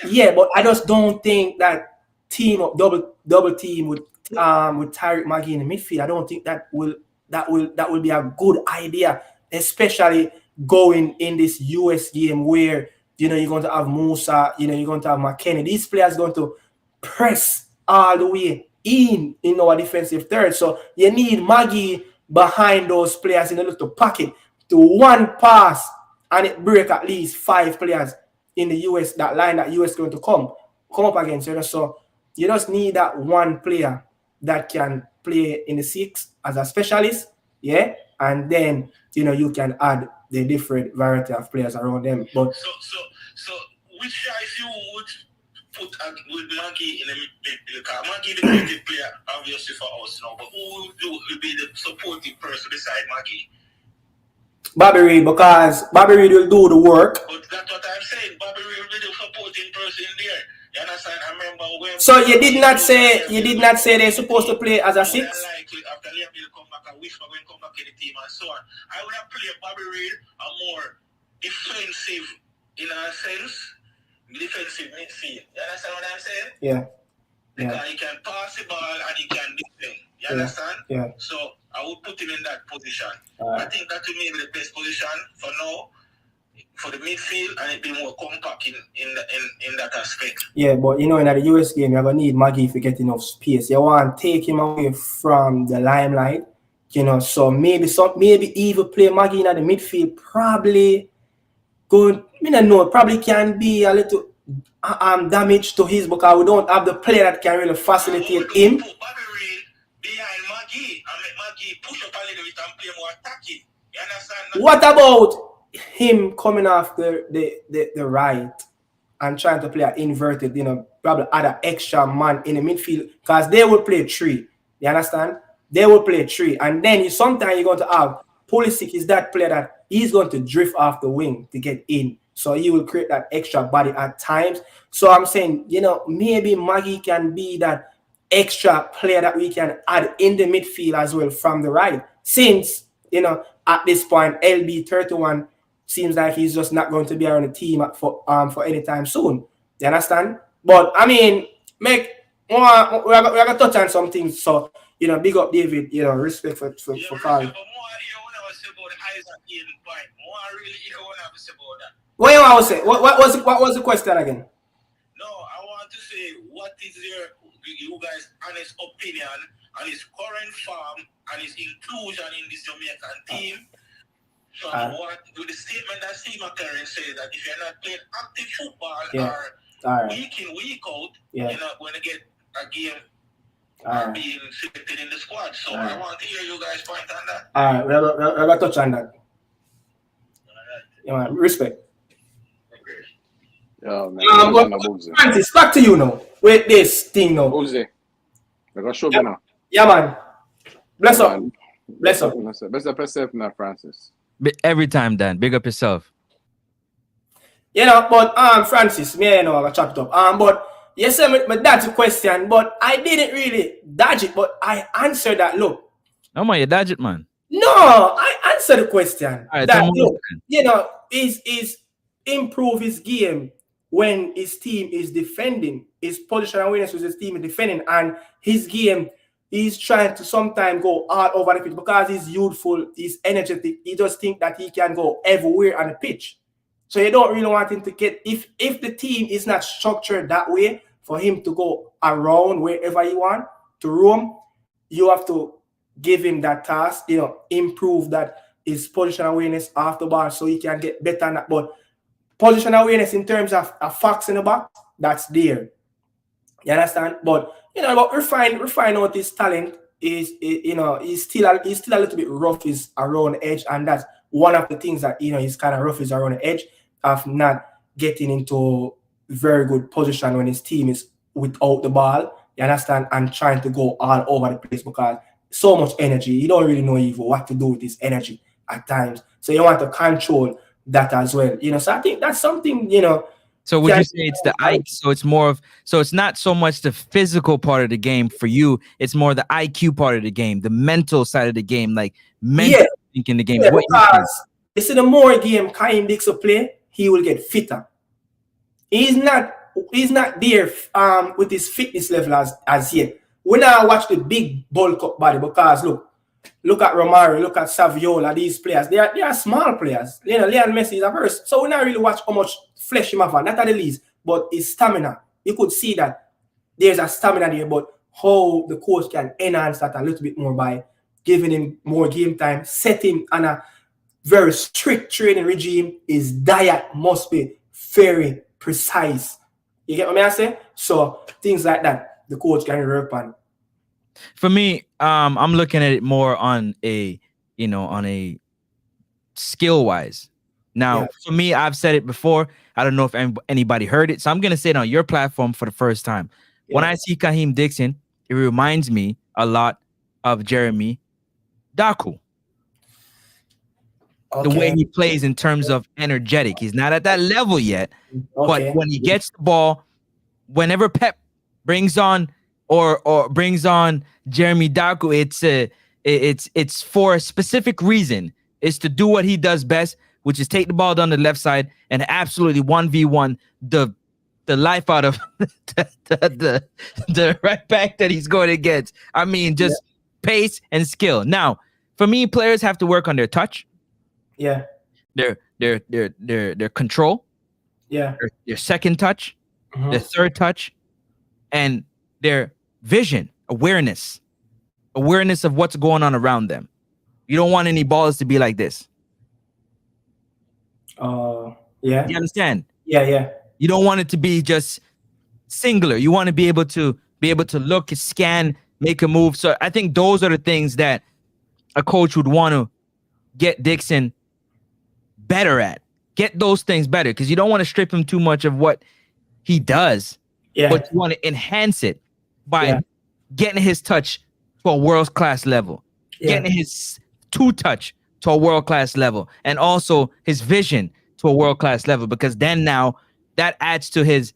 yeah, but I just don't think that team of double team with Tyreek Magee in the midfield, I don't think that will be a good idea, especially going in this US game where, you know, you're going to have Musa, you know, you're going to have McKenny. These players are going to press all the way in our defensive third. So you need Magee behind those players in a little pocket to one pass and it break at least 5 players in the US, that line that US going to come up against. You know? So you just need that one player that can play in the 6 as a specialist, yeah, and then, you know, you can add the different variety of players around them. But so which choice you would put with Magee in the midfield? Because Magee the creative player, obviously, for us now, but who will be the supportive person beside Magee? Bobby Reed, because Bobby Reed will do the work. But that's what I'm saying. Bobby Reed will be the supporting person there. You understand? I remember when. So you did not say they're supposed to play as a 6? Likely after Liam will come back and Whisper will come back in the team and so on. I would have played Bobby Reed a more defensive in a sense, defensive midfield. You understand what I'm saying? Yeah. Because he can pass the ball and he can defend. You understand? Yeah. So I would put him in that position. I think that will be the best position for now, for the midfield, and it be more compact in that aspect. Yeah, but you know, in the US game, you're gonna need Magee if you get enough space. You want to take him away from the limelight, you know. So maybe even play Magee in the midfield. Probably good. I don't know. Probably can be a little damage to his, because we don't have the player that can really facilitate him. Put Bobby Reed behind Magee and make Magee push up a little bit and play more attacking. You understand? What about him coming off the right and trying to play an inverted, you know, probably add an extra man in the midfield, because they will play 3. You understand? They will play 3, and then sometimes you're going to have Pulisic is that player that he's going to drift off the wing to get in, so he will create that extra body at times. So I'm saying, you know, maybe Magee can be that extra player that we can add in the midfield as well from the right, since, you know, at this point LB31 seems like he's just not going to be around the team for any time soon. You understand? But I mean, we're gonna touch on some things. So, you know, big up David. You know, respect for calling. What was the question again? No, I want to say, what is you guys' honest opinion on his current form and his inclusion in this Jamaican team? So with the statement that Steve McCLAREN said, that if you're not playing active football or week in, week out, you're not going to get a game being selected in the squad. So I want to hear you guys point on that. All right, we're going to touch on that. Yeah, respect. Francis, back to you now. With this thing now. We're going to show you now. Yeah, man. Bless up. Bless up. Bless up yourself now, Francis. Every time, Dan. Big up yourself. You know, but Francis, me, you know, I chopped up. But you said my dad's a question, but I didn't really dodge it, but I answered that. Look. No, man, you dodge it, man. No, I answered the question. All right, that, look, you know, is improve his game when his team is defending, his position awareness with his team is defending, and his game, he's trying to sometimes go all over the pitch because he's youthful, he's energetic. He just think that he can go everywhere on the pitch. So you don't really want him to get, if the team is not structured that way for him to go around wherever you want to roam, you have to give him that task, you know, improve that his position awareness off the ball so he can get better on that. But position awareness in terms of a fox in the box, that's there. You understand? But you know, but refine out his talent is, you know, he's still a little bit rough is around the edge, and that's one of the things that, you know, he's kind of rough is around the edge of not getting into very good position when his team is without the ball. You understand? And trying to go all over the place, because so much energy. You don't really know even what to do with this energy at times. So you want to control that as well. So I think that's something, So would you say it's the IQ? So it's more of, so it's not so much the physical part of the game for you. It's more the IQ part of the game, the mental side of the game, like mental thinking the game. Yeah, what because you see, the more game Kaim Dixon play, he will get fitter. He's not there with his fitness level as yet. When I watch the big bulk up body, because look at Romario, look at Saviola, these players, they are small players. Lionel Messi is a first. So we not really watch how much flesh him have, not at the least, but his stamina. You could see that there's a stamina there, but how the coach can enhance that a little bit more by giving him more game time, set him on a very strict training regime. His diet must be very precise. You get what I say? So things like that, the coach can work on. For me, I'm looking at it more on a, on a skill wise. Now, for me, I've said it before. I don't know if anybody heard it, so I'm gonna say it on your platform for the first time. When I see Kaheem Dixon, it reminds me a lot of Jeremy Daku. The way he plays in terms of energetic. He's not at that level yet, but when he gets the ball, whenever Pep brings on or brings on Jeremy Daku, it's for a specific reason. It's to do what he does best, which is take the ball down the left side and absolutely 1v1 the life out of the right back that he's going against. I mean, just pace and skill. Now, for me, players have to work on their touch. Yeah. Their control. Yeah. Their second touch, their third touch, and their vision, awareness of what's going on around them. You don't want any balls to be like this. Yeah. You understand? Yeah. You don't want it to be just singular. You want to be able to look, scan, make a move. So I think those are the things that a coach would want to get Dixon better at. Get those things better, because you don't want to strip him too much of what he does. Yeah. But you want to enhance it by getting his touch to a world-class level, getting his two-touch to a world-class level, and also his vision to a world-class level, because then now that adds to his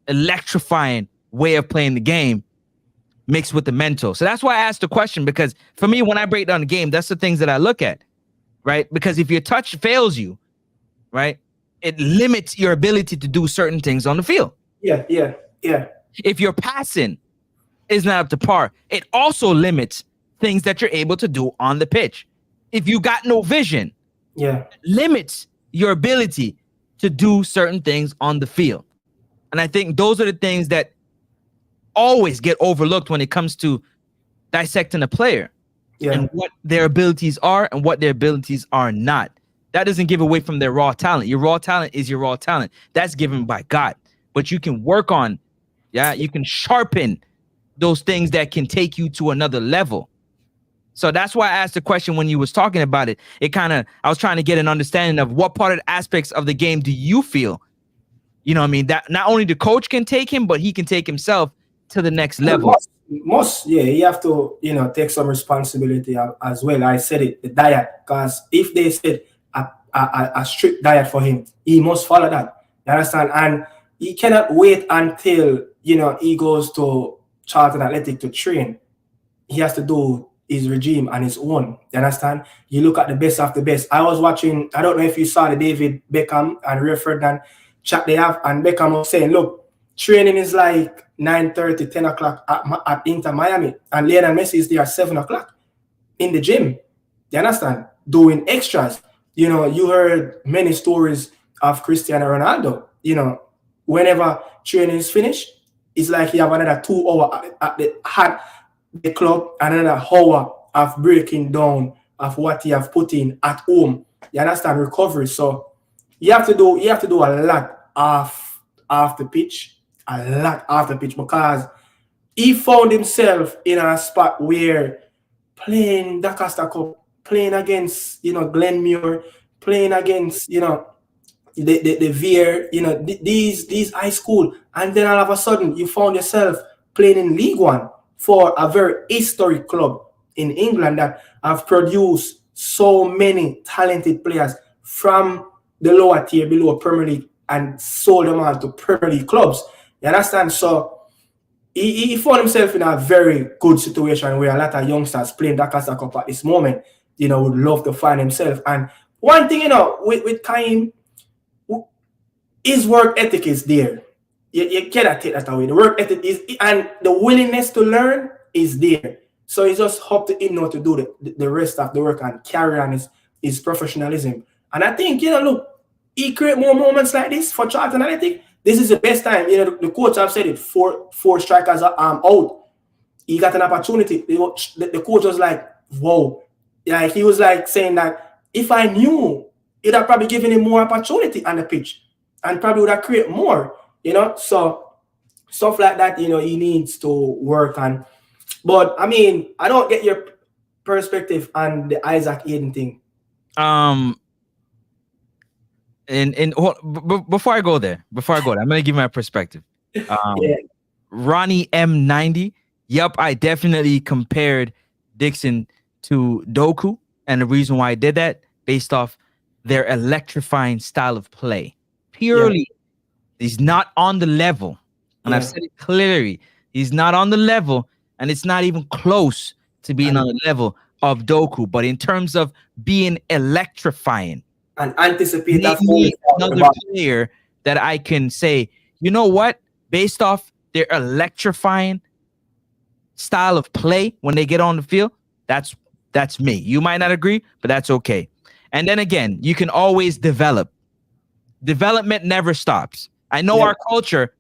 electrifying way of playing the game mixed with the mental. So that's why I asked the question, because for me, when I break down the game, that's the things that I look at, right? Because if your touch fails you, right, it limits your ability to do certain things on the field. Yeah. If your passing is not up to par, it also limits things that you're able to do on the pitch. If you got no vision, it limits your ability to do certain things on the field. And I think those are the things that always get overlooked when it comes to dissecting a player and what their abilities are and what their abilities are not. That doesn't give away from their raw talent. Your raw talent is your raw talent. That's given by God. But you can work on, you can sharpen those things that can take you to another level. So that's why I asked the question when you was talking about it. I was trying to get an understanding of what part of the aspects of the game do you feel, that not only the coach can take him, but he can take himself to the next level. You have to, take some responsibility as well. I said it, the diet, because if they said a strict diet for him, he must follow that. You understand? And he cannot wait until, he goes to Charlton Athletic to train. He has to do his regime on his own. You understand? You look at the best of the best. I was watching, I don't know if you saw the David Beckham and Rio Ferdinand chat they have, and Beckham was saying, look, training is like 9:30, 10 o'clock at Inter Miami, and Lionel Messi is there at 7 o'clock in the gym. You understand? Doing extras. You heard many stories of Cristiano Ronaldo. Whenever training is finished, it's like he have another 2 hours at the club, and another hour of breaking down of what he have put in at home. You understand? Recovery. So you have to do a lot off the pitch, because he found himself in a spot where playing the Costa Cup, playing against Glenmuir, playing against the Veer, these high school, and then all of a sudden you found yourself playing in League One. for a very historic club in England that have produced so many talented players from the lower tier below Premier League and sold them on to Premier League clubs. You understand? So he found himself in a very good situation where a lot of youngsters playing that Casa Cup at this moment, you know, would love to find himself. And one thing, you know, with Kaim, his work ethic is there. You cannot take that away. The work ethic is, and the willingness to learn is there. So it's just up to him now to do the rest of the work and carry on his professionalism. And I think, you know, look, he create more moments like this for Charlton. And I think this is the best time. You know, the coach have said it, four strikers are out. He got an opportunity. The coach was like, whoa. Like, he was like saying that if I knew, he'd have probably given him more opportunity on the pitch and probably would have created more, you know. So stuff like that, you know, he needs to work on. But I mean, I don't get your perspective on the Isaac Hayden thing. Before I go there, I'm gonna give my perspective. Ronnie M90. Yep, I definitely compared Dixon to Doku, and the reason why I did that based off their electrifying style of play. Purely, he's not on the level, and I've said it clearly. He's not on the level, and it's not even close to being on the level of Doku. But in terms of being electrifying and anticipate that another player that I can say, you know what, based off their electrifying style of play when they get on the field, that's me. You might not agree, but that's okay. And then again, you can always develop. Development never stops. I know our culture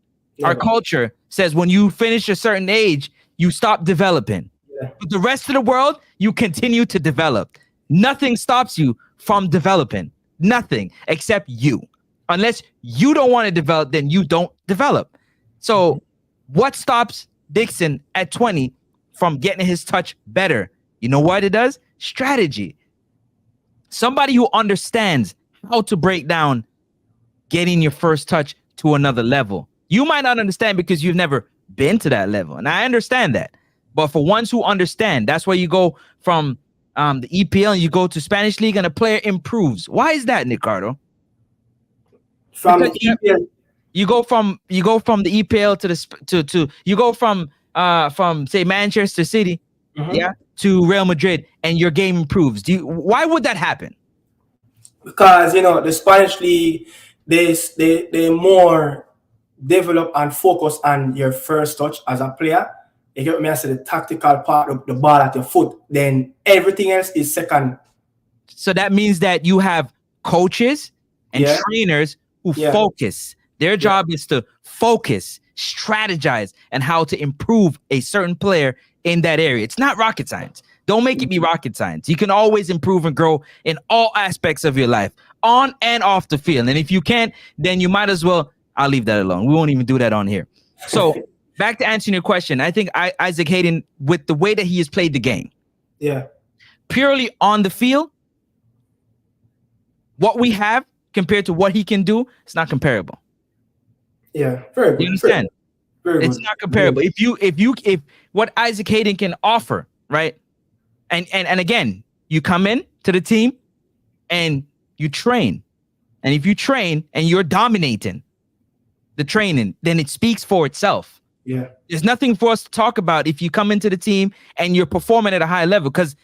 says when you finish a certain age, you stop developing. But the rest of the world, you continue to develop. Nothing stops you from developing. Nothing except you. Unless you don't want to develop, then you don't develop. So what stops Dixon at 20 from getting his touch better? You know what it does? Strategy. Somebody who understands how to break down getting your first touch to another level. You might not understand because you've never been to that level. And I understand that. But for ones who understand, that's why you go from the EPL and you go to Spanish League and a player improves. Why is that, Ricardo? From the EPL. You go from the EPL to you go from say Manchester City, to Real Madrid, and your game improves. Why would that happen? Because, you know, the Spanish League, they more develop and focus on your first touch as a player. You get me? I say the tactical part of the ball at your foot. Then everything else is second. So that means that you have coaches and trainers who focus. Their job is to focus, strategize, and how to improve a certain player in that area. It's not rocket science. Don't make it be rocket science. You can always improve and grow in all aspects of your life, on and off the field. And if you can't, then you might as well, I'll leave that alone. We won't even do that on here. So back to answering your question, I think Isaac Hayden, with the way that he has played the game, purely on the field, what we have compared to what he can do, it's not comparable. Yeah, very good. You understand? Very it's good. not comparable. If what Isaac Hayden can offer, right? And again, you come in to the team and you train. And if you train and you're dominating the training, then it speaks for itself. Yeah. There's nothing for us to talk about if you come into the team and you're performing at a high level, because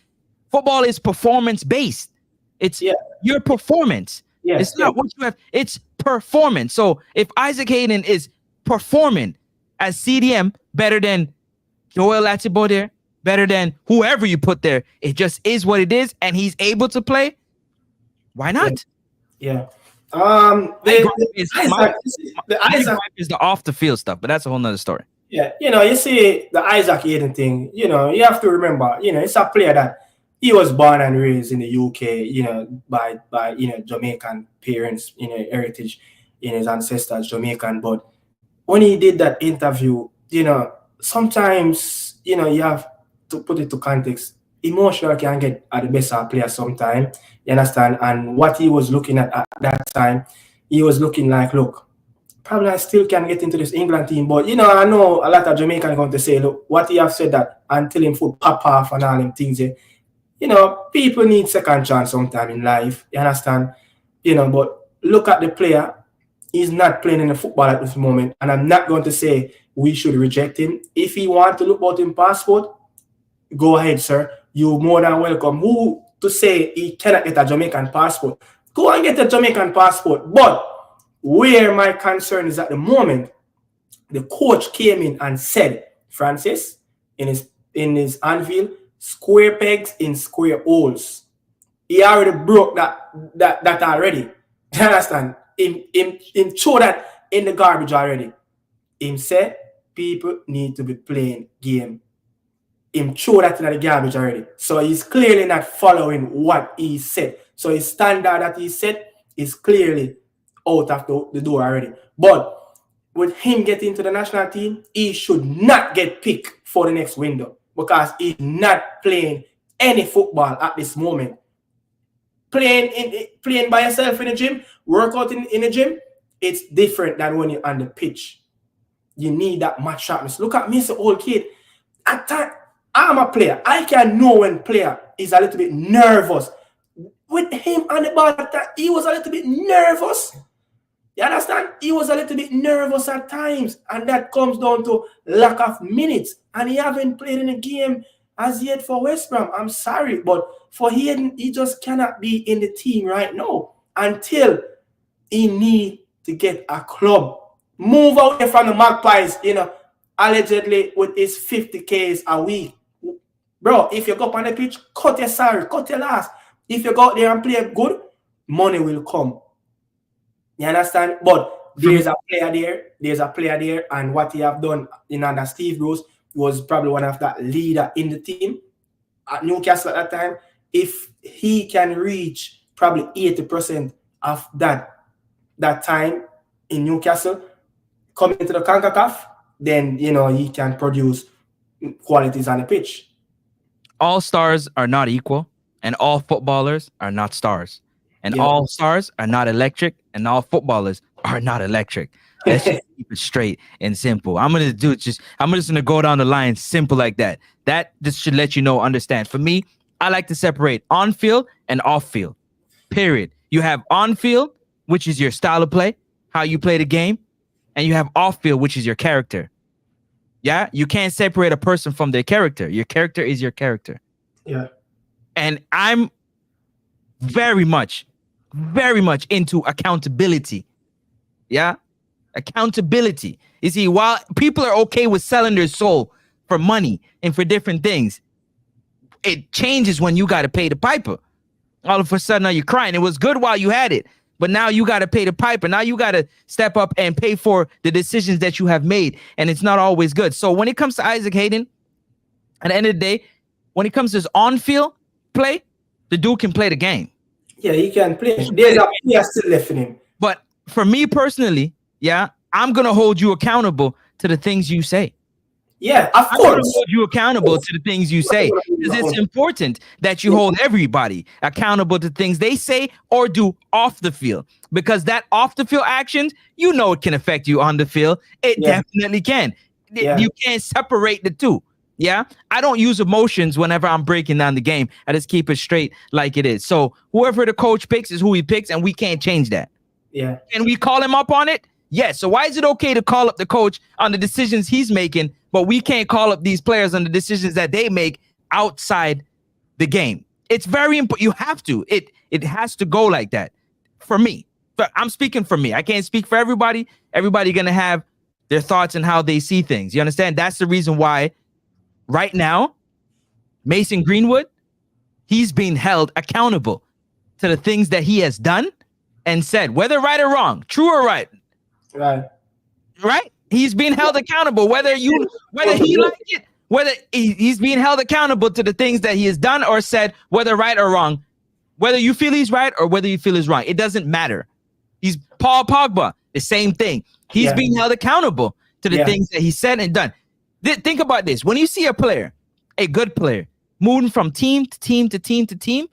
football is performance based. It's your performance. It's not what you have. It's performance. So if Isaac Hayden is performing as CDM better than Joel Atibo there, better than whoever you put there, it just is what it is, and he's able to play, why not? Yeah. The Isaac is the off the field stuff, but that's a whole nother story. Yeah, you know, you see the Isaac Hayden thing, you know, you have to remember, you know, it's a player that he was born and raised in the UK, you know, by you know, Jamaican parents, you know, heritage in his ancestors, Jamaican. But when he did that interview, you know, sometimes, you know, you have to put it to context. Emotional can get at the best of a player sometimes, you understand? And what he was looking at that time, he was looking like, look, probably I still can get into this England team. But, you know, I know a lot of Jamaicans going to say, look, what he have said that until him foot pop off and all them things, you know, people need second chance sometime in life. You understand? You know, but look at the player. He's not playing in the football at this moment. And I'm not going to say we should reject him. If he wants to look about his passport, go ahead, sir. You're more than welcome. Who to say he cannot get a Jamaican passport? Go and get a Jamaican passport. But where my concern is at the moment, the coach came in and said, Francis, in his Anfield, square pegs in square holes. He already broke that already. Do you understand? Him throw that in the garbage already. Him said people need to be playing game. Him throw that in the garbage already. So he's clearly not following what he said. So his standard that he said is clearly out of the door already. But with him getting to the national team, he should not get picked for the next window because he's not playing any football at this moment. Playing by yourself in the gym, workout in the gym, it's different than when you're on the pitch. You need that match sharpness. Look at me, as an old kid. At time, I'm a player. I can know when player is a little bit nervous. With him on the ball, he was a little bit nervous. You understand? He was a little bit nervous at times. And that comes down to lack of minutes. And he haven't played in a game as yet for West Brom. I'm sorry. But for Hayden, he just cannot be in the team right now until he need to get a club. Move away from the Magpies, you know, allegedly with his 50Ks a week. Bro, if you go up on the pitch, cut your salary, cut your last. If you go out there and play good, money will come. You understand? But there's a player there, and what he have done in under Steve Bruce was probably one of the leader in the team at Newcastle at that time. If he can reach probably 80% of that time in Newcastle, coming into the CONCACAF, then, you know, he can produce qualities on the pitch. All stars are not equal, and all footballers are not stars. And all stars are not electric, and all footballers are not electric. Let's just keep it straight and simple. I'm just gonna go down the line simple like that. That just should let you know, understand. For me, I like to separate on field and off field. Period. You have on field, which is your style of play, how you play the game, and you have off field, which is your character. Yeah, you can't separate a person from their character. Your character is your character. Yeah. And I'm very much into accountability. Yeah. Accountability. You see, while people are okay with selling their soul for money and for different things, it changes when you got to pay the piper. All of a sudden, now you're crying. It was good while you had it, but now you got to pay the piper. Now you got to step up and pay for the decisions that you have made, and it's not always good. So when it comes to Isaac Hayden, at the end of the day, when it comes to his on-field play, the dude can play the game. Yeah, he can play. There's a player still left in him. But for me personally, yeah, I'm going to hold you accountable to the things you say. Yeah, of course. I'm going to hold you accountable to the things you say. Because it's important that you hold everybody accountable to things they say or do off the field. Because that off the field actions, you know, it can affect you on the field. It definitely can. You can't separate the two. Yeah, I don't use emotions whenever I'm breaking down the game. I just keep it straight like it is. So whoever the coach picks is who he picks, and we can't change that. Yeah. Can we call him up on it? Yes. So why is it okay to call up the coach on the decisions he's making, but we can't call up these players on the decisions that they make outside the game? It's very important. You have to. It has to go like that. For me, but I'm speaking for me. I can't speak for everybody. Everybody gonna have their thoughts and how they see things. You understand? That's the reason why. Right now, Mason Greenwood, he's being held accountable to the things that he has done and said, whether right or wrong, true or right. Right? He's being held accountable, whether he liked it, whether he's being held accountable to the things that he has done or said, whether right or wrong, whether you feel he's right or whether you feel he's wrong. It doesn't matter. He's Paul Pogba, the same thing. He's being held accountable to the things that he said and done. Think about this. When you see a player, a good player, moving from team to team to team to team,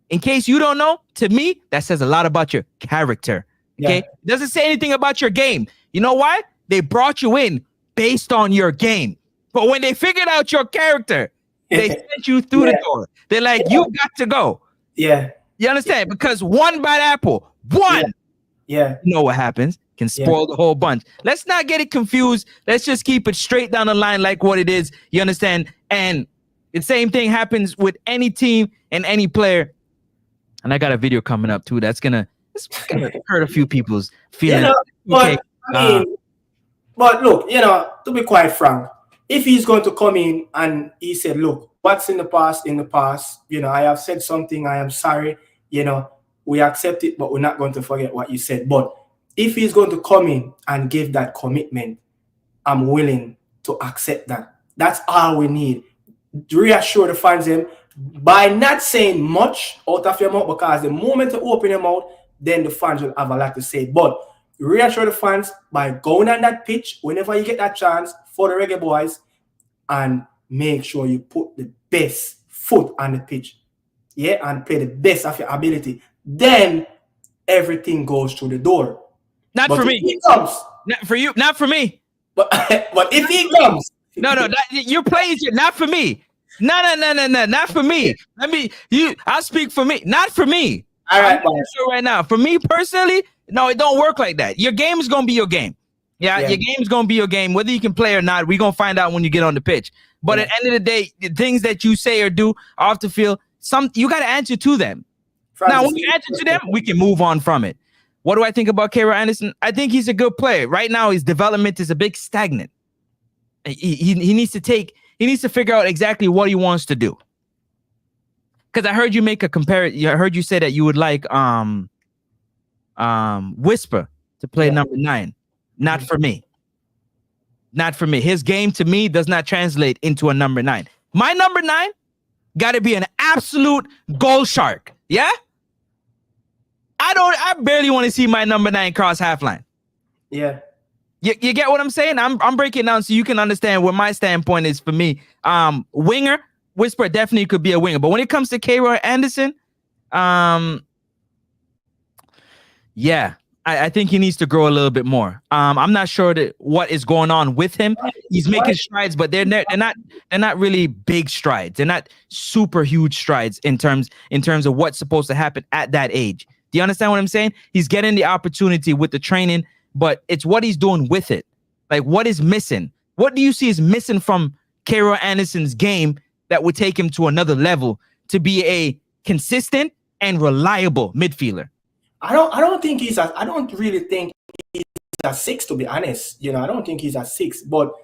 in case you don't know, to me, that says a lot about your character. Okay? It doesn't say anything about your game. You know why? They brought you in based on your game. But when they figured out your character, they sent you through the door. They're like, you got to go. Yeah. You understand? Because one bad apple, you know what happens, can spoil the whole bunch. Let's not get it confused. Let's just keep it straight down the line like what it is. You understand? And the same thing happens with any team and any player. And I got a video coming up too that's gonna hurt a few people's feelings. But but look, to be quite frank, if he's going to come in and he said, look, what's in the past, I have said something, I am sorry, we accept it, but we're not going to forget what you said. But if he's going to come in and give that commitment, I'm willing to accept that. That's all we need. Reassure the fans by not saying much out of your mouth, because the moment you open your mouth, then the fans will have a lot to say. But reassure the fans by going on that pitch whenever you get that chance for the Reggae Boys, and make sure you put the best foot on the pitch, and play the best of your ability. Then everything goes through the door. Not for me. He comes. Not for you. Not for me. But if he comes, you're playing. Not for me. No, not for me. I'll speak for me. Not for me. All right, right now. For me personally, no, it don't work like that. Your game is gonna be your game. Yeah, your game's gonna be your game. Whether you can play or not, we're gonna find out when you get on the pitch. But at the end of the day, the things that you say or do off the field, you gotta answer to them. Now, when you answer to them, we can move on from it. What do I think about Cairo Anderson? I think he's a good player. Right now, his development is a bit stagnant. He needs to figure out exactly what he wants to do. Because I heard you make a comparison. I heard you say that you would like Whisper to play number 9. Not for me. Not for me. His game to me does not translate into a number 9. My number 9 got to be an absolute goal shark. Yeah? I barely want to see my number 9 cross half line. Yeah. You get what I'm saying? I'm breaking it down so you can understand what my standpoint is for me. Winger, Whisper definitely could be a winger. But when it comes to Cairo Anderson, I think he needs to grow a little bit more. I'm not sure what is going on with him. He's making strides, but they're not really big strides. They're not super huge strides in terms of what's supposed to happen at that age. Do you understand what I'm saying? He's getting the opportunity with the training, but it's what he's doing with it. Like, what is missing? What do you see is missing from Cairo Anderson's game that would take him to another level to be a consistent and reliable midfielder? I don't really think he's a 6, to be honest. I don't think he's a 6, but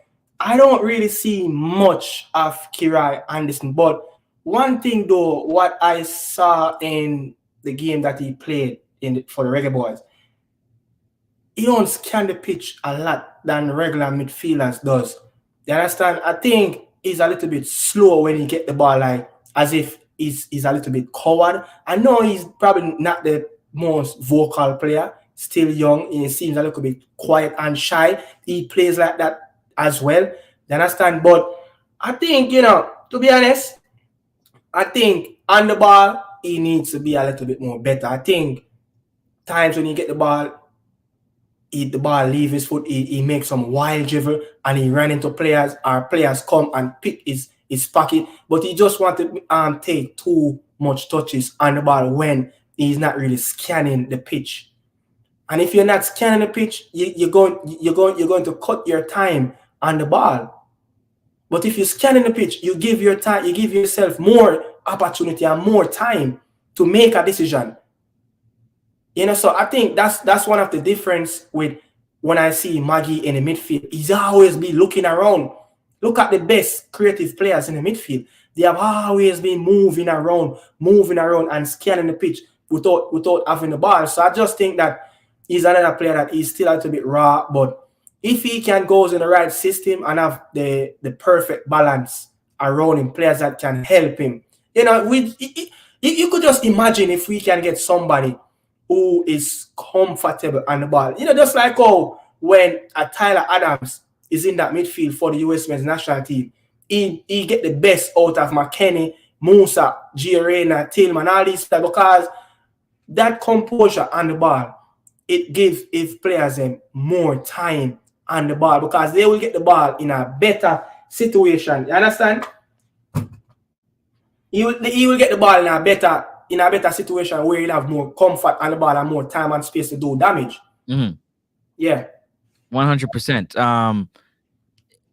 I don't really see much of Cairo Anderson. But one thing though, what I saw in the game that he played for the Reggae Boys, he don't scan the pitch a lot than regular midfielders does. You understand? I think he's a little bit slow when he get the ball, like as if he's a little bit coward. I know he's probably not the most vocal player, still young. He seems a little bit quiet and shy. He plays like that as well. You understand? But I think, to be honest, I think on the ball, he needs to be a little bit more better. I think times when he get the ball, leave his foot, he makes some wild dribble and he ran into players, or players come and pick his pocket, but he just want to take too much touches on the ball when he's not really scanning the pitch. And if you're not scanning the pitch, you're going to cut your time on the ball. But if you're scanning the pitch, you give yourself more opportunity and more time to make a decision. So I think that's one of the difference with when I see Maggie in the midfield. He's always be looking around. Look at the best creative players in the midfield. They have always been moving around and scanning the pitch without having the ball. So I just think that he's another player that is still a little bit raw. But if he can go in the right system and have the perfect balance around him, players that can help him, you could just imagine if we can get somebody who is comfortable on the ball. Just like when Tyler Adams is in that midfield for the US men's national team, he get the best out of McKennie, Musa, Giorena, Tillman, all these stuff, because that composure on the ball it gives if players them more time on the ball because they will get the ball in a better situation. You understand? He will get the ball in a better situation where he'll have more comfort on the ball and more time and space to do damage. Yeah. 100%.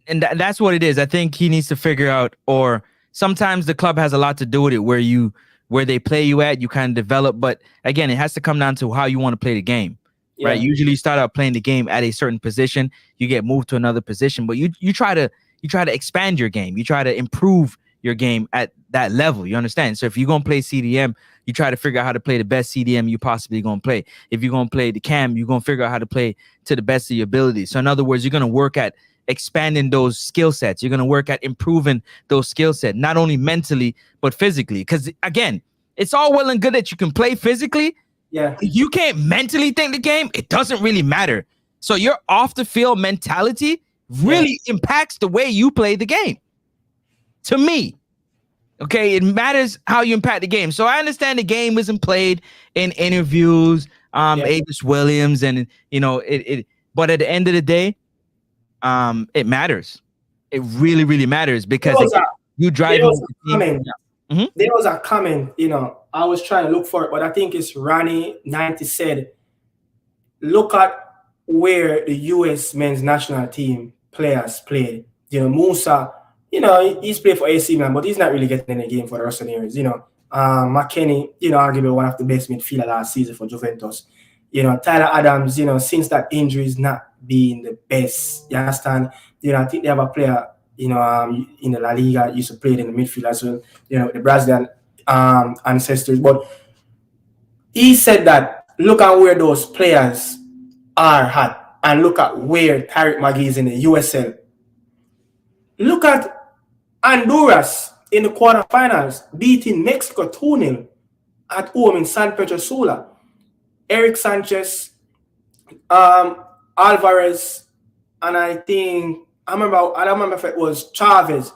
And that's what it is. I think he needs to figure out, or sometimes the club has a lot to do with it, where they play you at, you kind of develop. But again, it has to come down to how you want to play the game, right? Usually you start out playing the game at a certain position, you get moved to another position, but you try to expand your game. You try to improve your game at that level. You understand? So if you're going to play CDM, you try to figure out how to play the best CDM you possibly going to play. If you're going to play the cam, you're going to figure out how to play to the best of your ability. So in other words, you're going to work at expanding those skill sets. You're going to work at improving those skill sets, not only mentally, but physically. Because again, it's all well and good that you can play physically. Yeah. If you can't mentally think the game, it doesn't really matter. So your off the field mentality really impacts the way you play the game. To me, okay, it matters how you impact the game. So I understand the game isn't played in interviews, Avis Williams, and it. But at the end of the day, it matters. It really, really matters because you drive. There was a comment, I was trying to look for it, but I think it's Ronnie 90 said, look at where the US men's national team players played. Musa, he's played for AC Milan, but he's not really getting in the game for the rest of the years. McKennie, arguably one of the best midfielder last season for Juventus. Tyler Adams, since that injury is not being the best. You understand? I think they have a player, in the La Liga, used to play in the midfield as well, the Brazilian ancestors. But he said that look at where those players are at and look at where Tariq Magee is in the USL. Look at Honduras in the quarterfinals, beating Mexico 2-0 at home in San Pedro Sula. Eric Sanchez, Alvarez, and I don't remember if it was Chavez.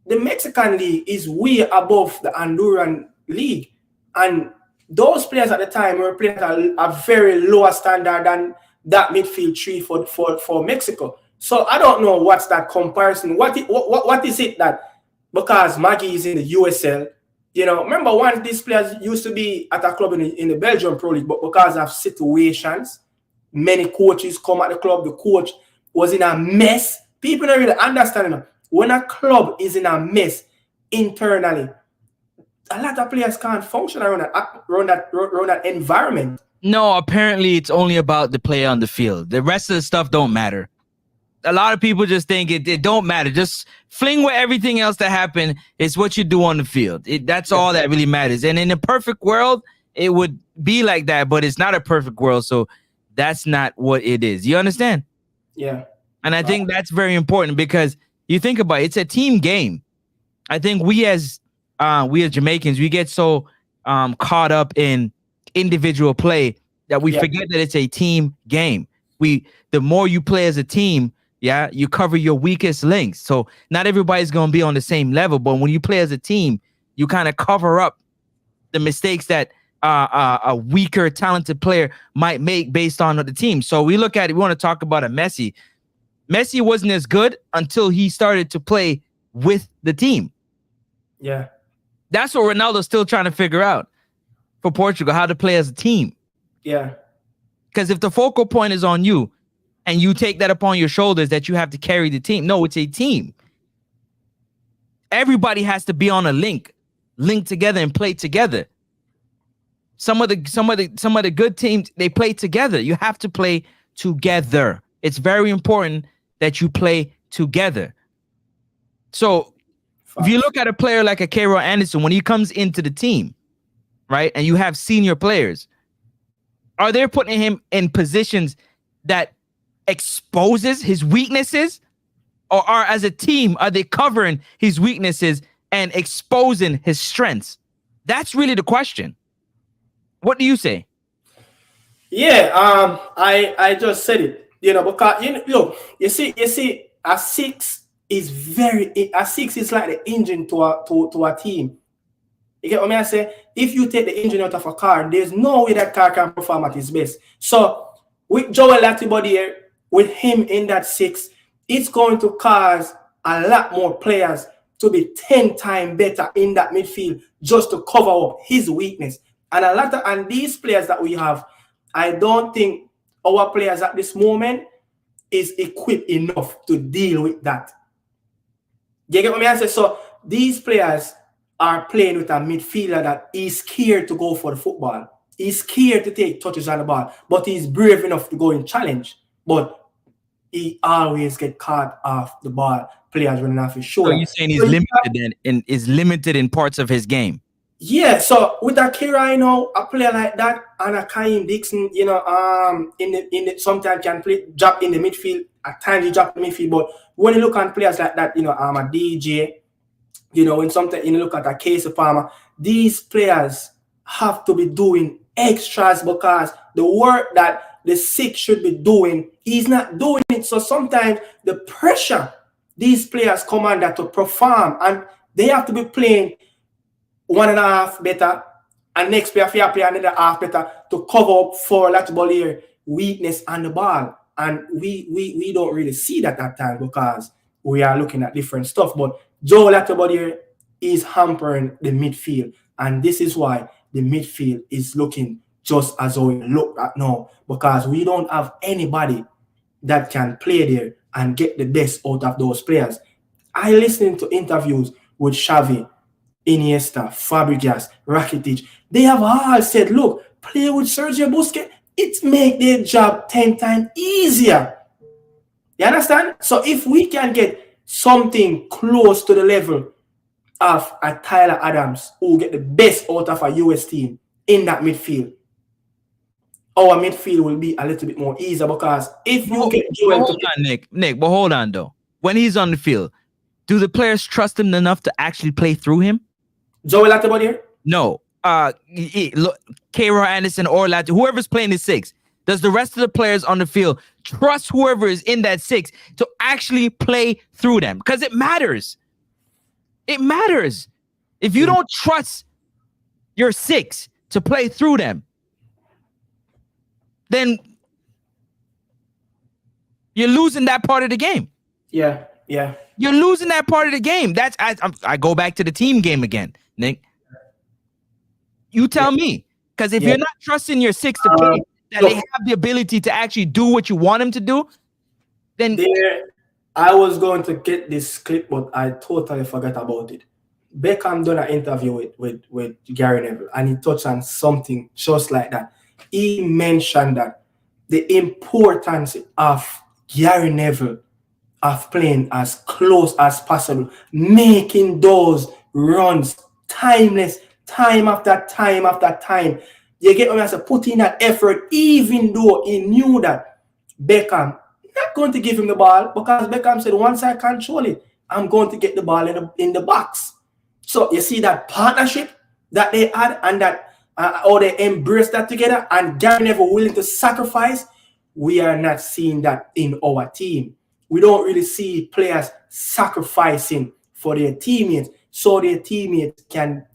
The Mexican league is way above the Honduran league. And those players at the time were playing at a very lower standard than that midfield three for Mexico. So I don't know what's that comparison. What is it that because Maggie is in the USL, remember once these players used to be at a club in the Belgian Pro League, but because of situations, many coaches come at the club, the coach was in a mess. People don't really understand. When a club is in a mess internally, a lot of players can't function around that environment. No, apparently it's only about the player on the field. The rest of the stuff don't matter. A lot of people just think it don't matter. Just fling with everything else that happened. It's what you do on the field. That's all that really matters. And in a perfect world, it would be like that, but it's not a perfect world. So that's not what it is. You understand? Yeah. And I think that's very important because you think about it, it's a team game. I think we as Jamaicans, we get so caught up in individual play that we forget that it's a team game. The more you play as a team, you cover your weakest links. So not everybody's going to be on the same level, but when you play as a team, you kind of cover up the mistakes that a weaker, talented player might make based on the team. So we look at it, we want to talk about a Messi. Messi wasn't as good until he started to play with the team. Yeah. That's what Ronaldo's still trying to figure out for Portugal, how to play as a team. Yeah. Because if the focal point is on you and you take that upon your shoulders that you have to carry the team. No, it's a team. Everybody has to be on a link together and play together. Some of the good teams, they play together. You have to play together. It's very important that you play together. So if you look at a player like a Cairo Anderson, when he comes into the team, right, and you have senior players, are they putting him in positions that exposes his weaknesses? Or as a team, are they covering his weaknesses and exposing his strengths? That's really the question. What do you say? Yeah, I just said it. Because look, you see, a six is like the engine to a team. You get what I say? If you take the engine out of a car, there's no way that car can perform at its best. So with Joel Latibody here, with him in that 6, it's going to cause a lot more players to be 10 times better in that midfield just to cover up his weakness. And these players that we have, I don't think our players at this moment is equipped enough to deal with that. You get what I say? So these players are playing with a midfielder that is scared to go for the football. He's scared to take touches on the ball, but he's brave enough to go and challenge. But he always get caught off the ball. Players running off his shoulder. So you're saying he's limited and is limited in parts of his game? Yeah. So with a Kira, a player like that, and a Kaim Dixon, in the sometimes can play drop in the midfield. At times he drop in the midfield, but when you look at players like that, a DJ, when sometimes you look at a Casey Palmer, these players have to be doing extras because the work that the 6 should be doing, he's not doing it. So sometimes the pressure these players come under to perform, and they have to be playing 1.5 better, and next player play another half better to cover up for Latibody weakness on the ball. And we don't really see that at times because we are looking at different stuff. But Joe Latibody is hampering the midfield, and this is why the midfield is looking just as how it look right now, because we don't have anybody that can play there and get the best out of those players. I listened to interviews with Xavi, Iniesta, Fabregas, Rakitic. They have all said, look, play with Sergio Busquets. It make their job 10 times easier. You understand? So if we can get something close to the level of a Tyler Adams who get the best out of a US team in that midfield, our midfield will be a little bit more easier, because if you get Joel hold on, Nick, but hold on though. When he's on the field, do the players trust him enough to actually play through him? Joel Latibody? No. Look, K-Roy Anderson or Latibody, whoever's playing the 6, does the rest of the players on the field trust whoever is in that 6 to actually play through them? Because it matters. It matters. If you don't trust your 6 to play through them, then you're losing that part of the game. Yeah. You're losing that part of the game. That's I go back to the team game again, Nick. You tell me, because if you're not trusting your 6 to play, that they have the ability to actually do what you want them to do, then I was going to get this clip, but I totally forgot about it. Beckham done an interview with Gary Neville, and he touched on something just like that. He mentioned that the importance of Gary Neville of playing as close as possible, making those runs timeless, time after time after time. You get what I say? Put in that effort, even though he knew that Beckham not going to give him the ball, because Beckham said, once I control it, I'm going to get the ball in the box. So you see that partnership that they had, and that or they embrace that together, and Gary Neville willing to sacrifice. We are not seeing that in our team. We don't really see players sacrificing for their teammates so their teammates can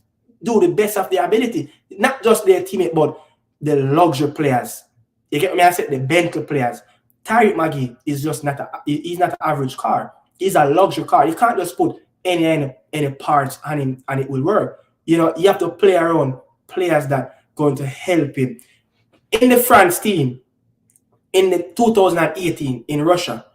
do the best of their ability. Not just their teammate, but the luxury players. You get me? I said the Bentley players. Tariq Magee is just he's not an average car. He's a luxury car. You can't just put any parts on him and it will work. You have to play around players that going to help him. In the France team, in the 2018 in Russia,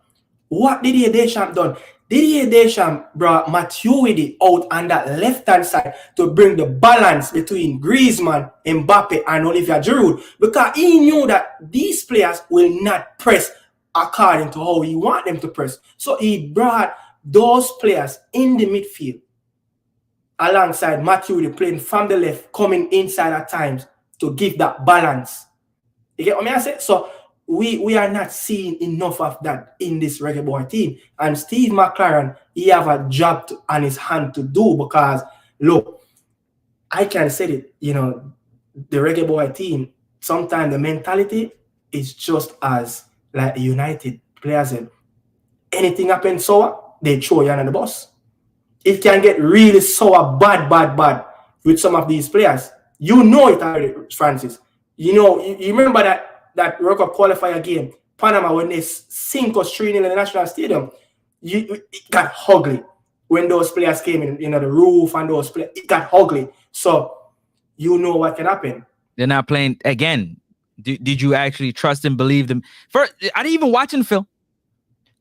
what Didier Deschamps done? Didier Deschamps brought Matuidi out on that left-hand side to bring the balance between Griezmann, Mbappe, and Olivier Giroud, because he knew that these players will not press according to how he want them to press. So he brought those players in the midfield alongside Matuidi playing from the left, coming inside at times to give that balance. You get what I say? So we are not seeing enough of that in this Reggae Boy team. And Steve McCLAREN, he have a job on his hand to do, because, look, I can say it, the Reggae Boy team, sometimes the mentality is just as like United players. Anything happens sour, they throw you under the bus. It can get really sour, bad, with some of these players. You know it already, Francis. You know, you remember that World Cup qualifier game, Panama, when they sink us 3-0 in the national stadium. It got ugly when those players came in, you know, the roof and those players, it got ugly. So you know what can happen. They're not playing again. Did you actually trust and believe them? First, are they even watching film?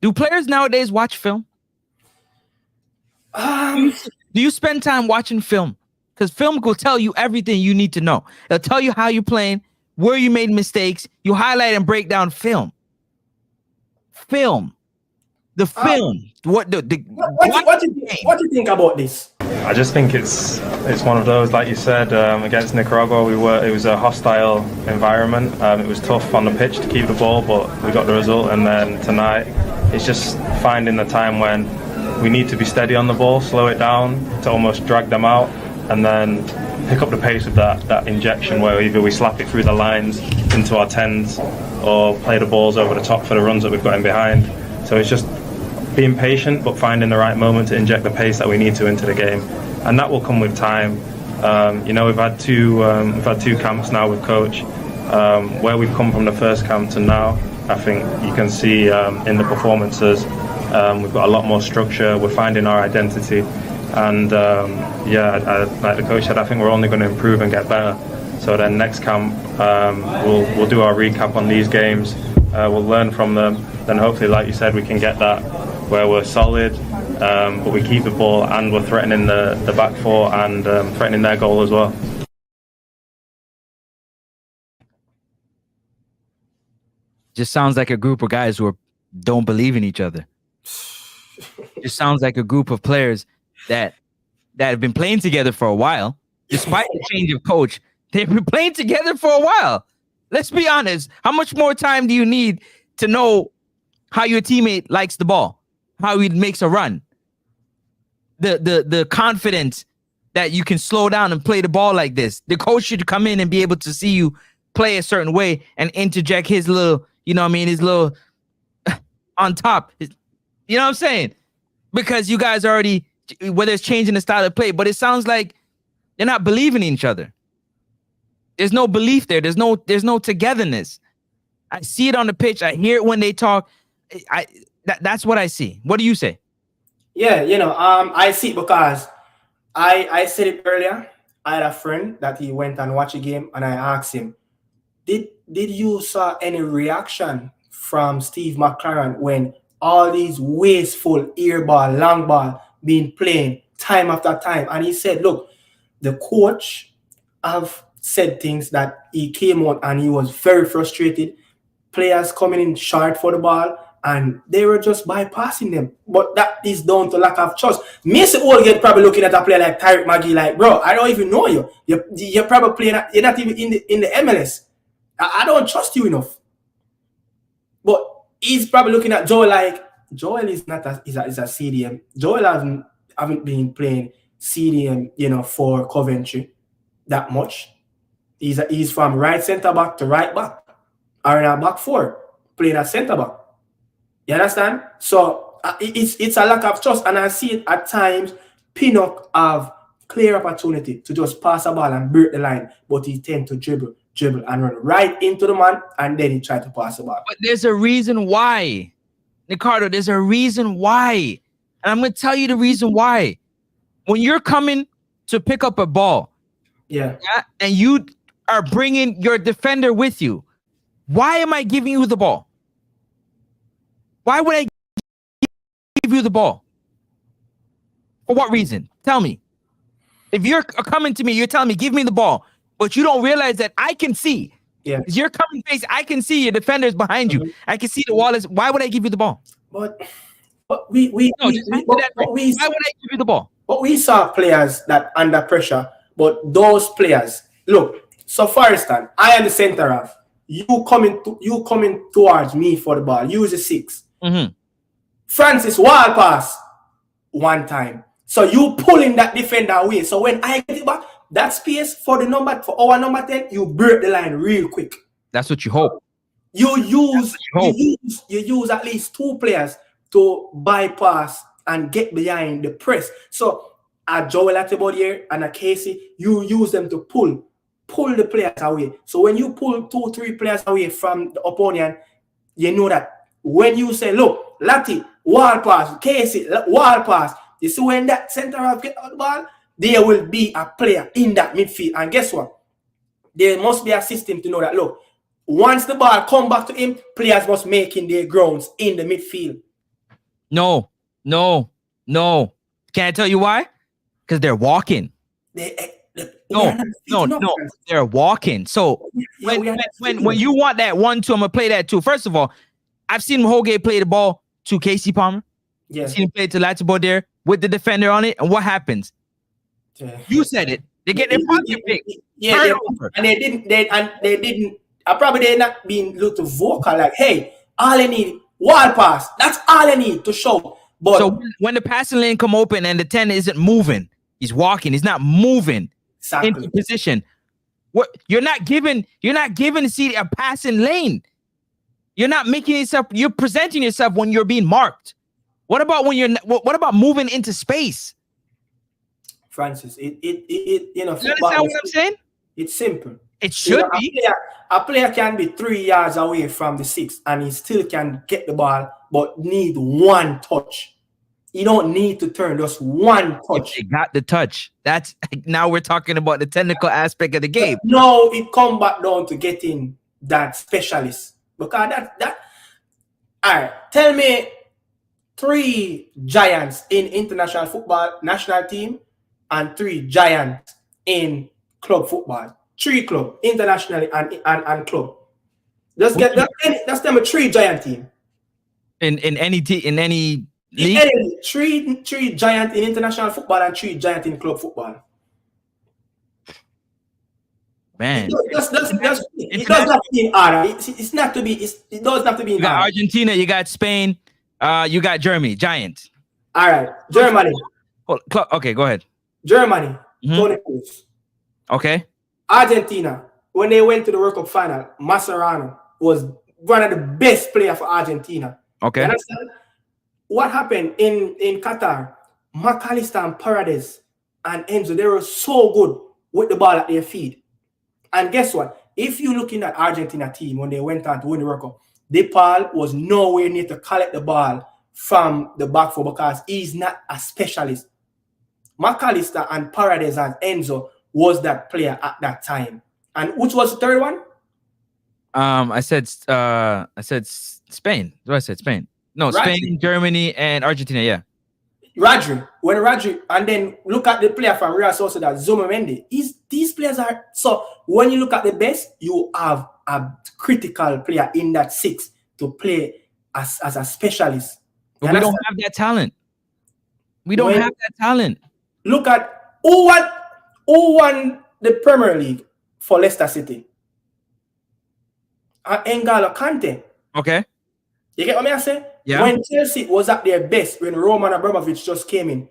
Do players nowadays watch film? Do you spend time watching film? Because film will tell you everything you need to know. It'll tell you how you're playing, where you made mistakes. You highlight and break down film. The film. What do you think about this? I just think it's one of those, like you said, against Nicaragua. It was a hostile environment. It was tough on the pitch to keep the ball, but we got the result. And then tonight, it's just finding the time when we need to be steady on the ball, slow it down to almost drag them out, and then pick up the pace of that injection where either we slap it through the lines into our 10s or play the balls over the top for the runs that we've got in behind. So it's just being patient, but finding the right moment to inject the pace that we need to into the game, and that will come with time. You know, we've had two camps now with coach. Where we've come from the first camp to now, I think you can see in the performances, we've got a lot more structure. We're finding our identity, and like the coach said, I think we're only going to improve and get better. So then next camp, we'll do our recap on these games. We'll learn from them. Then hopefully, like you said, we can get that where we're solid, but we keep the ball and we're threatening the back four and threatening their goal as well. Just sounds like a group of guys who don't believe in each other. Just sounds like a group of players that have been playing together for a while, despite the change of coach. They've been playing together for a while. Let's be honest. How much more time do you need to know how your teammate likes the ball, how he makes a run, the confidence that you can slow down and play the ball like this? The coach should come in and be able to see you play a certain way and interject his little, you know what I mean, his little on top. You know what I'm saying? Because you guys already, whether it's changing the style of play, but it sounds like they're not believing in each other. There's no belief there. There's no togetherness. I see it on the pitch. I hear it when they talk. That's what I see. What do you say? Yeah, you know, I see it because I said it earlier. I had a friend that he went and watched a game, and I asked him, did you saw any reaction from Steve McCLAREN when all these wasteful air ball, long ball being played time after time? And he said, look, the coach have said things that he came out and he was very frustrated. Players coming in short for the ball and they were just bypassing them. But that is down to lack of trust. Mason Oldgate probably looking at a player like Tyreek Magee like, bro, I don't even know you. You're probably playing, you're not even in the MLS. I don't trust you enough. But he's probably looking at Joel like, Joel is not is a CDM. Joel haven't been playing CDM, you know, for Coventry that much. He's from right centre back to right back, or in a back four, playing at centre back. You understand? So it's a lack of trust, and I see it at times. Pinnock have clear opportunity to just pass a ball and break the line, but he tend to dribble and run right into the man, and then he try to pass the ball. But there's a reason why, Ricardo. There's a reason why, and I'm going to tell you the reason why. When you're coming to pick up a ball, yeah, and you are bringing your defender with you, why am I giving you the ball? Why would I give you the ball? For what reason? Tell me. If you're coming to me, you're telling me, give me the ball, but you don't realize that I can see. Yeah. You're coming face, I can see your defenders behind you. I can see the wall is. Why would I give you the ball? But why would I give you the ball? But we saw players that under pressure, but those players, look, so for instance, I am the center half. You coming towards me for the ball. Use the 6. Mm-hmm. Francis wall pass one time. So you pulling that defender away. So when I get it back, that space for our number 10, you break the line real quick. That's what you hope. You use at least 2 players to bypass and get behind the press. So a Joel Atibodier and a Casey, you use them to pull the players away. So when you pull 2-3 players away from the opponent, you know that when you say, look, Lati, wall pass, Casey, wall pass, you see when that center half get out the ball, there will be a player in that midfield. And guess what? There must be a system to know that, look, once the ball come back to him, players must make in their grounds in the midfield. No. Can I tell you why? Because they're walking. No, they're walking. So when you want that 1-2, I'm gonna play that too. First of all, I've seen REGGAE play the ball to Casey Palmer. Yeah. I've seen him play to Latibo there with the defender on it. And what happens? Yeah. You said it. They get their pocket picked. Yeah. And they didn't. I probably they're not being a little vocal like, hey, all I need wall pass. That's all I need to show. But so when the passing lane come open and the 10 isn't moving, he's walking. He's not moving into position. What you're not giving see a passing lane. You're not making yourself. You're presenting yourself when you're being marked. What about when you're? What about moving into space? Francis, you know. You understand what I'm saying? It's simple. It should be. A player can be 3 yards away from the 6 and he still can get the ball, but need one touch. You don't need to turn, just one touch. They got the touch. That's now we're talking about the technical aspect of the game. No, it come back down to getting that specialist. Because that all right, tell me 3 giants in international football national team and 3 giants in club football. 3 club internationally and club. That's them a 3 giant team. In any league? 3 giant in international football and 3 giant in club football. Man, it does not be in order. It's not to be. It does not to be in order. You got order. Argentina, you got Spain, you got Germany, giants. All right, Germany. Okay, go ahead. Germany, Toni Kroos. Okay. Argentina, when they went to the World Cup final, Mascherano was one of the best players for Argentina. Okay. You understand? What happened in Qatar? McAllister and Paredes and Enzo, they were so good with the ball at their feet. And guess what? If you're looking at Argentina team when they went on to win the World Cup, DePaul was nowhere near to collect the ball from the back four because he's not a specialist. McAllister and Paredes and Enzo was that player at that time. And which was the third one? I said Spain. I said Spain. No, Rodri. Spain, Germany, and Argentina. Yeah. Rodri, and then look at the player from Real Sociedad, Zubimendi. These players are so. When you look at the best, you have a critical player in that 6 to play as a specialist. But we don't have that talent. We don't have that talent. Look at who won the Premier League for Leicester City. N'Golo Kante. Okay. You get what I say? Yeah. When Chelsea was at their best, when Roman Abramovich just came in,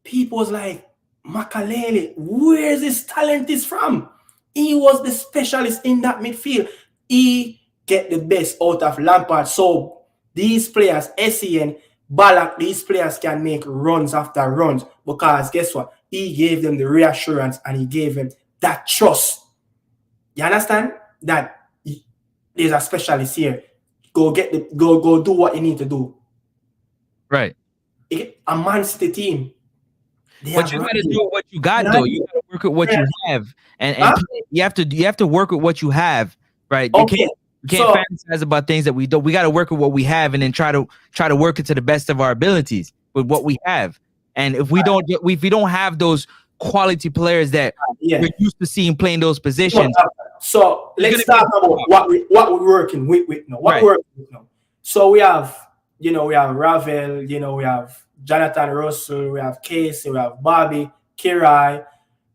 people was like, McCLAREN, where's this talent is from? He was the specialist in that midfield. He get the best out of Lampard. So these players, Essien, Ballack, these players can make runs after runs because guess what? He gave them the reassurance and he gave them that trust. You understand? That there's a specialist here. Go do what you need to do. Right. A Man City team. But you gotta do what you got though. You gotta work with what you have. And you have to work with what you have, right? Okay. You can't fantasize about things that we don't. We gotta work with what we have and then try to work it to the best of our abilities with what we have. And if we don't have those quality players that we're used to seeing playing those positions. So let's talk about what we're working with now. What we're working with now. So we have Ravel, we have Jonathan Russell, we have Casey, we have Bobby, Kirai,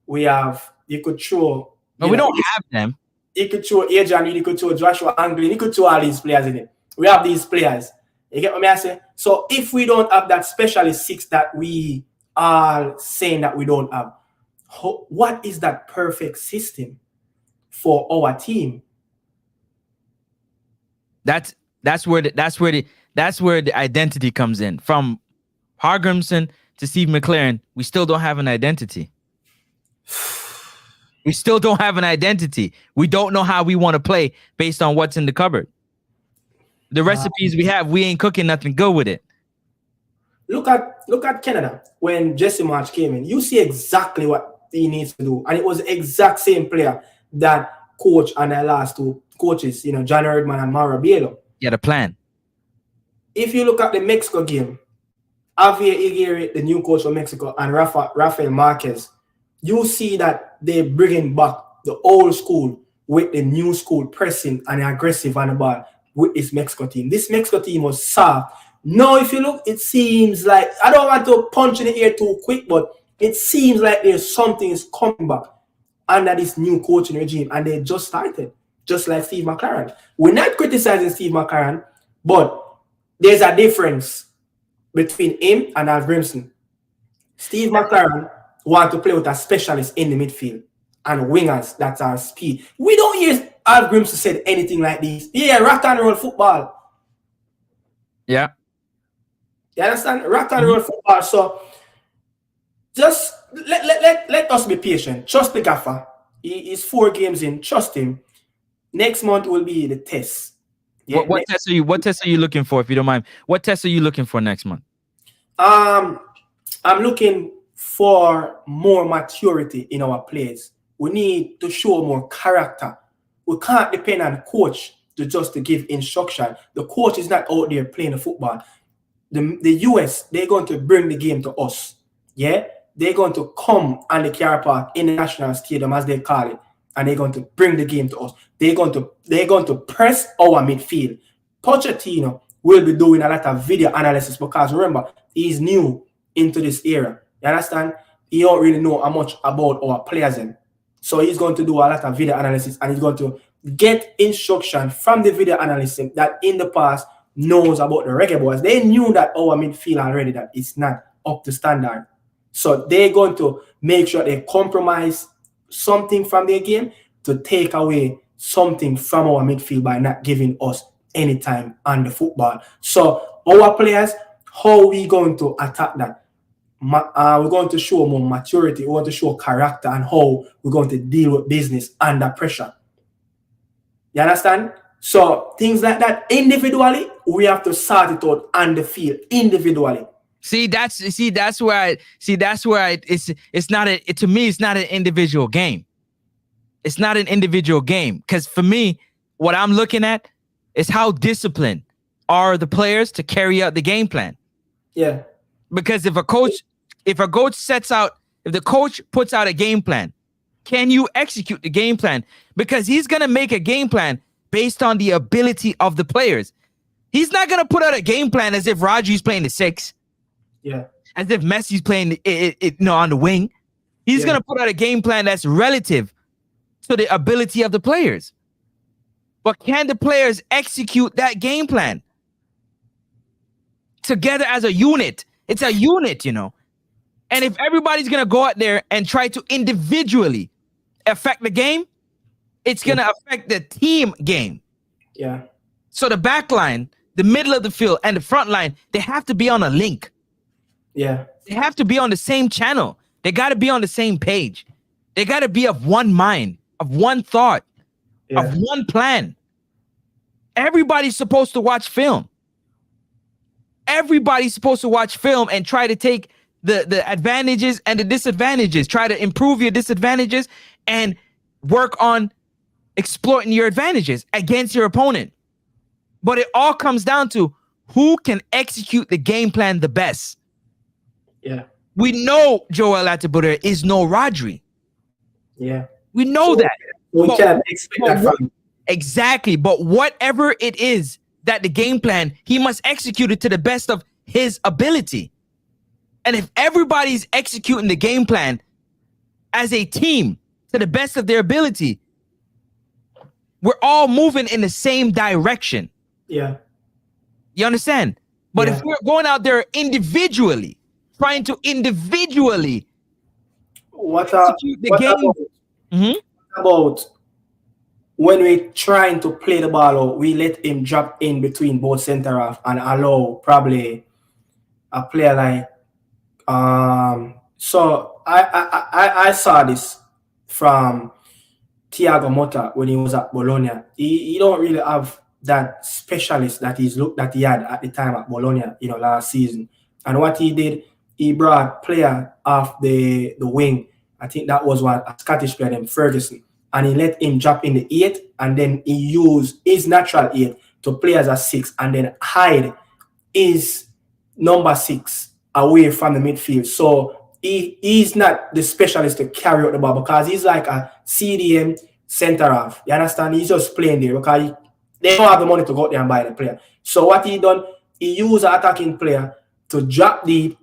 we have you could throw. No, we don't have them. You could throw Adrian, you could throw Joshua Anglin, you could throw all these players in it. We have these players. You get what I say? So if we don't have that specialist 6 that we are saying that we don't have, what is that perfect system for our team? That's where the identity comes in. From Hargrimson to Steve McCLAREN, we still don't have an identity. We still don't have an identity. We don't know how we want to play based on what's in the cupboard. The recipes we have, we ain't cooking nothing good with it. Look at Canada. When Jesse March came in, you see exactly what he needs to do. And it was the exact same player that coach and the last two coaches, you know, John Erdman and Mauro Biello. Yeah, the plan. If you look at the Mexico game, Javier Higuera, the new coach of Mexico, and Rafael Marquez, you see that they're bringing back the old school with the new school pressing and aggressive on the ball with this Mexico team. This Mexico team was soft. Now, if you look, it seems like, I don't want to punch in the air too quick, but it seems like there's something is coming back under this new coaching regime, and they just started, just like Steve McCLAREN. We're not criticizing Steve McCLAREN, but there's a difference between him and Alf Grimson. Steve McCLAREN wants to play with a specialist in the midfield and wingers that are speed. We don't hear Alf Grimson said anything like this. Yeah, rock and roll football. Yeah. You understand? Rock and roll football. So just let us be patient. Trust the gaffer. He's 4 games in. Trust him. Next month will be the test. Yeah, what test are you looking for, if you don't mind? What test are you looking for next month? I'm looking for more maturity in our players. We need to show more character. We can't depend on coach to give instruction. The coach is not out there playing the football. The US, they're going to bring the game to us. Yeah, they're going to come on the car park in the national stadium, as they call it, and they're going to bring the game to us. They're going to press our midfield. Pochettino will be doing a lot of video analysis because remember, he's new into this era. You understand? He don't really know how much about our players in. So he's going to do a lot of video analysis, and he's going to get instruction from the video analyst that in the past knows about the Reggae Boys. They knew that our midfield already, that it's not up to standard. So they're going to make sure they compromise something from their game to take away something from our midfield by not giving us any time on the football. So our players, how are we going to attack that? We're going to show more maturity. We want to show character and how we're going to deal with business under pressure. You understand? So things like that individually, we have to sort it out on the field individually. That's where it's not to me, it's not an individual game. It's not an individual game. Because for me, what I'm looking at is how disciplined are the players to carry out the game plan. Yeah. Because if the coach puts out a game plan, can you execute the game plan? Because he's going to make a game plan based on the ability of the players. He's not going to put out a game plan as if Rodri's playing the 6. Yeah. As if Messi's playing on the wing. He's going to put out a game plan that's relative to the ability of the players. But can the players execute that game plan together as a unit? It's a unit, you know. And if everybody's going to go out there and try to individually affect the game, it's going to affect the team game. Yeah. So the back line, the middle of the field, and the front line, they have to be on a link. Yeah. They have to be on the same channel. They got to be on the same page. They got to be of one mind, of one thought, of one plan. Everybody's supposed to watch film. Everybody's supposed to watch film and try to take the advantages and the disadvantages. Try to improve your disadvantages and work on exploiting your advantages against your opponent. But it all comes down to who can execute the game plan the best. Yeah. We know Joel Atibure is no Rodri. Yeah. We know that. We can't expect that from him. Exactly. But whatever it is that the game plan, he must execute it to the best of his ability. And if everybody's executing the game plan as a team to the best of their ability, we're all moving in the same direction. Yeah. You understand? But if we're going out there individually, trying to individually execute the game. What about when we're trying to play the ball out, we let him drop in between both center half and allow probably a player like So I saw this from Thiago Motta when he was at Bologna. He don't really have that specialist that he had at the time at Bologna, last season. And what he did, he brought player off the wing. I think that was a Scottish player named Ferguson. And he let him drop in the 8, and then he used his natural 8 to play as a 6, and then hide his number 6 away from the midfield. So he's not the specialist to carry out the ball, because he's like a CDM center half. You understand? He's just playing there because they don't have the money to go out there and buy the player. So what he done, he used an attacking player to drop deep,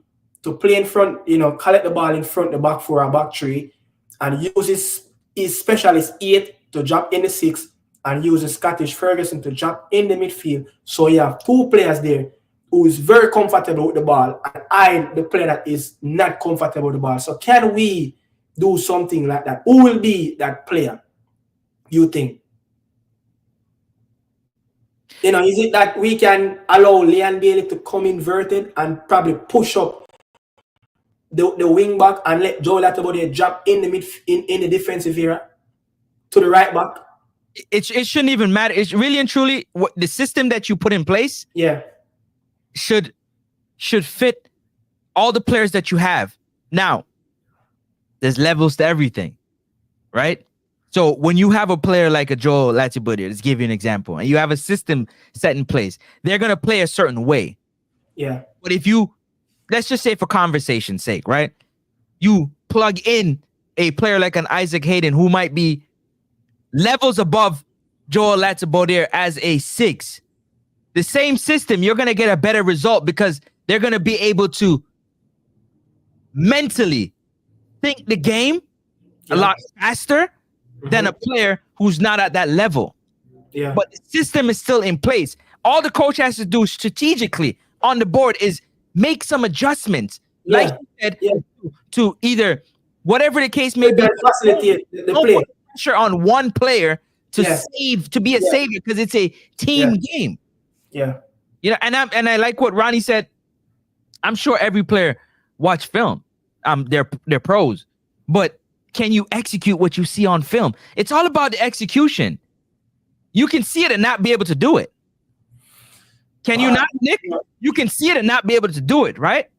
to play in front, collect the ball in front, the back 4 or back 3, and use his specialist 8 to drop in the 6, and use the Scottish Ferguson to drop in the midfield. So you have 2 players there who is very comfortable with the ball, and I, the player that is not comfortable with the ball. So can we do something like that? Who will be that player, you think? Is it that we can allow Leon Bailey to come inverted and probably push up the wing back and let Joe Latibody drop in the in the defensive area to the right back? It shouldn't even matter. It's really and truly what the system that you put in place. Yeah. Should fit all the players that you have. Now, there's levels to everything, right? So when you have a player like a Joel Latibudi, let's give you an example, and you have a system set in place, they're going to play a certain way. Yeah. But if you, let's just say for conversation's sake, right? You plug in a player like an Isaac Hayden who might be levels above Joel Latibudi as a 6. The same system, you're going to get a better result because they're going to be able to mentally think the game a lot faster than a player who's not at that level. Yeah. But the system is still in place. All the coach has to do strategically on the board is make some adjustments, like you said, to either whatever the case may be, facilitate the play. Put pressure on one player to save, to be a savior, because it's a team game. Yeah. And I like what Ronnie said. I'm sure every player watch film. They're pros, but can you execute what you see on film? It's all about the execution. You can see it and not be able to do it. Can you not, Nick? You can see it and not be able to do it, right?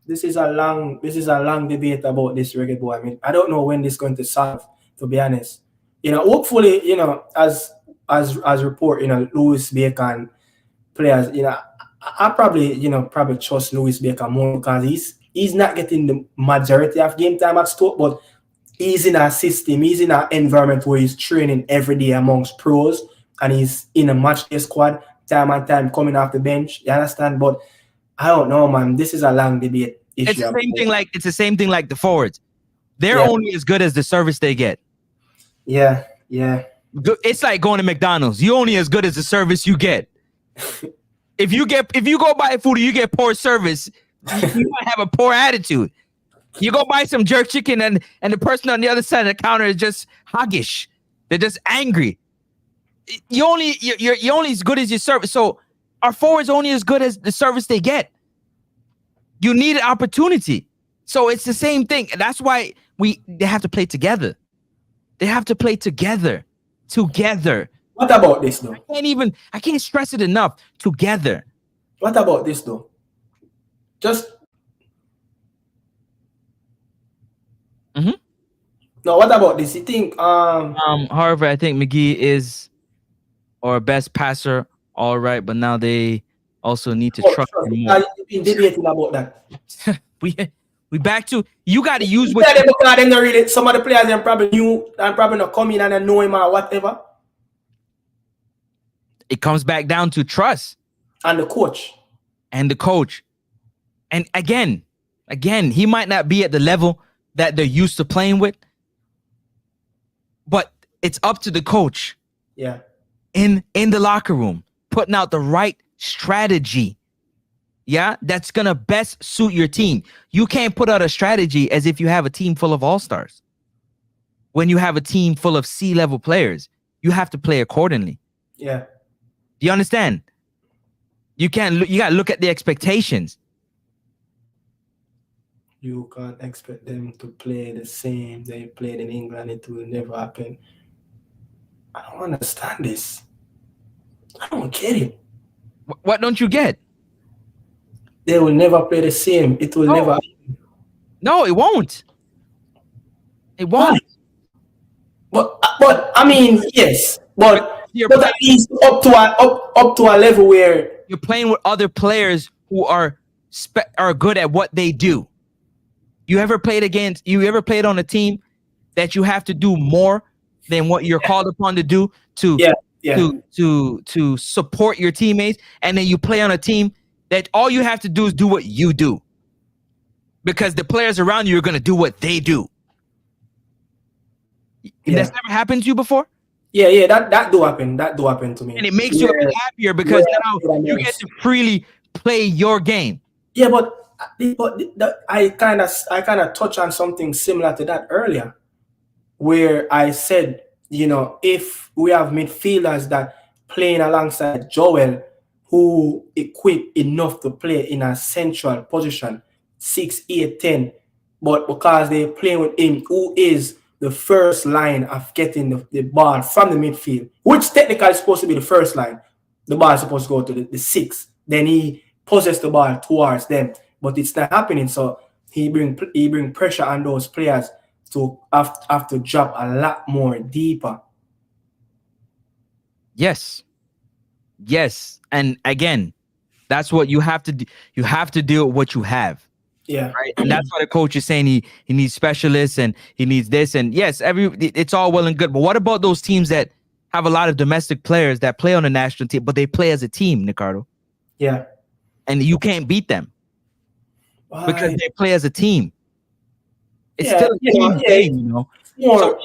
This is a long debate about this, Reggae Boy. I mean, I don't know when this is going to solve, to be honest. Hopefully, as report, Lewis Bacon players, I probably trust Lewis Bacon more because he's not getting the majority of game time at Stoke, but he's in a system, he's in an environment where he's training every day amongst pros, and he's in a match day squad time and time coming off the bench. You understand? But I don't know, man. This is a long debate issue. It's the same thing like the forwards. They're only as good as the service they get. Yeah. It's like going to McDonald's. You're only as good as the service you get. If you go buy food and you get poor service, you might have a poor attitude. You go buy some jerk chicken and the person on the other side of the counter is just hoggish. They're just angry. You're only as good as your service. So our forwards only as good as the service they get. You need an opportunity. So it's the same thing. That's why they have to play together. They have to play together. What about this though? I can't stress it enough. Together. What about this though? No, what about this? You think however, I think McGee is our best passer, all right, but now they also need to trust him more. You've been debating about that. we back to you got to use what them not really, some of the players them probably new and probably not come in and know him or whatever. It comes back down to trust. And the coach. And again, he might not be at the level that they're used to playing with, but it's up to the coach. Yeah. In the locker room, putting out the right strategy. Yeah, that's gonna best suit your team. You can't put out a strategy as if you have a team full of all-stars. When you have a team full of C-level players, you have to play accordingly. Yeah. Do you understand? You gotta look at the expectations. you can't expect them to play the same they played in England. It will never happen. I don't understand this. I don't get it. What don't you get? They will never play the same. It will never happen. No, it won't. It won't. But I mean, yes. But at least up to a level where you're playing with other players who are good at what they do. You ever played on a team that you have to do more than what you're called upon to do to support your teammates, and then you play on a team that all you have to do is do what you do, because the players around you are going to do what they do. That's never happened to you before? Yeah, that do happen. That do happen to me. And it makes you a bit happier because now you get to freely play your game. Yeah, but I kind of touched on something similar to that earlier, where I said, you know, if we have midfielders that playing alongside Joel, who equipped enough to play in a central position, 6, 8, 10, but because they're playing with him, who is the first line of getting the ball from the midfield, which technically is supposed to be the first line. The ball is supposed to go to the 6. Then he possesses the ball towards them, but it's not happening. So he bring pressure on those players to have to drop a lot more deeper. Yes. And again, that's what you have to do. You have to deal with what you have. Yeah. Right. And that's why the coach is saying he needs specialists and he needs this. And yes, it's all well and good. But what about those teams that have a lot of domestic players that play on the national team, but they play as a team, Ricardo? Yeah. And you can't beat them. Why? Because they play as a team. It's still a team game, you know. So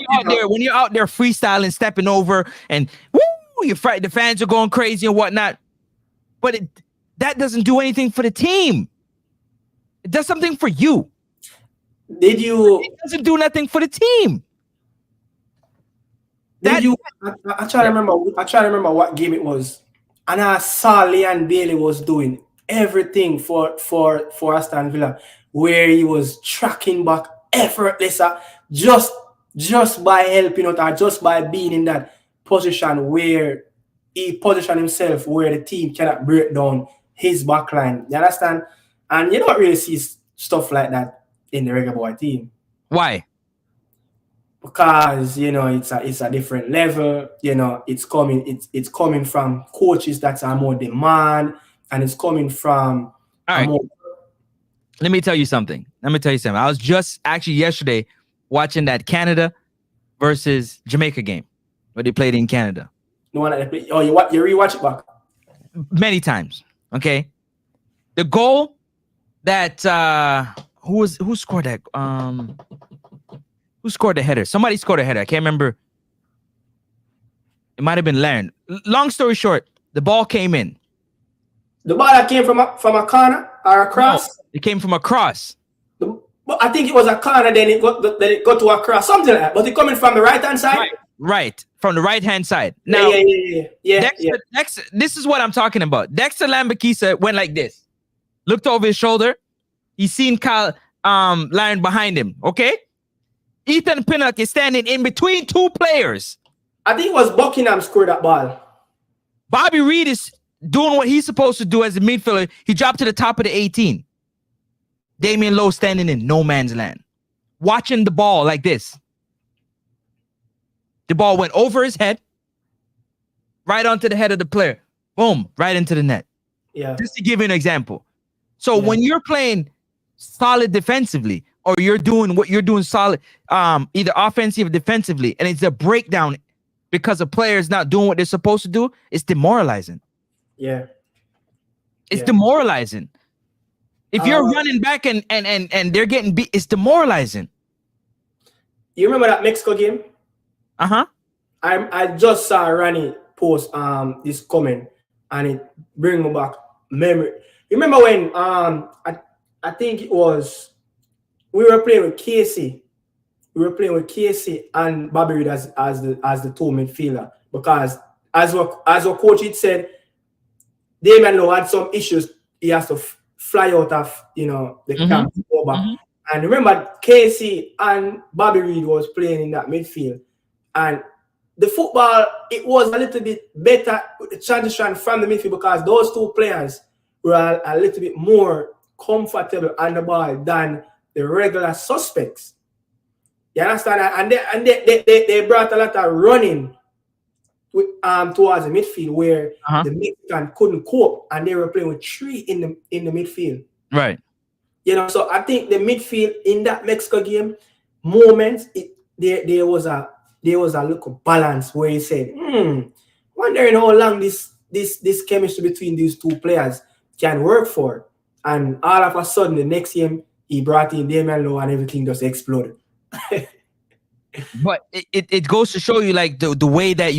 when you're out there freestyling, stepping over, and woo, the fans are going crazy and whatnot. But that doesn't do anything for the team. It does something for you. It doesn't do nothing for the team. I try to remember what game it was, and I saw Leon Bailey was doing everything for Aston Villa, where he was tracking back effortless, just by helping out, or just by being in that position where he positioned himself where the team cannot break down his backline. You understand? And you don't really see stuff like that in the Reggae Boy team. Why? Because, you know, it's a different level. You know, it's coming from coaches that are more demand, and it's coming from Let me tell you something. I was just actually yesterday watching that Canada versus Jamaica game where they played in Canada. The one that they play, you rewatch it back? Many times. Okay. The goal that who scored that? Who scored the header? Somebody scored a header. I can't remember. It might have been Laren. Long story short, the ball came in. The ball that came from a corner or a cross? No, it came from a cross. I think it was a corner, then it got to a cross, something like that. But it coming from the right hand side? Right. From the right hand side. Now, Dexter, this is what I'm talking about. Dexter Lambakisa went like this. Looked over his shoulder. He seen Kyle lying behind him. Okay? Ethan Pinnock is standing in between two players. I think it was Buckingham scored that ball. Bobby Reed is doing what he's supposed to do as a midfielder. He dropped to the top of the 18. Damian Lowe standing in no man's land, watching the ball like this. The ball went over his head, right onto the head of the player. Boom, right into the net. Yeah. Just to give you an example. So when you're playing solid defensively, or you're doing what you're doing solid, either offensive or defensively, and it's a breakdown because a player is not doing what they're supposed to do, it's demoralizing. Yeah. It's demoralizing. If you're running back and they're getting beat, it's demoralizing. You remember that Mexico game? Uh-huh. I just saw Ronnie post this comment, and it bring me back memory. You remember when I think it was we were playing with Casey. We were playing with Casey and Bobby Reed as the two midfielder, because as our coach had said, Damian Lowe had some issues. He has to fly out of the camp over, And remember, Casey and Bobby Reed was playing in that midfield. And the football, it was a little bit better with the transition from the midfield because those two players were a little bit more comfortable on the ball than the regular suspects. You understand? And they brought a lot of running towards the midfield where the Mexican couldn't cope, and they were playing with 3 in the midfield. Right. You know, so I think the midfield in that Mexico game moments, there was a little balance where he said, wondering how long this chemistry between these two players can work for. And all of a sudden, the next game, he brought in Damian Lowe and everything just exploded. But it goes to show you like the way that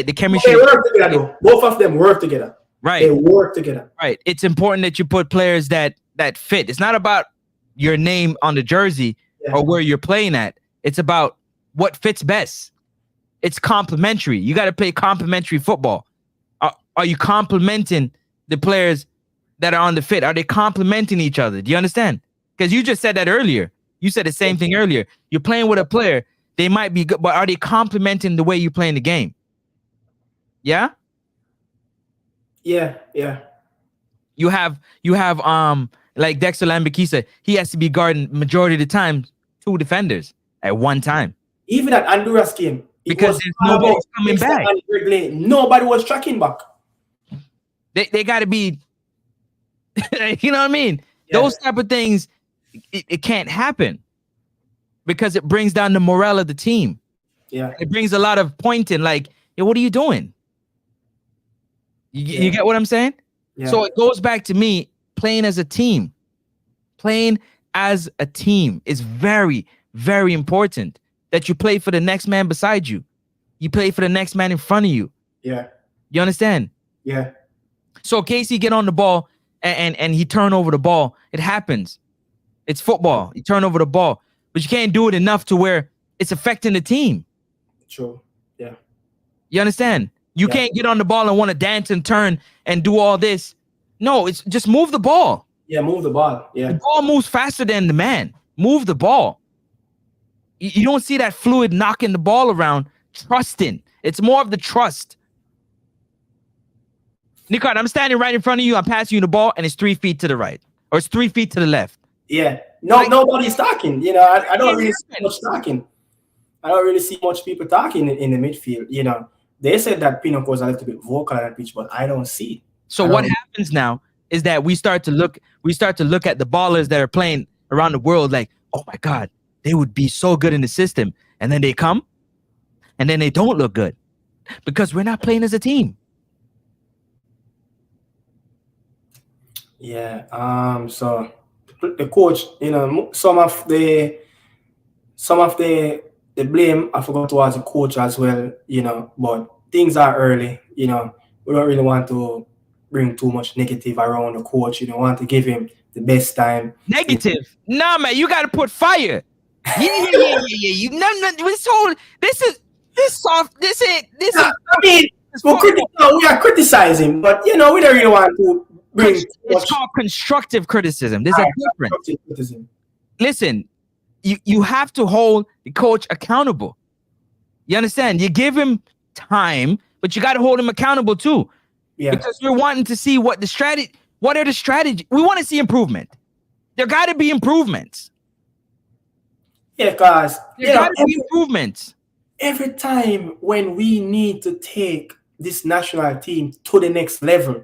the chemistry. They work together though. Both of them work together. Right. They work together. Right. It's important that you put players that fit. It's not about your name on the jersey or where you're playing at. It's about what fits best. It's complementary. You got to play complementary football. Are you complementing the players that are on the fit? Are they complementing each other? Do you understand? Because you just said that earlier. You said the same thing earlier. You're playing with a player. They might be good, but are they complementing the way you're playing the game? Yeah? Yeah. You have like Dexter Lambakisa, he has to be guarding majority of the time 2 defenders at one time. Even at Honduras game, because there's nobody coming back. Nobody was tracking back. They got to be, you know what I mean? Yeah. Those type of things, it can't happen because it brings down the morale of the team. Yeah, it brings a lot of pointing. Like, hey, what are you doing? You get what I'm saying? Yeah. So it goes back to me playing as a team. Playing as a team is very, very important. That you play for the next man beside you. You play for the next man in front of you. Yeah. You understand? Yeah. So Casey get on the ball and he turn over the ball. It happens. It's football. You turn over the ball. But you can't do it enough to where it's affecting the team. True. Yeah. You understand? You can't get on the ball and want to dance and turn and do all this. No, it's just move the ball. Yeah, move the ball. Yeah. The ball moves faster than the man. Move the ball. You don't see that fluid knocking the ball around, trusting. It's more of the trust. Nicard, I'm standing right in front of you. I'm passing you the ball, and it's 3 feet to the right. Or it's 3 feet to the left. Yeah. Nobody's talking. You know, I don't really see much talking. I don't really see much people talking in the midfield. You know, they said that PINNOCK was a little bit vocal on that pitch, but I don't see it. So what happens now is that we start to look at the ballers that are playing around the world like, oh my God, they would be so good in the system. And then they come and then they don't look good because we're not playing as a team. Yeah. So the coach, you know, some of the blame I forgot towards the coach as well, you know, but things are early, you know, we don't really want to bring too much negative around the coach. You don't want to give him the best time. Negative? Nah, man, you got to put fire. Yeah. You this is. I mean, we are criticizing, but you know, we don't really want to bring. It's called constructive criticism. There's a difference. Listen, you have to hold the coach accountable. You understand? You give him time, but you got to hold him accountable too. Yeah. Because we're wanting to see what are the strategy. We want to see improvement. There got to be improvements. Yeah, guys. There got to be improvements. Every time when we need to take this national team to the next level,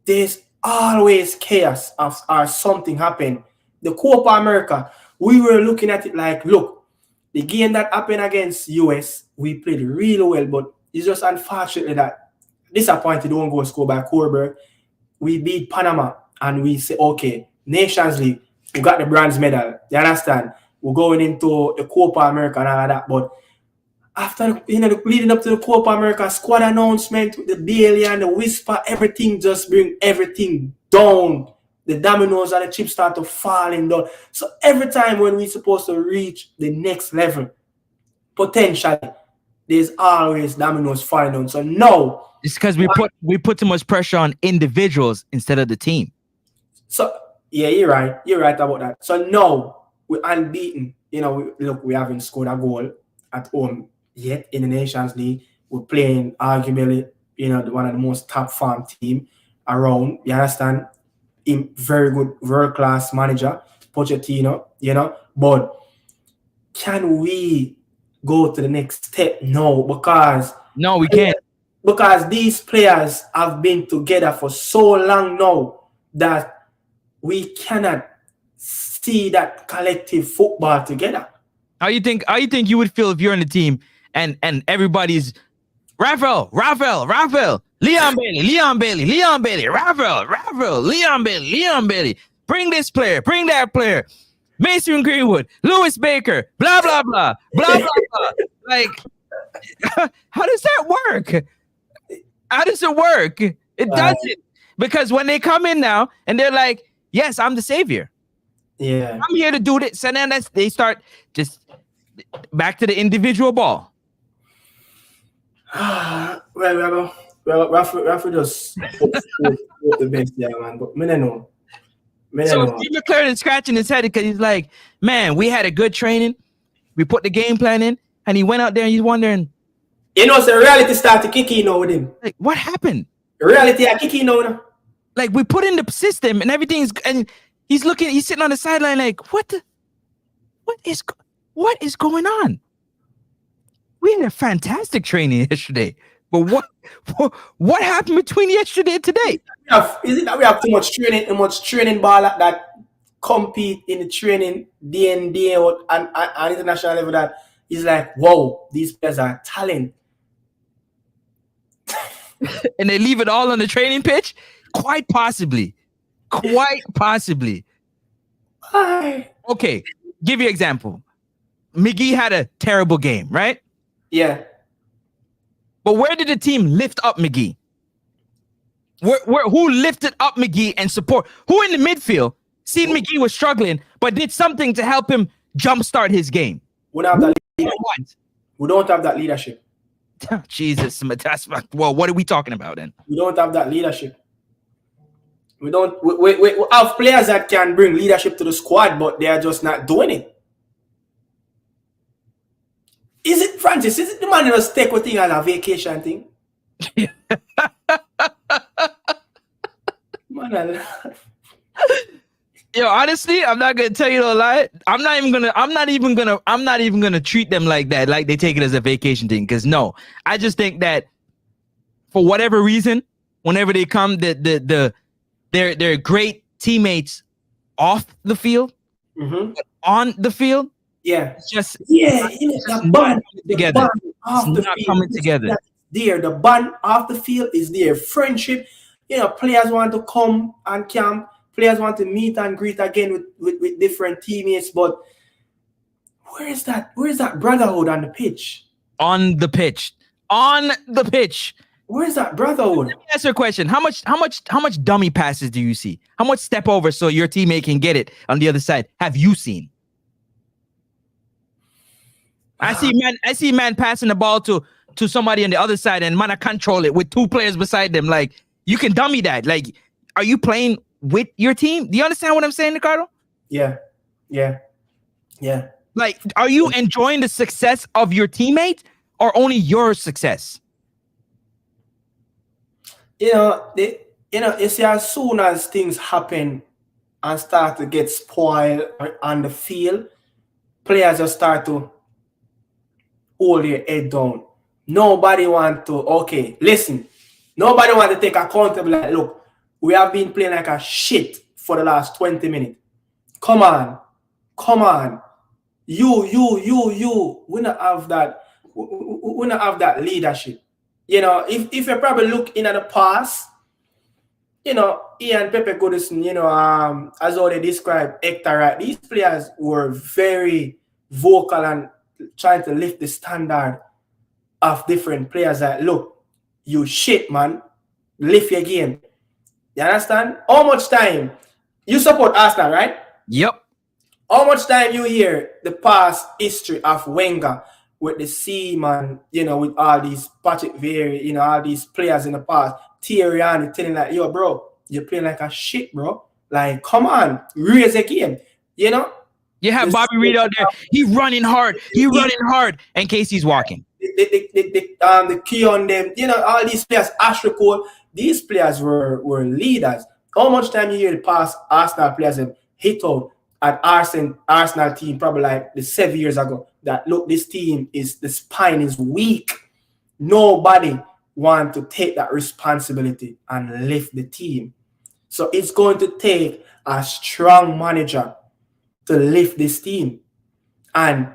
there's always chaos or something happen. The Copa America, we were looking at it like, look, the game that happened against US, we played really well, but it's just unfortunately that disappointed don't go score by Corberg. We beat Panama and we say, okay, Nations League, we got the bronze medal. You understand? We're going into the Copa America and all of that. But after, leading up to the Copa America squad announcement with the Bailey and the Whisper, everything just bring everything down. The dominoes and the chips start to falling down. So every time when we're supposed to reach the next level, potentially, there's always dominoes falling down. So no. It's because we put too much pressure on individuals instead of the team. So yeah, you're right. You're right about that. So no, we're unbeaten. You know, look, we haven't scored a goal at home yet in the Nations League. We're playing arguably, you know, one of the most top farm team around. You understand? Very good, world class manager, Pochettino. You know, but can we go to the next step? No, because no, we can't. Because these players have been together for so long now that we cannot see that collective football together. How you think you would feel if you're in the team and everybody's Rafael, Leon Bailey, Rafael, Leon Bailey, bring this player, bring that player, Mason Greenwood, Lewis Baker, blah blah blah, blah blah blah. Like, how does that work? How does it work? It doesn't, because when they come in now and they're like, yes, I'm the savior. Yeah, I'm here to do this. And then they start just back to the individual ball. well, Rafa just hope the best, yeah, man. But me don't know. So Steve McCLAREN is scratching his head because he's like, man, we had a good training. We put the game plan in, and he went out there and he's wondering. You know, so reality started kicking now with him. Like, what happened? Reality are kicking now. Like, we put in the system and everything's, and he's sitting on the sideline like, what is going on? We had a fantastic training yesterday, but what happened between yesterday and today? Is it that we have too much training ball that compete in the training day in, day out and international level that is like, whoa, these players are talent. And they leave it all on the training pitch? Quite possibly. Okay, give you an example. McGee had a terrible game, right? Yeah. But where did the team lift up McGee? Who lifted up McGee and support? Who in the midfield seen McGee was struggling, but did something to help him jumpstart his game? We don't have that leadership. Jesus, well, what are we talking about then? We don't have that leadership. We have players that can bring leadership to the squad, but they are just not doing it. Is it, Francis? Is it the man who just take a thing as a vacation thing? Yo, honestly, I'm not gonna tell you no lie. I'm not even gonna treat them like that, like they take it as a vacation thing. Because no, I just think that for whatever reason, whenever they come, they're great teammates off the field, but on the field, it's just the bond together. Off the field coming together. There, the bond off the field is there. Friendship, you know, players want to come and camp. Players want to meet and greet again with different teammates, but where is that brotherhood on the pitch? On the pitch. Where is that brotherhood? Let me ask you a question. How much dummy passes do you see? How much step over so your teammate can get it on the other side have you seen? I see man passing the ball to somebody on the other side and man control it with two players beside them. Like, you can dummy that. Like, are you playing with your team? Do you understand what I'm saying, Ricardo? Yeah. Like, are you enjoying the success of your teammate or only your success? You see, as soon as things happen and start to get spoiled on the field, players just start to hold their head down. Nobody want to take accountability. Like, look, we have been playing like a shit for the last 20 minutes. Come on. You. We not have that. We not have that leadership. You know, if you probably look in at the past, you know, Ian Pepe Goodison, you know, as how they describe Hector, right? These players were very vocal and trying to lift the standard of different players. Like, look, you shit, man. Lift your game. You understand? How much time you support Arsenal, right? Yep. How much time you hear the past history of Wenger with the Seaman, you know, with all these Patrick Vieira, you know, all these players in the past, Thierry Henry telling like, yo, bro, you're playing like a shit, bro. Like, come on, raise a game, you know? You have Bobby Reed out there. He running hard. He running hard. And Casey's walking. The key on them, you know, all these players, Ashley Cole, these players were leaders. How much time you hear the past Arsenal players have hit out at Arsenal team probably like the 7 years ago that look, this team is, the spine is weak. Nobody want to take that responsibility and lift the team. So it's going to take a strong manager to lift this team. And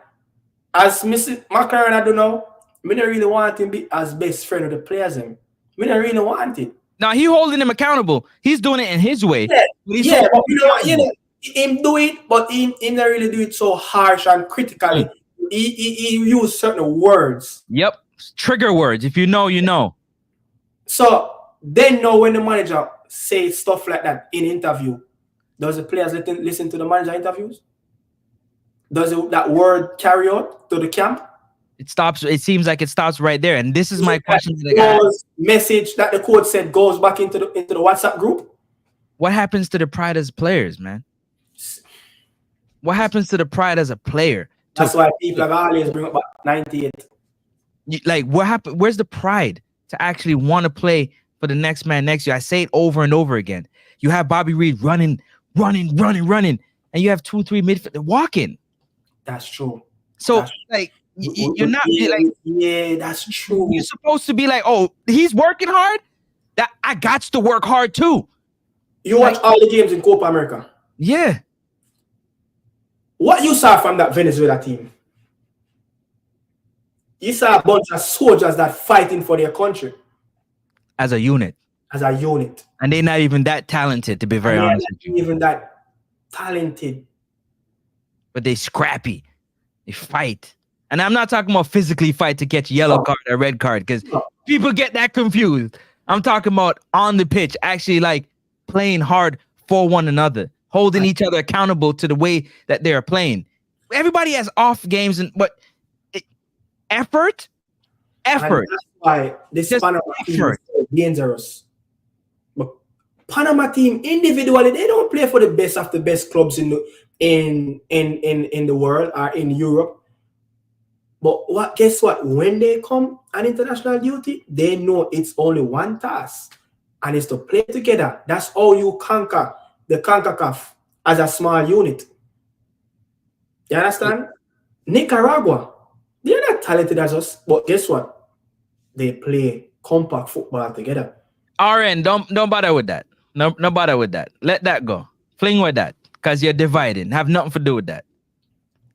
as Mr. McCLAREN, I don't know, I don't really want him to be as best friend of the players. I don't really want it. Now he holding him accountable. He's doing it in his way. Yeah, but you know, him do it, but he don't really do it so harsh and critically. He use certain words. Yep, trigger words. If you know, you know. So then know when the manager says stuff like that in interview, does the players listen to the manager interviews? Does that word carry out to the camp? It stops. It seems like it stops right there. And this is my question to the guys. Message that the coach said goes back into the WhatsApp group. What happens to the pride as players, man? What happens to the pride as a player? That's why people like always bring up 98. Like, what happened? Where's the pride to actually want to play for the next man next year? I say it over and over again. You have Bobby Reed running, and you have 2-3 midfield walking. That's true. So like you're not like, yeah, that's true. You're supposed to be like, oh, he's working hard. That I got to work hard too. You watch all the games in Copa America. Yeah. What you saw from that Venezuela team? You saw a bunch of soldiers that fighting for their country. As a unit. As a unit. And they're not even that talented, to be very honest with you. Even that talented. But they scrappy. They fight. And I'm not talking about physically fight to catch a yellow card or red card, because people get that confused. I'm talking about on the pitch, actually like playing hard for one another, holding each other accountable to the way that they're playing. Everybody has off games, but effort. And that's why this Panama team is so dangerous. But Panama team individually, they don't play for the best of the best clubs in the world or in Europe. But guess what? When they come on international duty, they know it's only one task, and it's to play together. That's how you conquer the CONCACAF as a small unit. You understand? Nicaragua, they're not talented as us, but guess what? They play compact football together. RN, don't bother with that. No bother with that. Let that go. Fling with that, because you're dividing. Have nothing to do with that.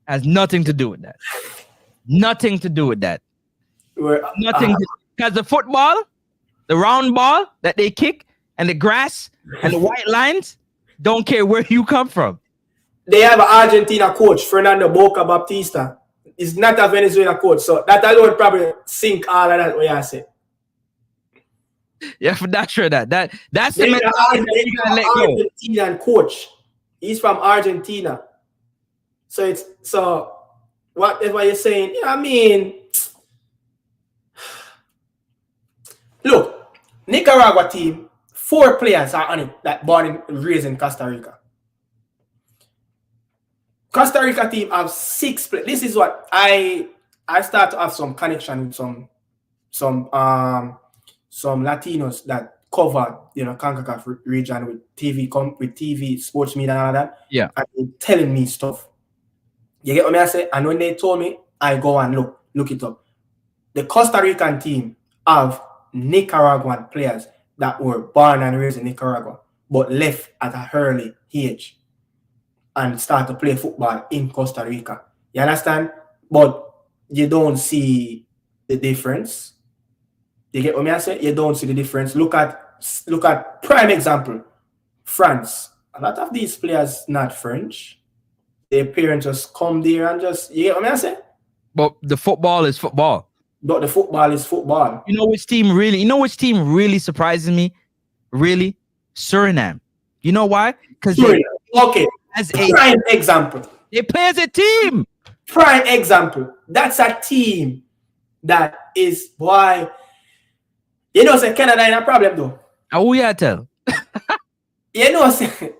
Has nothing to do with that. Nothing to do with that. Nothing. Because the football, the round ball that they kick, and the grass and the white lines, don't care where you come from. They have an Argentina coach, Fernando Boca Baptista. He's not a Venezuela coach, so that alone probably sink all of that way I say. Yeah, for not sure that's the Argentinian coach. He's from Argentina. So whatever you're saying, yeah, I mean, look, Nicaragua team, 4 players are on it that born and raised in Costa Rica. Costa Rica team have 6 players. This is what I start to have some connection with some Latinos that cover, CONCACAF region with TV, sports media and all that. Yeah. And they're telling me stuff. You get what I say? And when they told me, I go and look it up. The Costa Rican team have Nicaraguan players that were born and raised in Nicaragua, but left at an early age and start to play football in Costa Rica. You understand? But you don't see the difference. You get what I say? You don't see the difference. Look at prime example, France. A lot of these players not French. Their parents just come there and just, you get what I say? But the football is football. But the football is football. You know which team really surprises me? Really? Suriname. You know why? Because as a prime example. They play as a team. Prime example. That's a team that is why say Canada ain't a problem though. Who you tell? Say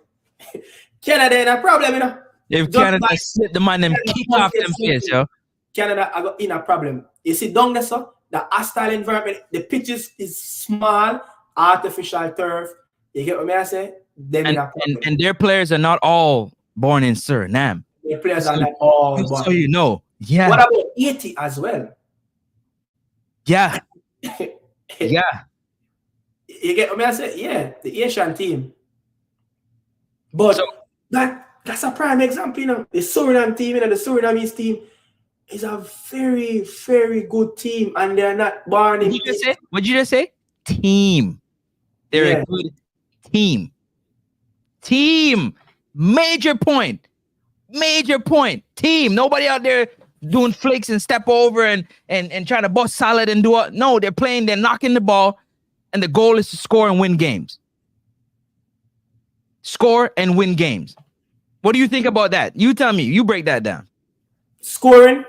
Canada ain't a problem, If Just Canada like sit the man them kick off them face, yo. Canada I got in a problem. You see down there, so the hostile environment, the pitches is small, artificial turf. You get what I say? And their players are not all born in Suriname. Their players are not all born. So you know. Yeah. What about Haiti as well? Yeah. Yeah. You get what I say? Yeah, the Asian team. But that's a prime example, you know. The Suriname team, you know, the Surinamese team is a very, very good team, and they're not born in. What'd you just say? Team. They're a good team. Team. Major point. Major point. Team. Nobody out there doing flicks and step over and trying to bust solid and do it. No, they're playing, they're knocking the ball, and the goal is to score and win games. Score and win games. What do you think about that? You tell me. You break that down. Scoring?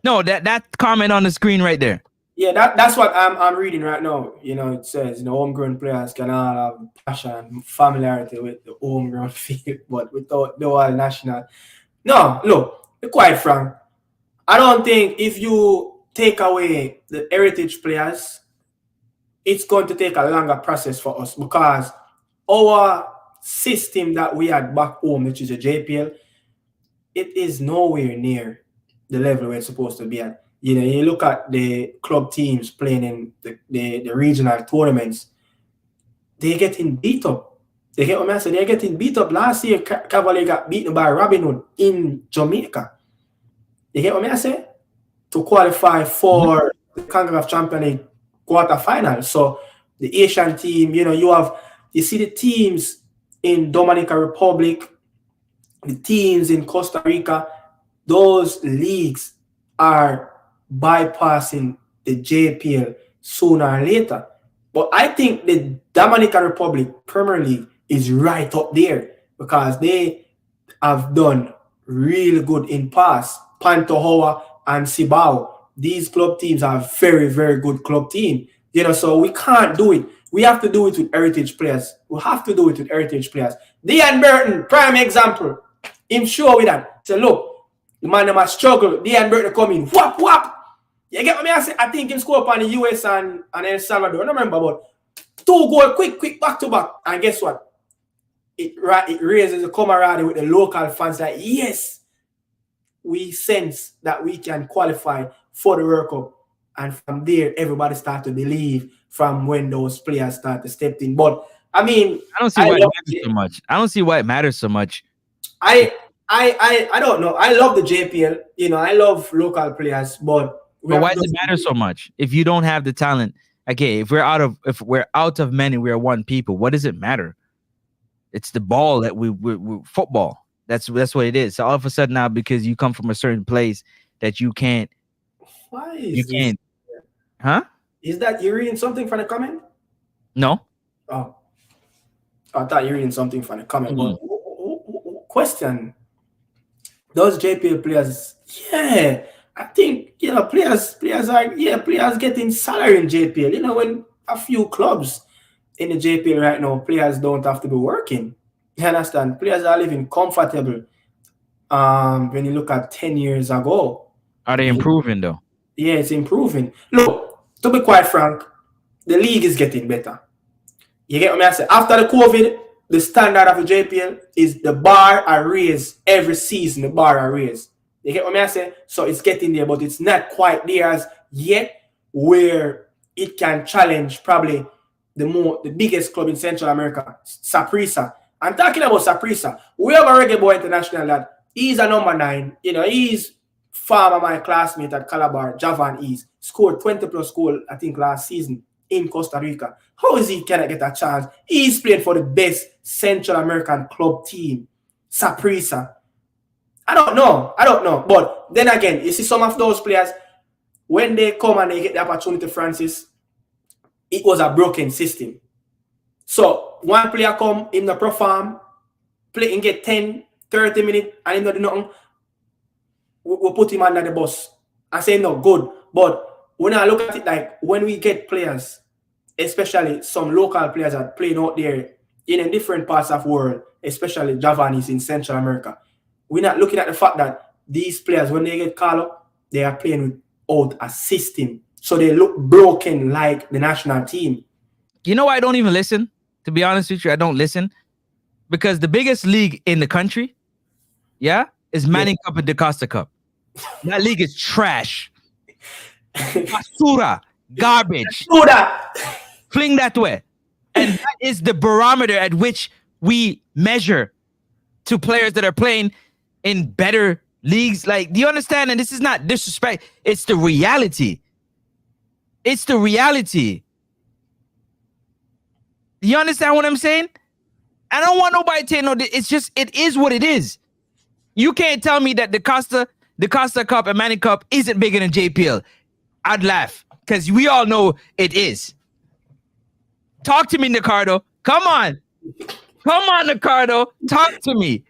No, that comment on the screen right there. Yeah, that's what I'm reading right now. You know, it says, you know, homegrown players can all have passion and familiarity with the homegrown field, but without the all national. No, look, to be quite frank, I don't think if you take away the heritage players, it's going to take a longer process for us, because our system that we had back home, which is a JPL, it is nowhere near the level where it's supposed to be at. You know, you look at the club teams playing in the regional tournaments, they're getting beat up. They get what I say? They're getting beat up. Last year, Cavalier got beaten by Robin Hood in Jamaica. You get what I say? To qualify for the CONCACAF Champions League quarterfinal. So the Asian team, you know, you see the teams in Dominican Republic, the teams in Costa Rica, those leagues are bypassing the JPL sooner or later. But I think the Dominican Republic Premier League is right up there, because they have done really good in past. Pantohoa and Cibao, these club teams are very, very good club team. You know, so we can't do it. We have to do it with heritage players. We have to do it with heritage players. Dean Burton, prime example. Him sure with that. So look, the man that must struggle. Dean Burton come in. Whap, whap. You get what I say? I think him score upon the US and El Salvador. I don't remember, but 2 goals quick, back to back. And guess what? It raises the camaraderie with the local fans. Like, yes, we sense that we can qualify for the World Cup. And from there, everybody start to believe from when those players start to step in. But I mean, I don't see why it matters so much. I don't see why it matters so much. I don't know. I love the JPL. You know, I love local players, but why does it matter so much if you don't have the talent? Okay, if we're out of men and we're one people, what does it matter? It's the ball that we football. That's what it is. So all of a sudden now, because you come from a certain place that you can't. Why is this? Huh? Is that you reading something from the comment? No. Oh, I thought you were reading something from the comment. But question: those JPL players? Yeah, I think, you know, players getting salary in JPL. You know, when a few clubs in the JPL right now, players don't have to be working. You understand? Players are living comfortable. When you look at 10 years ago, are they improving though? Yeah, it's improving. Look, to be quite frank, the league is getting better. You get what I say? After the COVID, the standard of the JPL is the bar are raised every season. The bar are raised. You get what I say? So it's getting there, but it's not quite there as yet where it can challenge probably the biggest club in Central America, Saprissa. I'm talking about Saprissa. We have a Reggae Boy International that he's a number 9. You know, he's former my classmate at Calabar, Javan East, scored 20+ goals, I think, last season in Costa Rica. How is he cannot get a chance? He's playing for the best Central American club team, Saprissa. I don't know. But then again, you see some of those players, when they come and they get the opportunity, Francis, it was a broken system. So one player come in the perform, play and get 10, 30 minutes, and he not do nothing. We put him under the bus and say no, good. But when I look at it, like when we get players, especially some local players that playing out there in different parts of the world, especially Javanese in Central America, we're not looking at the fact that these players, when they get called up, they are playing without a system. So they look broken like the national team. You know why I don't even listen? To be honest with you, I don't listen. Because the biggest league in the country, is Manning Cup and DaCosta Cup. That league is trash. Basura. Garbage. Fling that way. And that is the barometer at which we measure to players that are playing in better leagues. Like, do you understand? And this is not disrespect. It's the reality. It's the reality. Do you understand what I'm saying? I don't want nobody to know. It's just, it is what it is. You can't tell me that the Costa Cup and Manning Cup isn't bigger than JPL. I'd laugh because we all know it is. Talk to me, Ricardo. Come on, Ricardo. Talk to me.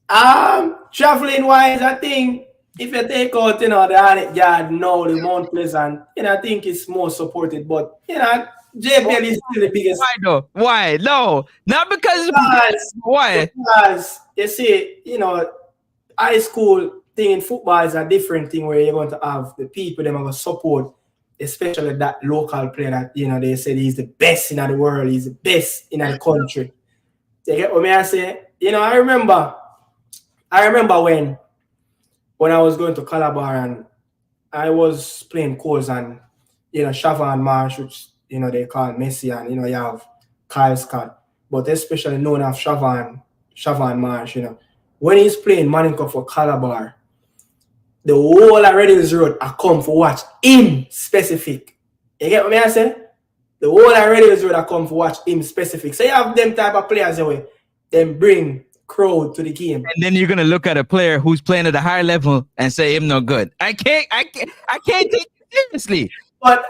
Traveling wise, I think if you take out, the Alec Yard now, the Mount Pleasant, I think it's more supported. But JPL is still the biggest. Why though? Why? No, not because. Why? Because you see, high school thing in football is a different thing where you're going to have the people that are going to support, especially that local player that they say he's the best in the world, he's the best in the country. You get what I say? I remember when I was going to Calabar and I was playing Coles and Siobhan Marsh, which they call Messi, and you have Kyle Scott, but especially known as Siobhan Marsh. When he's playing Manning Cup for Calabar, the whole of Redding's Road I come for watch him specific. You get what I say? The whole of Redding's Road I come for watch him specific. So you have them type of players anyway, then bring crowd to the game. And then you're gonna look at a player who's playing at a higher level and say him no good. I can't take it seriously. But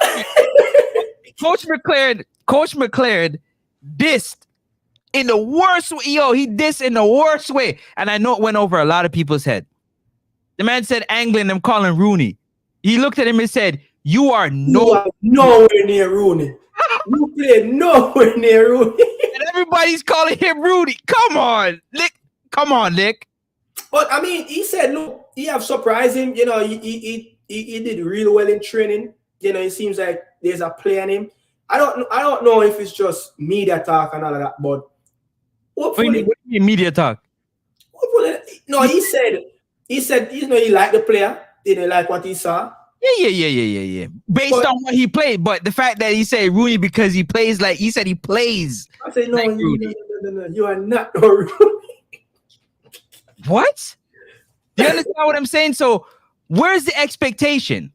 Coach McCLAREN dissed in the worst way. He dissed in the worst way. And I know it went over a lot of people's head. The man said angling them calling Rooney. He looked at him and said, you are nowhere near Rooney. You play nowhere near Rooney. And everybody's calling him Rooney. Come on, Lick. Come on, Lick. But I mean, he said, look, he have surprised him. He did really well in training. It seems like there's a play on him. I don't know if it's just media talk and all of that, but hopefully, what do you mean media talk? Hopefully, no, he said he liked the player, didn't like what he saw. Yeah. Based on what he played, but the fact that he said Rooney because he plays like he said he plays. I said no, like no, you are not Rooney. What? Do you understand what I'm saying? So where's the expectation?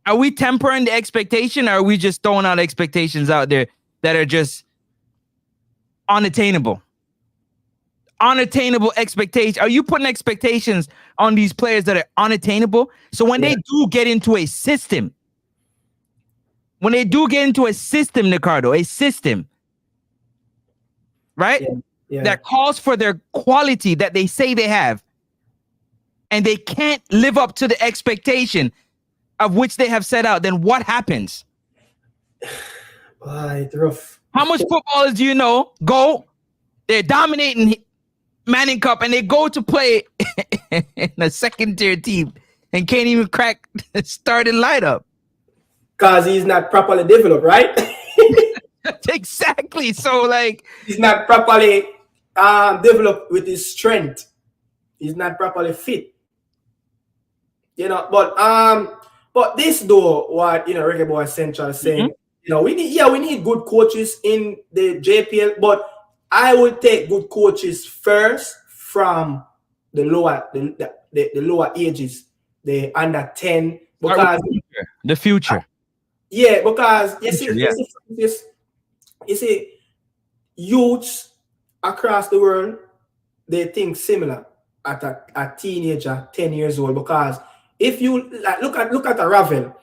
Are we tempering the expectation, or are we just throwing out expectations out there that are just unattainable? Unattainable expectations. Are you putting expectations on these players that are unattainable? So when they do get into a system, Ricardo, a system, right? That calls for their quality that they say they have, and they can't live up to the expectation of which they have set out, then what happens? It's rough. How much footballers do you know they're dominating Manning Cup and they go to play in a second tier team and can't even crack the starting lineup? Because he's not properly developed, right? Exactly. So he's not properly developed with his strength. He's not properly fit. But this though, what Reggae Boy Central is saying, we need good coaches in the JPL, but I would take good coaches first from the lower ages, the under 10, because the future. Because you see, youths across the world, they think similar at a teenager, 10 years old, because if you look at a Ravel,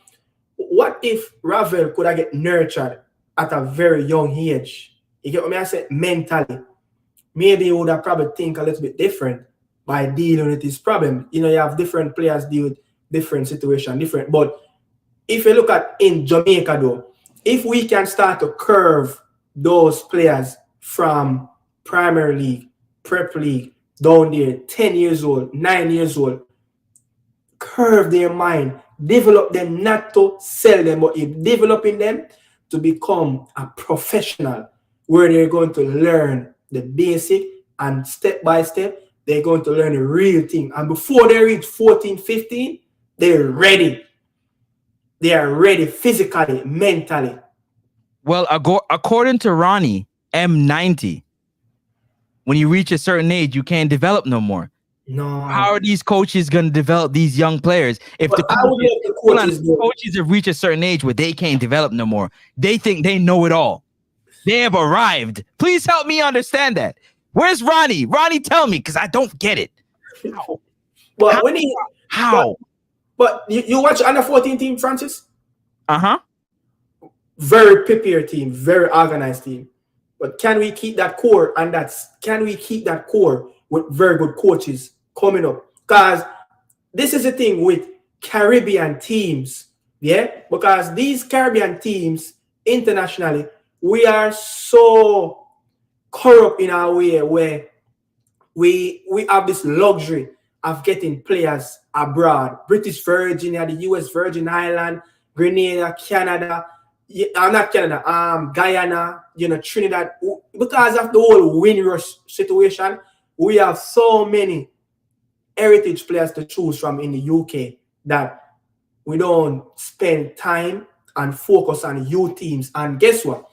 what if Ravel could have get nurtured at a very young age? You get what I say? Mentally, maybe he would have probably think a little bit different by dealing with his problem. You have different players deal with different situations, different. But if you look at in Jamaica though, if we can start to curve those players from Premier League, Prep League, down there, 10 years old, 9 years old, curve their mind, develop them not to sell them, but developing them to become a professional where they're going to learn the basic and step by step, they're going to learn the real thing. And before they reach 14, 15, they're ready. They are ready physically, mentally. Well, according to Ronnie M90, when you reach a certain age, you can't develop no more. No. How are these coaches going to develop these young players if But the coaches have reached a certain age where they can't develop no more? They think they know it all. They have arrived. Please help me understand that. Where's Ronnie? Ronnie, tell me, because I don't get it. How? But How? But you watch under 14 team, Francis? Uh-huh. Very prepared team, very organized team. But can we keep that core? And can we keep that core with very good coaches coming up? Because this is the thing with Caribbean teams, yeah? Because these Caribbean teams internationally, we are so corrupt in our way where we have this luxury of getting players abroad. British Virgin, the US Virgin Island, Grenada, Canada, not Canada, Guyana, Trinidad. Because of the whole Windrush situation, we have so many heritage players to choose from in the UK that we don't spend time and focus on youth teams. And guess what?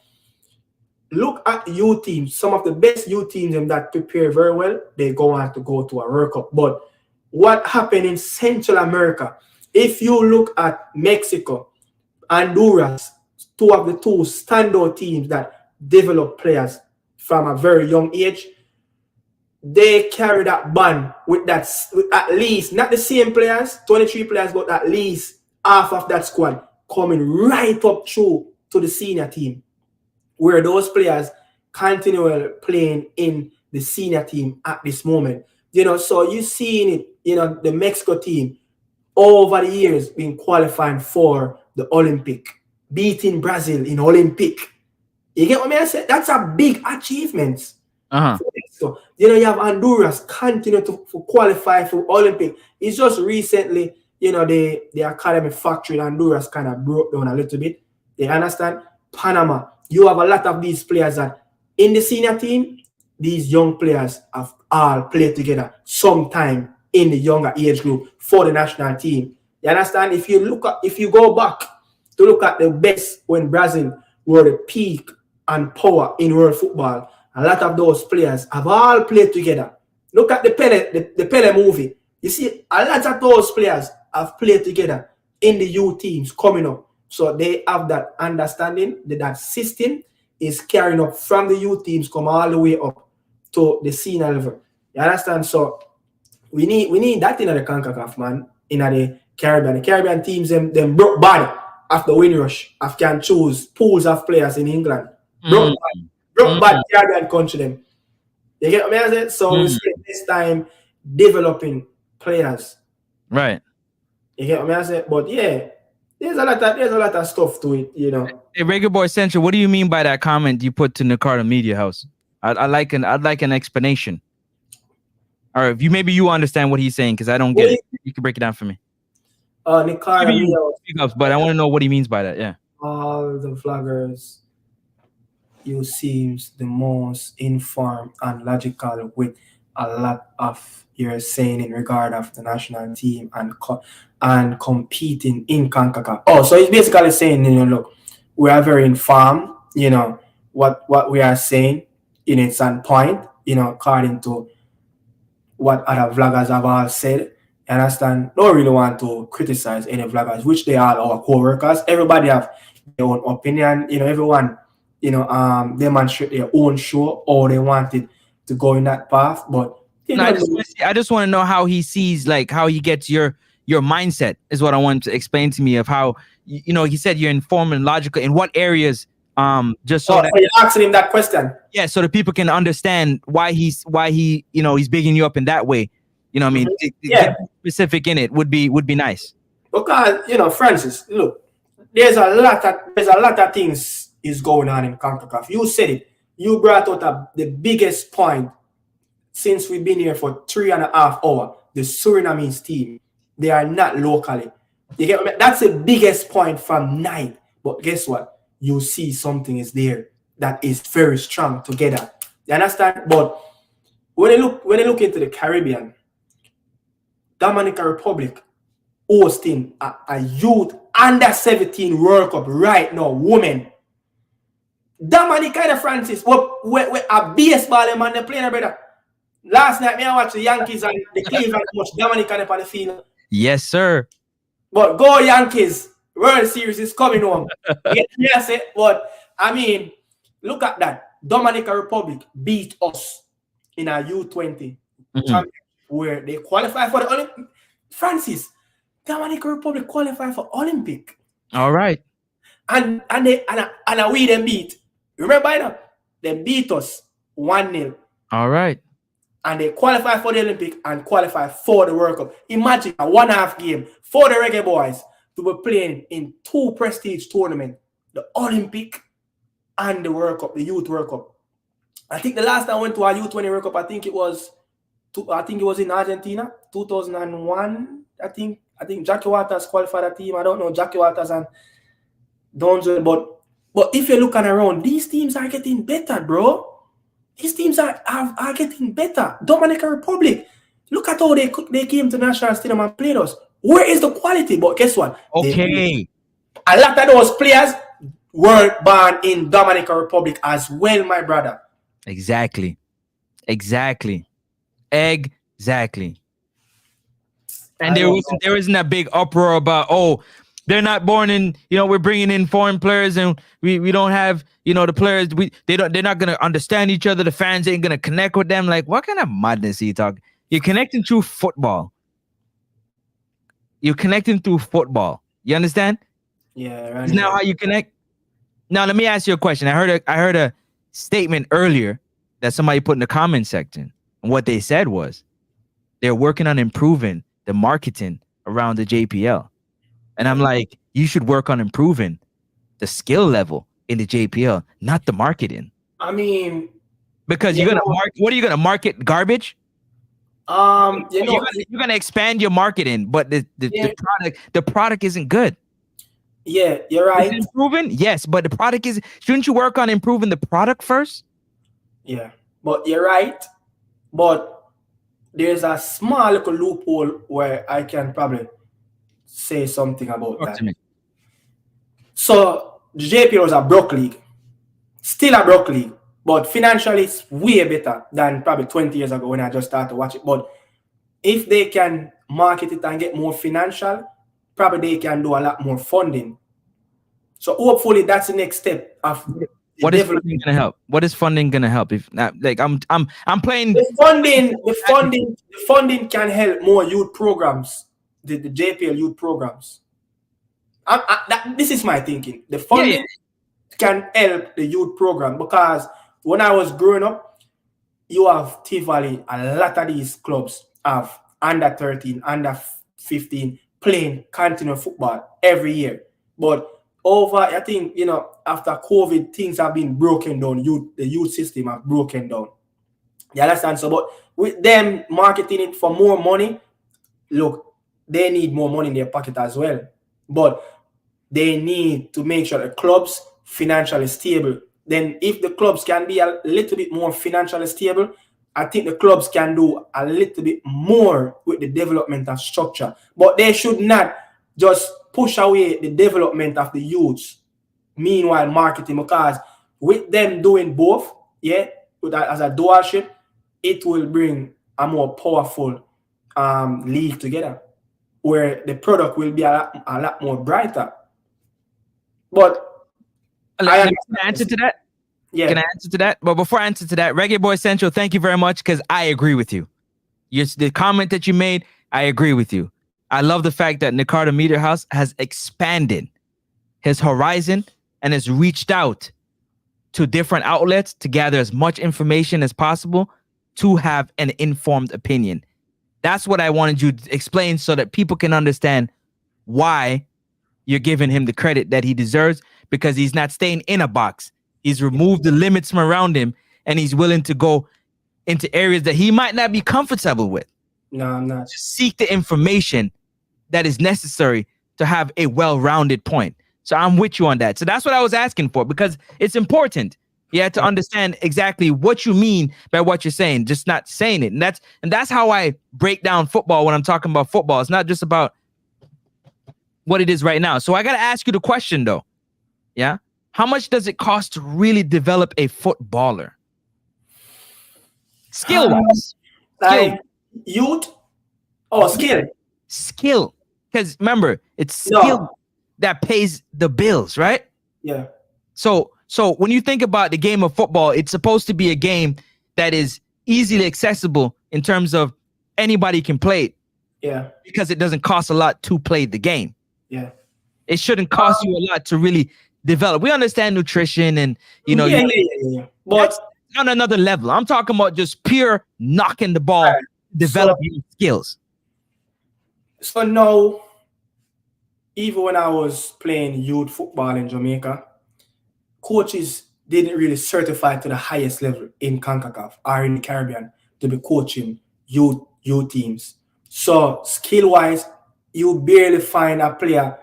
Look at youth teams. Some of the best youth teams that prepare very well, they go on to go to a World Cup. But what happened in Central America? If you look at Mexico, Honduras, two of the two standout teams that develop players from a very young age, they carry that bond with at least, not the same players, 23 players, but at least half of that squad coming right up through to the senior team, where those players continue playing in the senior team at this moment. So you seeing it, the Mexico team over the years been qualifying for the Olympic, beating Brazil in Olympic. You get what I say? That's a big achievement. So, you have Honduras continue to qualify for Olympic. It's just recently, the academy factory in Honduras kind of broke down a little bit. They understand? Panama, you have a lot of these players that in the senior team, these young players have all played together sometime in the younger age group for the national team. You understand? If you go back to look at the best when Brazil were the peak and power in world football, a lot of those players have all played together. Look at the Pele movie. You see, a lot of those players have played together in the youth teams coming up. So they have that understanding that system is carrying up from the youth teams, come all the way up to the senior level. You understand? So we need that in the CONCACAF, man, in the Caribbean. The Caribbean teams, them broke body after Windrush, can choose pools of players in England. Broke bad Caribbean country them. You get what I mean? So we spend this time developing players. Right. You get what I mean? But yeah, there's a lot of stuff to it, Hey, Reggae Boy Central, what do you mean by that comment you put to Nicardo Media House? I'd like an explanation. All right, maybe you understand what he's saying because I don't get it. You can break it down for me. Nicardo Media House, but I want to know what he means by that. Yeah. All the vloggers, you seems the most informed and logical with a lot of your saying in regard of the national team and competing in CONCACAF. Oh, so he's basically saying, look, we are very informed, what we are saying in its on point, according to what other vloggers have all said. You understand? Don't really want to criticize any vloggers, which they are our co-workers. Everybody have their own opinion, everyone demonstrate their own show or they wanted to go in that path. But I just want to know how he sees, like how he gets your mindset is what I want to explain to me of how he said you're informed and logical in what areas, just so that you're asking him that question. Yeah, so that people can understand why he he's bigging you up in that way. You know what I mean? Yeah. Specific in it would be nice. Because Francis, look, there's a lot of things is going on in CONCACAF. You said it. You brought out the biggest point since we've been here for 3.5 hours, the Surinamese team, they are not locally. You get me? That's the biggest point from night. But guess what? You see something is there that is very strong together. You understand? But when you look into the Caribbean, Dominican Republic hosting a youth under 17 World Cup right now, women. Dominica and Francis, we a baseball man they playing, brother. Last night, I watched the Yankees and the Cleveland much Dominica on the field. Yes, sir. But go Yankees, World Series is coming home. Yes, but I mean, look at that. Dominican Republic beat us in our U20 championship where they qualify for the Olympic. Francis, Dominican Republic qualify for Olympic. All right. And we them beat. Remember that? They beat us 1-0. All right. And they qualify for the Olympic and qualify for the World Cup. Imagine a 1.5 game for the Reggae Boys to be playing in 2 prestige tournaments, the Olympic and the World Cup, the Youth World Cup. I think the last time I went to a Youth 20 World Cup, I think it was in Argentina, 2001. I think Jackie Waters qualified a team. I don't know Jackie Waters and Donzo, but if you're looking around, these teams are getting better, bro. These teams are getting better. Dominican Republic, look at how they came to National Stadium and played us. Where is the quality? But guess what? Okay. A lot of those players were born in Dominican Republic as well, my brother. Exactly. And there isn't a big uproar about, oh, they're not born in, we're bringing in foreign players and we don't have, the players, they're not going to understand each other. The fans ain't going to connect with them. Like, what kind of madness are you talking? You're connecting through football. You understand? Yeah. Right. Isn't that how you connect? Now, let me ask you a question. I heard a statement earlier that somebody put in the comment section. And what they said was they're working on improving the marketing around the JPL. And I'm like, you should work on improving the skill level in the JPL, not the marketing. I mean, because you're gonna what are you gonna market? Garbage? You're gonna expand your marketing, but the product isn't good. Yeah, you're right. Is it improving? Yes, but the product is. Shouldn't you work on improving the product first? Yeah, but you're right. But there's a small little loophole where I can probably say something about that. So the JPL was a broke league, still a broke league, but financially it's way better than probably 20 years ago when I just started to watch it. But if they can market it and get more financial, probably they can do a lot more funding. So hopefully that's the next step of what is funding gonna help? What is funding gonna help? If not, like I'm playing the funding can help more youth programs, the JPL youth programs. This is my thinking. The funding can help the youth program because when I was growing up, you have Tivoli, a lot of these clubs have under 13, under 15 playing continuous football every year. But I think, after COVID, things have been broken down. The youth system have broken down. You understand? So, but with them marketing it for more money, look, they need more money in their pocket as well. But they need to make sure the clubs financially stable. Then if the clubs can be a little bit more financially stable, I think the clubs can do a little bit more with the development of structure. But they should not just push away the development of the youths, meanwhile marketing, because with them doing both, as a dualship, it will bring a more powerful league together where the product will be a lot more brighter. But can I answer to that? Yeah. Can I answer to that? But before I answer to that, Reggae Boy Central, thank you very much because I agree with you. The comment that you made, I agree with you. I love the fact that Nicardo Media House has expanded his horizon and has reached out to different outlets to gather as much information as possible to have an informed opinion. That's what I wanted you to explain so that people can understand why you're giving him the credit that he deserves, because he's not staying in a box. He's removed the limits from around him and he's willing to go into areas that he might not be comfortable with. No, I'm not. Just seek the information that is necessary to have a well-rounded point. So I'm with you on that. So that's what I was asking for, because it's important. You have to understand exactly what you mean by what you're saying, just not saying it. And that's how I break down football when I'm talking about football. It's not just about what it is right now. So I got to ask you the question though. Yeah. How much does it cost to really develop a footballer? Skill-wise. Like youth or skill? Skill. Because remember, it's skill that pays the bills, right? Yeah. So when you think about the game of football, it's supposed to be a game that is easily accessible in terms of anybody can play it. Yeah. Because it doesn't cost a lot to play the game. Yeah. It shouldn't cost you a lot to really develop. We understand nutrition and, you know, But that's on another level. I'm talking about just pure knocking the ball, developing skills. So now, even when I was playing youth football in Jamaica, coaches didn't really certify to the highest level in CONCACAF or in the Caribbean to be coaching youth teams. So skill-wise, you barely find a player.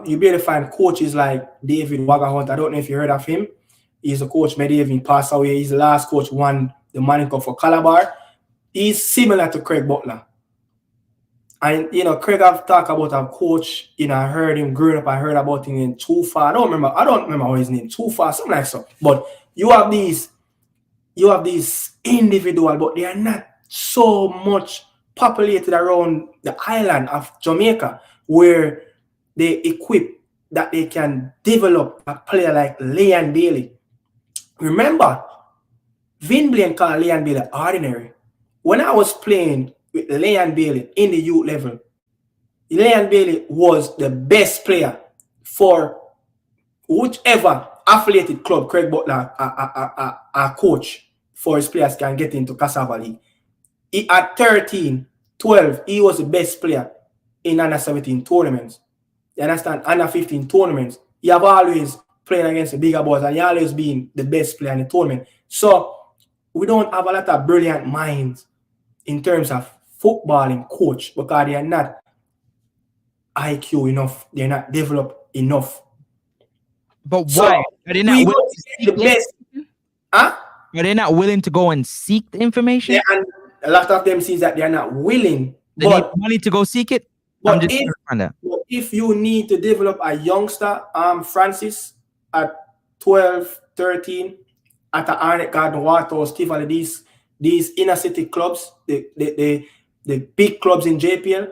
You barely find coaches like David Wagahunt. I don't know if you heard of him. He's a coach. Maybe even passed away. He's the last coach won the moniker for Calabar. He's similar to Craig Butler. And, you know, Craig, I've talked about a coach, you know, I heard him growing up. I heard about him in Too Far. I don't remember how his name, Too Far, something like so. But you have these individual, but they are not so much populated around the island of Jamaica where they equip that they can develop a player like Leon Bailey. Remember, Vin Blaine called Leon Bailey ordinary. When I was playing with Leon Bailey in the youth level, Leon Bailey was the best player for whichever affiliated club Craig Butler, a coach for his players can get into Cassava League. At 13, 12, he was the best player in under 17 tournaments. You understand? Under 15 tournaments. You have always playing against the bigger boys and you always been the best player in the tournament. So we don't have a lot of brilliant minds in terms of footballing coach because they are not IQ enough. They're not developed enough. But why? Are they not willing to seek the best? Huh? Are they not willing to go and seek the information? Yeah, and a lot of them sees that they are not willing. They need money to go seek it. But if you need to develop a youngster, Francis, at 12, 13, at the Arnett Garden, Waterhouse, Tivoli, these inner city clubs, the big clubs in JPL,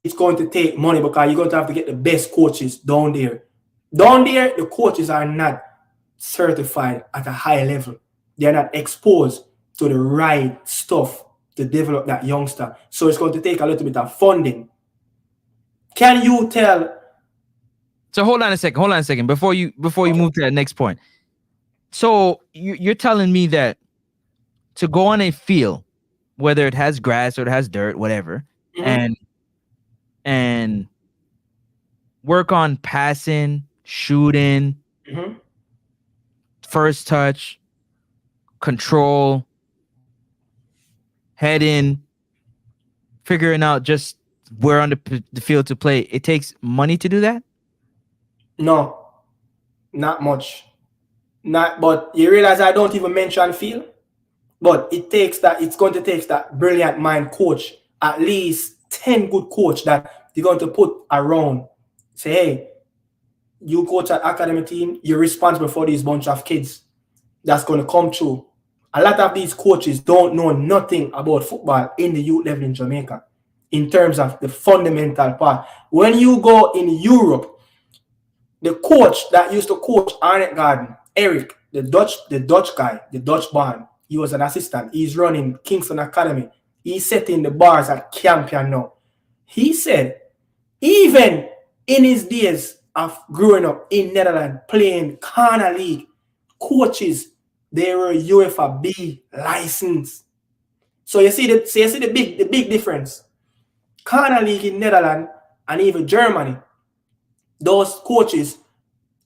it's going to take money because you're going to have to get the best coaches down there. Down there, the coaches are not certified at a high level. They're not exposed to the right stuff to develop that youngster. So it's going to take a little bit of funding. Can you tell? So hold on a second. Before you move to that next point. So you're telling me that to go on a field, whether it has grass or it has dirt, whatever, and work on passing, shooting, first touch, control, heading, figuring out just where on the field to play. It takes money to do that? No, not much. But you realize I don't even mention field. But it's going to take that brilliant mind coach, at least 10 good coach that you're going to put around. Say, hey, you coach at academy team, you're responsible for this bunch of kids that's going to come through. A lot of these coaches don't know nothing about football in the youth level in Jamaica in terms of the fundamental part. When you go in Europe, the coach that used to coach Arnett Garden, Eric, the Dutch guy, the Dutch born, he was an assistant. He's running Kingston Academy. He's setting the bars at Campion now. He said, even in his days of growing up in Netherlands, playing Corner League, coaches, they were UEFA B licensed. So you see the big difference. Corner League in Netherlands and even Germany, those coaches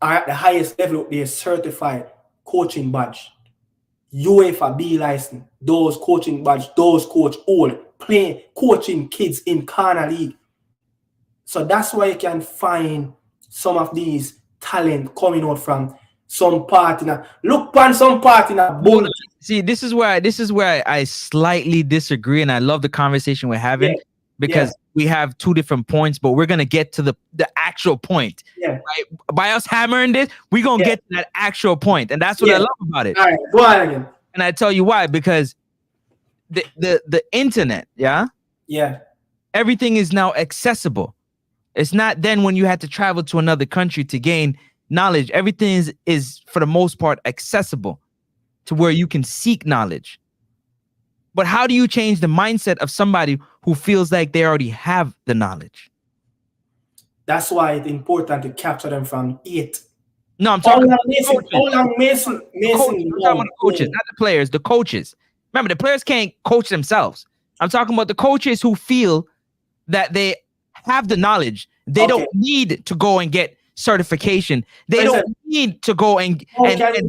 are at the highest level of their certified coaching badge. UEFA B license, those coaching badge, those coach all playing, coaching kids in Corner League. So that's why you can find some of these talent coming out from some part in a look on some part in a bull. See, this is where I slightly disagree, and I love the conversation we're having because we have two different points, but we're gonna get to the actual point. Yeah. Right? By us hammering this, we're gonna get to that actual point, and that's what I love about it. All right, go on again. And I tell you why, because the internet, everything is now accessible. It's not then when you had to travel to another country to gain knowledge. Everything is for the most part accessible to where you can seek knowledge. But how do you change the mindset of somebody who feels like they already have the knowledge? That's why it's important to capture them from it. No, I'm talking about Mason. Mason. I'm talking about the coaches, not the players, the coaches. Remember, the players can't coach themselves. I'm talking about the coaches who feel that they have the knowledge. They don't need to go and get certification. They don't need to go and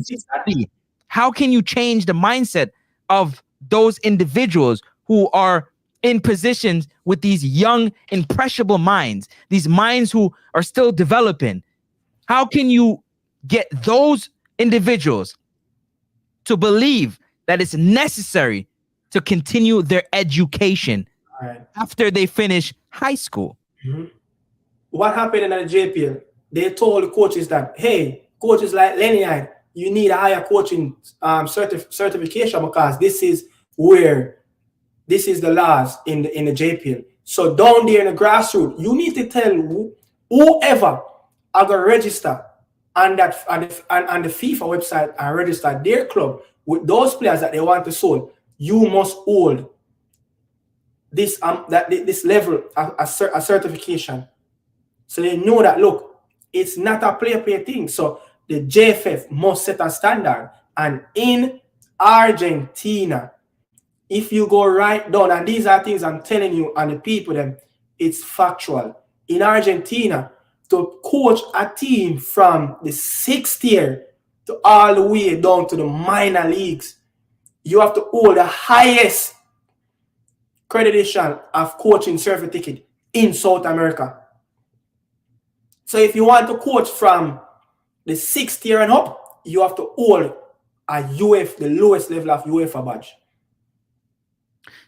study. How can you change the mindset of those individuals who are in positions with these young, impressionable minds, these minds who are still developing? How can you get those individuals to believe that it's necessary to continue their education after they finish high school? Mm-hmm. What happened in the JPL? They told the coaches that, hey, coaches like Lenny, you need a higher coaching certification because this is the laws in the JPL. So down there in the grassroots, you need to tell whoever are going to register on the FIFA website and register their club with those players that they want to sold. You must hold this this level a certification, so they know that look, it's not a play thing. So the JFF must set a standard, and in Argentina, if you go right down, and these are things I'm telling you and the people them, it's factual. In Argentina, to coach a team from the 6th tier to all the way down to the minor leagues, you have to hold the highest accreditation of coaching certificate in South America. So if you want to coach from the 6th tier and up, you have to hold a the lowest level of UEFA badge.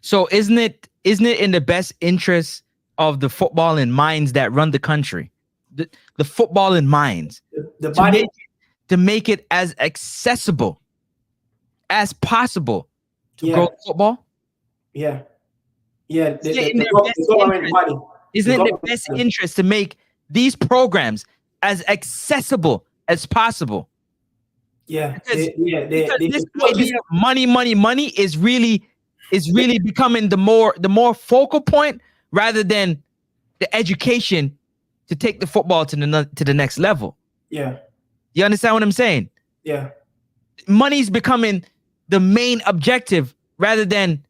So isn't it in the best interest of the footballing minds that run the country, the footballing minds, the body, to make it as accessible as possible to grow football? Yeah. The government body. Isn't it the best interest to make these programs as accessible as possible? Yeah. Because this idea of money is really becoming the more focal point rather than the education to take the football to the next level. Yeah. You understand what I'm saying? Yeah. Money's becoming the main objective rather than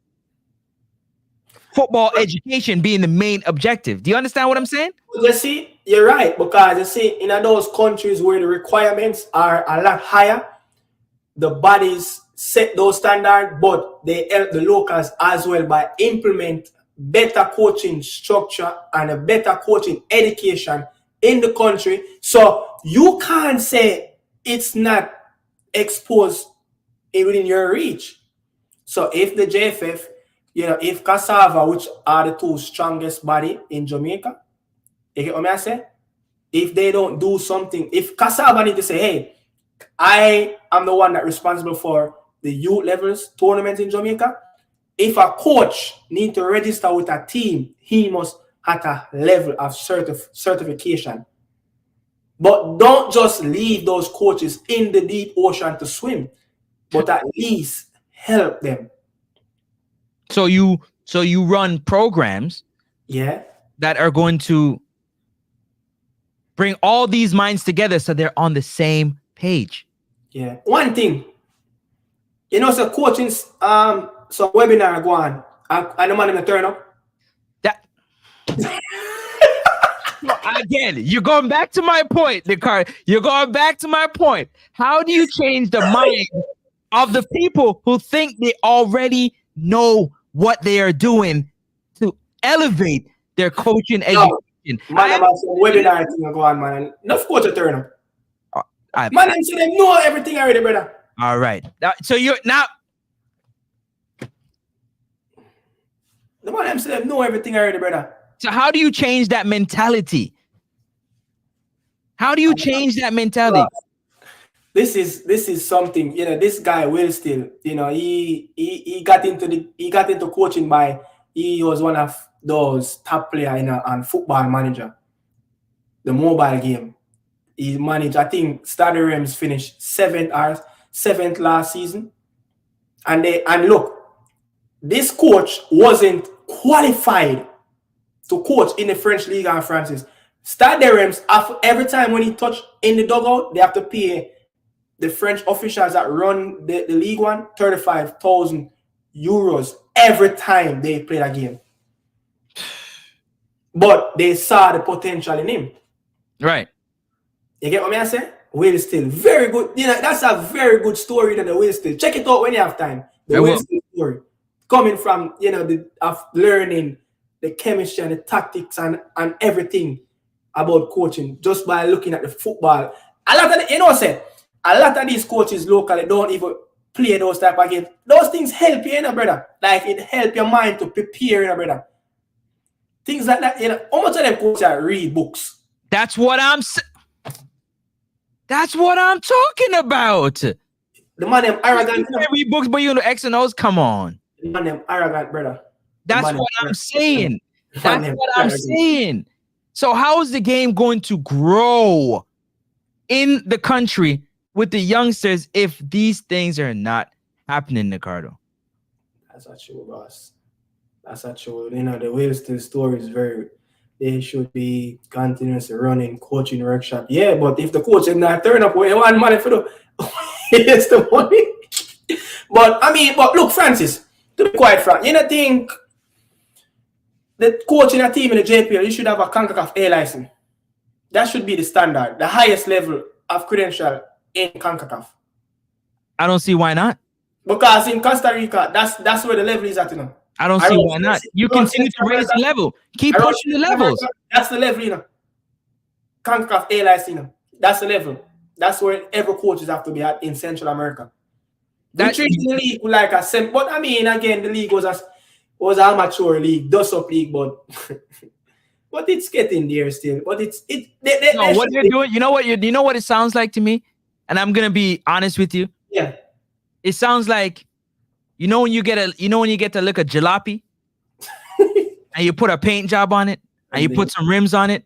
football education being the main objective. Do you understand what I'm saying? You see, you're right, because you see, in those countries where the requirements are a lot higher, the bodies set those standards, but they help the locals as well by implement better coaching structure and a better coaching education in the country. So you can't say it's not exposed within your reach. So if the JFF, if Cassava, which are the two strongest body in Jamaica, you get what I say? If they don't do something, if Cassava need to say, hey, I am the one that responsible for the youth levels tournament in Jamaica, if a coach need to register with a team, he must have a level of certification. But don't just leave those coaches in the deep ocean to swim, but at least help them. So you run programs, that are going to bring all these minds together so they're on the same page. Yeah. One thing, so coaching, so webinar go on, and the man in the turn up. Again, you're going back to my point, Nicard. You're going back to my point. How do you change the mind of the people who think they already know what they are doing to elevate their coaching education. Man, I'm some webinar thing go on, man. Enough coach to turn up. Man, I'm saying they know everything already, brother. All right. So you're now. The man, I'm saying they know everything already, brother. So how do you change that mentality? How do you change that mentality? This is something, you know. This guy Will Still, you know, he got into coaching by he was one of those top player in on Football Manager, the mobile game. He managed, I think, Stade Reims finished seventh last season, and look, this coach wasn't qualified to coach in the French League and Francis. Stade Reims, every time when he touch in the dugout, they have to pay the French officials that run the League One 35,000 euros every time they play that game. But they saw the potential in him. Right. You get what I say? Will Still, very good. You know, that's a very good story that the Will Still. Check it out when you have time. The Will Still story. Coming from, you know, of learning the chemistry and the tactics and everything about coaching just by looking at the football. A lot of a lot of these coaches locally don't even play those type of games. Those things help you, brother. Like it help your mind to prepare, brother. Things like that, you know. How much of them coaches read books? That's what I'm talking about. The man them arrogant. You read books, but you know X and O's. Come on. The man them arrogant, brother. That's what I'm saying. That's what I'm saying. So how is the game going to grow in the country with the youngsters if these things are not happening, Ricardo? That's not true, boss. That's not true. You know, the Will Still story is very. They should be continuously running coaching workshop. Yeah, but if the coach is not turn up, where you want money for the it's the money. But look, Francis, to be quite frank, you know, think the coaching a team in the JPL, you should have a CONCACAF A license. That should be the standard, the highest level of credential in CONCACAF. I don't see why not. Because in Costa Rica, that's where the level is at, you know. I don't see why not. You continue to raise the level. Keep pushing the levels. That's the level, you know. CONCACAF A license, you know. That's the level. That's where every coaches have to be at in Central America. They treat the league like a sim, but I mean, again, the league was an amateur league, dust-up league, but but it's getting there still. But what they're doing, you know what it sounds like to me, and I'm gonna be honest with you. Yeah, it sounds like when you get to look at jalopy, and you put a paint job on it, and you put some rims on it,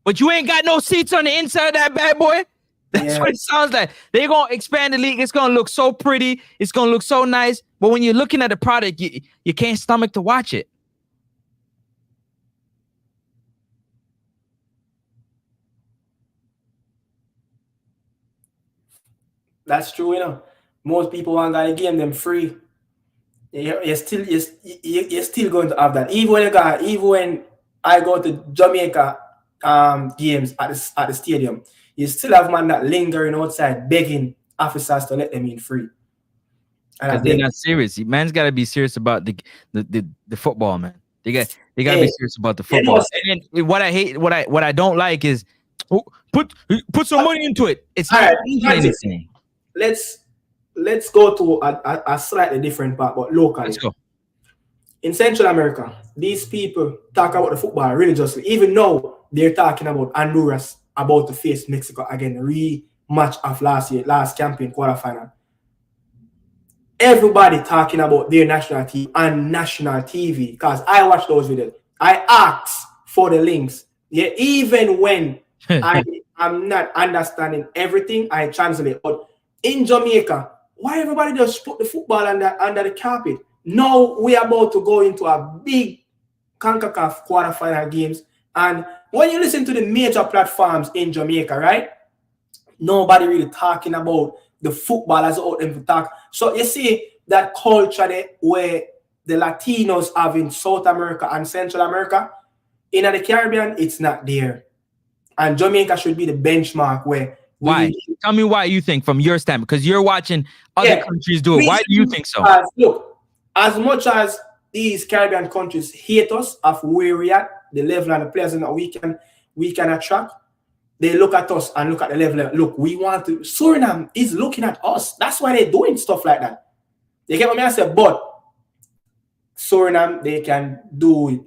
but you ain't got no seats on the inside of that bad boy. That's what it sounds like. They're going to expand the league. It's going to look so pretty. It's going to look so nice. But when you're looking at the product, you can't stomach to watch it. That's true, you know. Most people want to game them free. You're still going to have that. Even when I go to Jamaica games at the stadium, you still have man that lingering outside begging officers to let them in free. Because they're not serious. Man's got to be serious about the football, man. They got to be serious about the football. And then what I hate, what I don't like is put some money into it. It's not anything. Let's go to a slightly different part, but locally. Let's go. In Central America, these people talk about the football religiously, even though they're talking about Honduras about to face Mexico again, rematch of last campaign quarterfinal. Everybody talking about their national team on national TV because I watch those videos. I ask for the links. Yeah, even when I'm not understanding everything, I translate. But in Jamaica, why everybody just put the football under the carpet? Now we are about to go into a big CONCACAF quarterfinal games. And when you listen to the major platforms in Jamaica, right? Nobody really talking about the football as out them to talk. So you see that culture there where the Latinos have in South America and Central America, in the Caribbean, it's not there. And Jamaica should be the benchmark where Why? Tell me why you think from your standpoint, because you're watching other countries do it. Why do you think so? Look, as much as these Caribbean countries hate us of where we at, the level and the players that we can attract, they look at us and look at the level. Look, we want to. Suriname is looking at us. That's why they're doing stuff like that. They get what I say, but Suriname, they can do it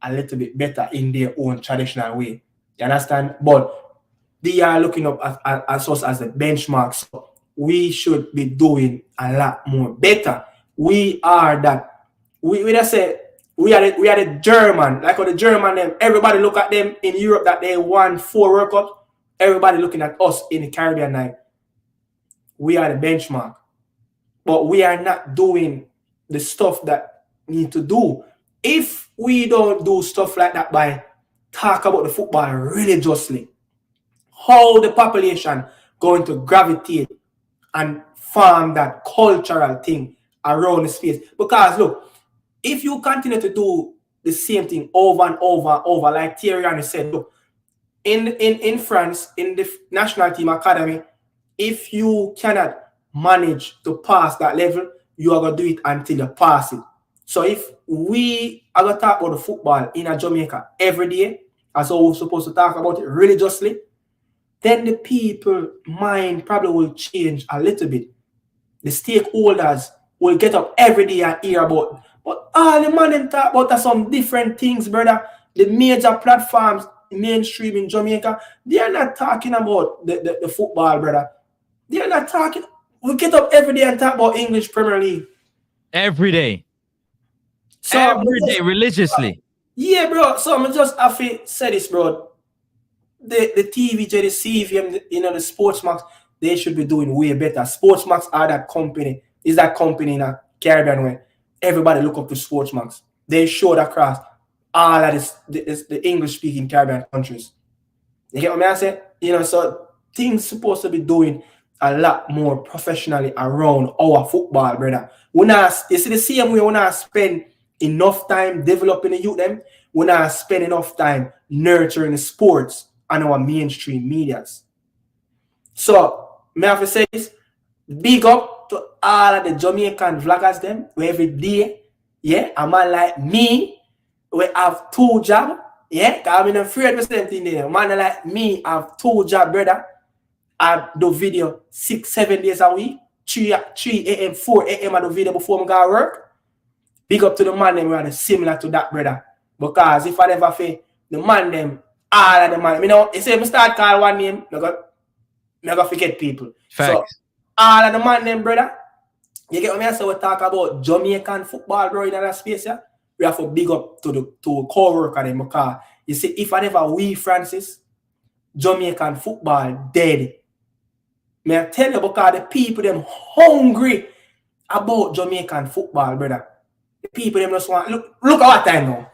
a little bit better in their own traditional way. You understand? But they are looking up at us as a benchmark. So we should be doing a lot more better. We are that. We just say we are the German, like the German them. Everybody look at them in Europe that they won 4 World Cups. Everybody looking at us in the Caribbean night. We are the benchmark, but we are not doing the stuff that we need to do. If we don't do stuff like that by talk about the football religiously, how the population going to gravitate and form that cultural thing around the space? Because look, if you continue to do the same thing over and over, like Thierry said, look, in France, in the national team academy, if you cannot manage to pass that level, you are going to do it until you pass it. So if we are going to talk about the football in a Jamaica every day, as how we're supposed to talk about it religiously, then the people mind probably will change a little bit. The stakeholders will get up every day and hear about. But all the man them talk about some different things, brother. The major platforms, mainstream in Jamaica, they are not talking about the football, brother. They are not talking. We get up every day and talk about English Premier League. Every day. So every day, religiously. Yeah, bro. So I'm just have to say this, bro. The TVJ, the CVM, the Sportsmax, they should be doing way better. Sportsmax are that company. Is that company in a Caribbean way? Everybody look up to Sportsmax. They showed across all of the English-speaking Caribbean countries. You get what I'm saying? So things supposed to be doing a lot more professionally around our football, brother. You see the same way when I spend enough time developing the youth them, when I spend enough time nurturing the sports and our mainstream medias. So, may I have to say this? Big up to all of the Jamaican vloggers them, where every day, a man like me, we have 2 jobs, because I'm afraid of the same thing there. A man like me have 2 jobs, brother. I do video 6-7 days a week, 3 a.m., 4 a.m. I do video before I go to work. Big up to the man them who are similar to that, brother. Because if I never say the man them, all of the man, you say I start call one name, I go forget people. Facts. So all of the man them, brother, you get what I say? We talk about Jamaican football, bro, in that space, yeah? We have to big up to the co-worker them, because you see, if I never we Francis, Jamaican football dead. May I tell you, because the people them hungry about Jamaican football, brother. The people them just want look at what time now.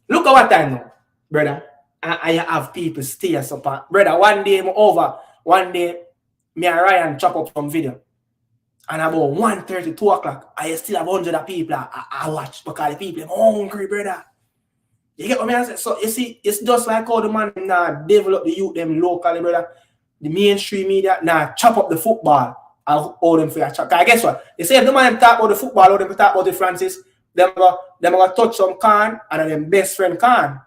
Look at what time now, brother. And you have people stay us up. Brother, one day I'm over. One day me and Ryan chop up some video. And about 1:30, 2 o'clock, I still have 100 people I watch, because the people them hungry, brother. You get what I mean? So you see, it's just like how the man now develop the youth them locally, brother. The mainstream media now chop up the football and hold them for a chat. Because guess what? You say if the man talk about the football or them talk about the Francis, them gonna touch some can and them best friend can.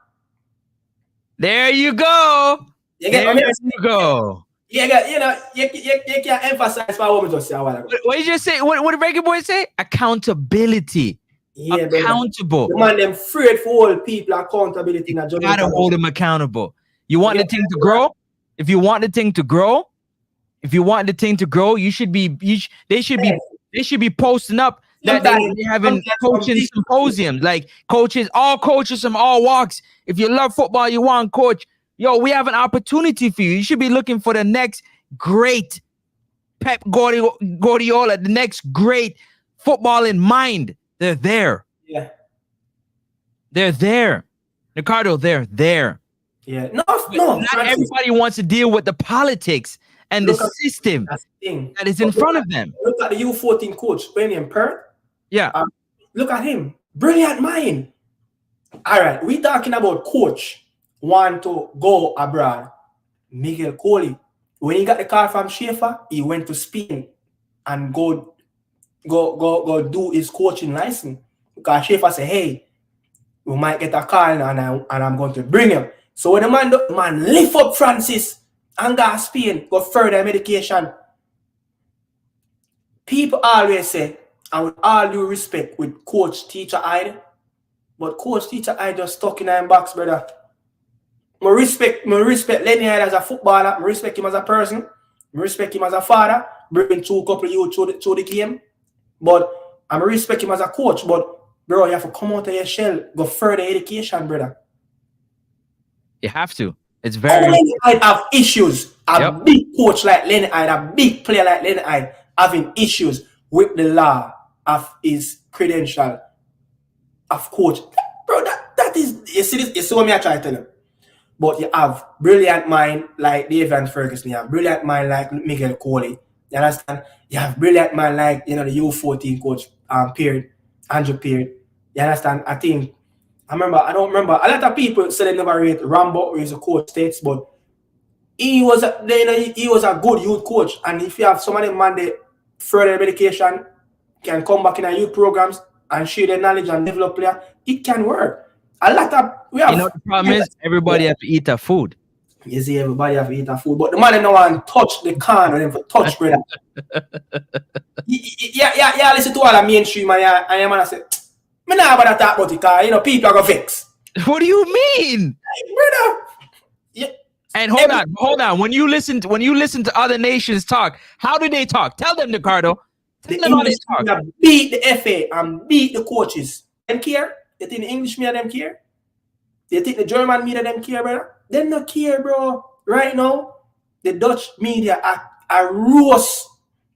There you go. You get what I mean? You go. You can't emphasize what we just say a while ago. What did you just say? What did Reggae Boys say? Accountability. Yeah, accountable. The man them afraid for all people accountability in a job. You gotta hold them accountable. You want the thing to grow? If you want the thing to grow, you should be. They should be posting up that they're having coaching symposiums, like all coaches from all walks. If you love football, you want coach. Yo, we have an opportunity for you. You should be looking for the next great Pep Guardiola, the next great footballing mind. They're there. Yeah. They're there. Ricardo, they're there. Yeah. No. Not everybody wants to deal with the politics and the system that is in front of them. Look at the U14 coach, Benny Perth. Yeah. Look at him. Brilliant mind. All right. We talking about coach want to go abroad. Miguel Coley When he got the call from Schaefer, he went to Spain and go do his coaching license. Because Schaefer said, hey, we might get a call and I'm going to bring him. So when the man lift up Francis and go to Spain, go further medication. People always say, and with all due respect, with coach teacher Hyde, but coach teacher Hyde just stuck in his box, brother. I respect Lenny Hyde as a footballer. I respect him as a person. I respect him as a father. Bringing two couple of youth through the game. But I respect him as a coach. But bro, you have to come out of your shell, go further education, brother. You have to. It's very. Lenny Hyde have issues. A big coach like Lenny Hyde, a big player like Lenny Hyde, having issues with the law of his credential of coach. Bro, that is, you see this, you see what me I try to tell you. But you have brilliant mind like David Ferguson, you have brilliant mind like Miguel Coley. You understand? You have brilliant mind like, you know, the U14 coach, Andrew Peard. You understand? I don't remember. A lot of people say they never rate Rambo, who is a coach states, but he was a good youth coach. And if you have some of them man, they further education, can come back in our youth programs and share their knowledge and develop player, it can work. A lot of the problem is everybody have to eat their food. You see, everybody have to eat their food, but the man no one touch the can and them touch brother. Yeah, listen to all the mainstream and your man say, me nah about to talk about it, because you know people are gonna vex. What do you mean? Brother. Yeah. And hold on. When you listen to other nations talk, how do they talk? Tell them, Ricardo. Tell them how they talk. Beat the FA and beat the coaches. Them care? You think the English media them care? You think the German media them care, brother? Them not care, bro. Right now, the Dutch media are roast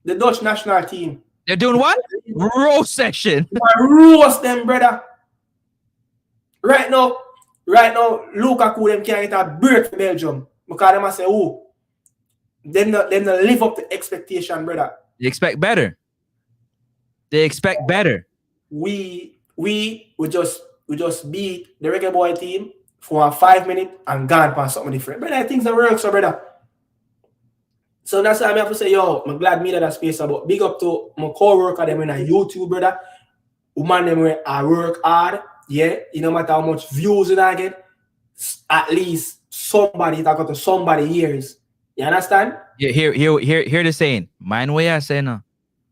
the Dutch national team. They're doing what? Roast section. Roast them, brother. Right now, Lukaku them can't get a break for Belgium. Because they must say, oh, them not live up to expectation, brother. They expect better. We just beat the Reggae Boy team for 5 minutes and gone past something different. Brother, things that work, so brother. So that's why I have to say, yo, I'm glad me that space about big up to my co-worker them in a YouTube, brother. Woman them where I work hard. Yeah, no matter how much views I get, at least somebody that got to somebody ears. You understand? Yeah, hear the saying. Mind what you're saying now.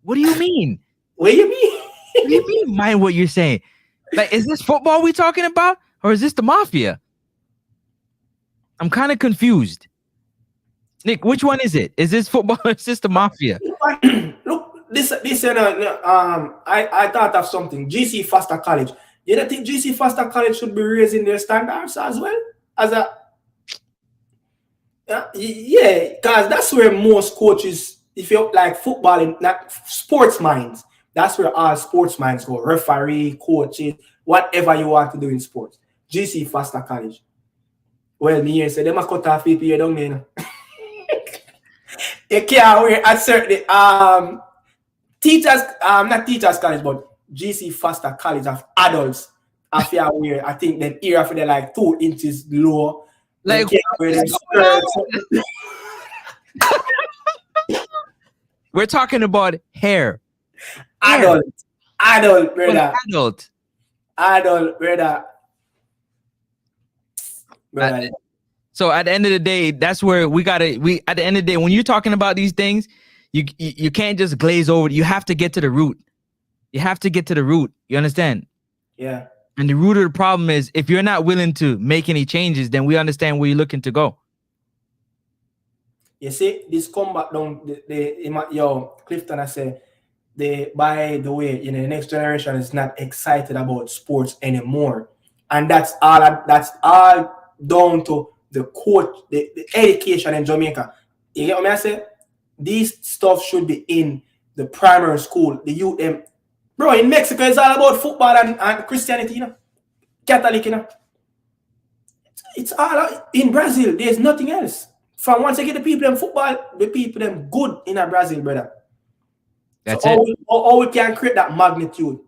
What do you mean? What do you mean? What do you mean mind what you're saying? Like, is this football we talking about? Or is this the mafia? I'm kind of confused. Nick, which one is it? Is this football or is this the mafia? Look, this I thought of something. GC Foster College. You don't think GC Foster College should be raising their standards as well? Yeah, because that's where most coaches, if you like footballing, not sports minds, that's where all sports minds go. Referee, coaches, whatever you want to do in sports. GC Foster College. Well, me here say they must cut off people here down there. You can't wear at certain teachers, not teachers college, but GC Foster College of adults. I feel wear, I think them ear for they're like 2 inches low. Like we're talking about hair. Adult, brother. Adult, brother. So at the end of the day, that's where at the end of the day, when you're talking about these things, you can't just glaze over it. You have to get to the root. You understand? Yeah. And the root of the problem is if you're not willing to make any changes, then we understand where you're looking to go. You see, this comeback down, Clifton, I say, by the way, the next generation is not excited about sports anymore. And that's all down to the coach, the education in Jamaica. You get what I say? These stuff should be in the primary school, the youth. Bro, in Mexico, it's all about football and Christianity, Catholic, It's all in Brazil. There's nothing else. From once you get the people in football, the people them good in Brazil, brother. That's so it. How we can create that magnitude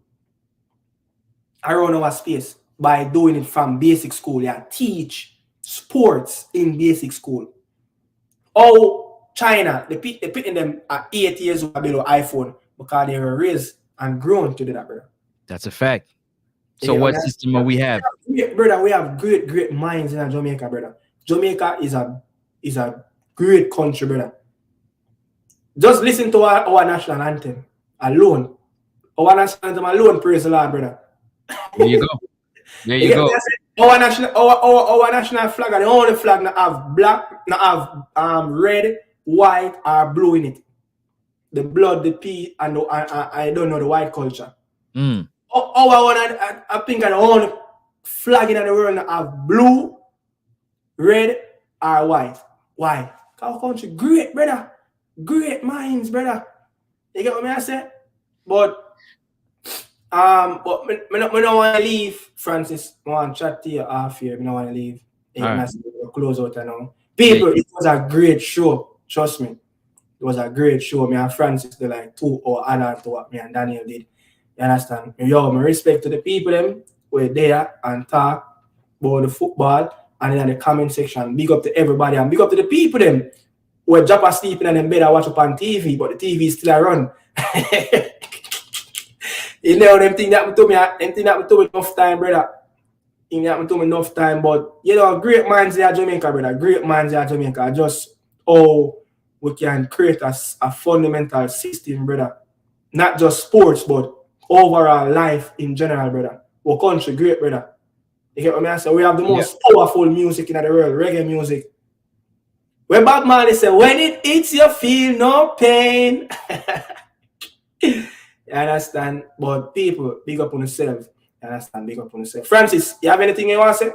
around our space by doing it from basic school. Yeah, teach sports in basic school. How China, they pitting them at 8 years old below iPhone because they were raised and grown to do that, brother. That's a fact. So what system do we have? Brother, we have great minds in Jamaica, brother. Jamaica is a great country, brother. Just listen to our national anthem alone. Our national anthem alone, praise the Lord, brother. There you go. There you go. Our national flag are the only flag that have black, that have red, white, or blue in it. The blood, the pea, and I don't know the white culture. I think the only flag in the world that have blue, red, or white. Why? Our country great, brother. Great minds, brother. You get what I say? But I don't want to leave, Francis. I want to chat to you off here. I don't want to leave. Right. Close out now. People, it was a great show. Trust me. It was a great show. Me and Francis did like 2 hours add to what me and Daniel did. You understand? Yo, my respect to the people them were there and talk about the football and in the comment section. Big up to everybody and big up to the people them who drop asleep in them bed and watch up on TV, but the TV is still run. You know, them thing that happened to me enough time, brother. It happened to me enough time, but you know, great minds there at Jamaica, brother. Great minds there at Jamaica. Just we can create a fundamental system, brother. Not just sports, but overall life in general, brother. Our country, great, brother. You get what I mean? We have the most powerful music in the world, reggae music. When Bob Marley said, when it hits you, feel no pain. You understand? But people, big up on yourself. You understand? Big up on yourself. Francis, you have anything you want to say?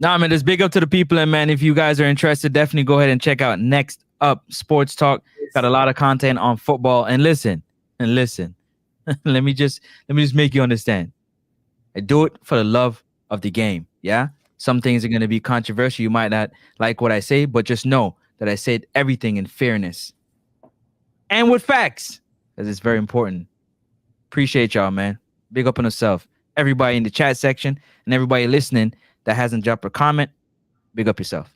Nah, man, just big up to the people. And, man, if you guys are interested, definitely go ahead and check out Next Up Sports Talk. Got a lot of content on football. And listen. let me just make you understand. I do it for the love of the game. Yeah? Some things are going to be controversial. You might not like what I say, but just know that I said everything in fairness and with facts, because it's very important. Appreciate y'all, man. Big up on yourself. Everybody in the chat section and everybody listening that hasn't dropped a comment, big up yourself.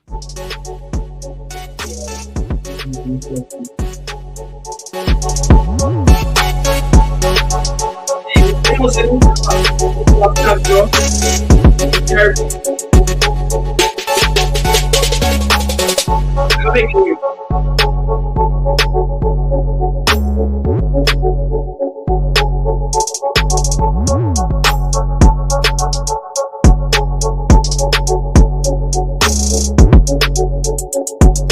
Thank you.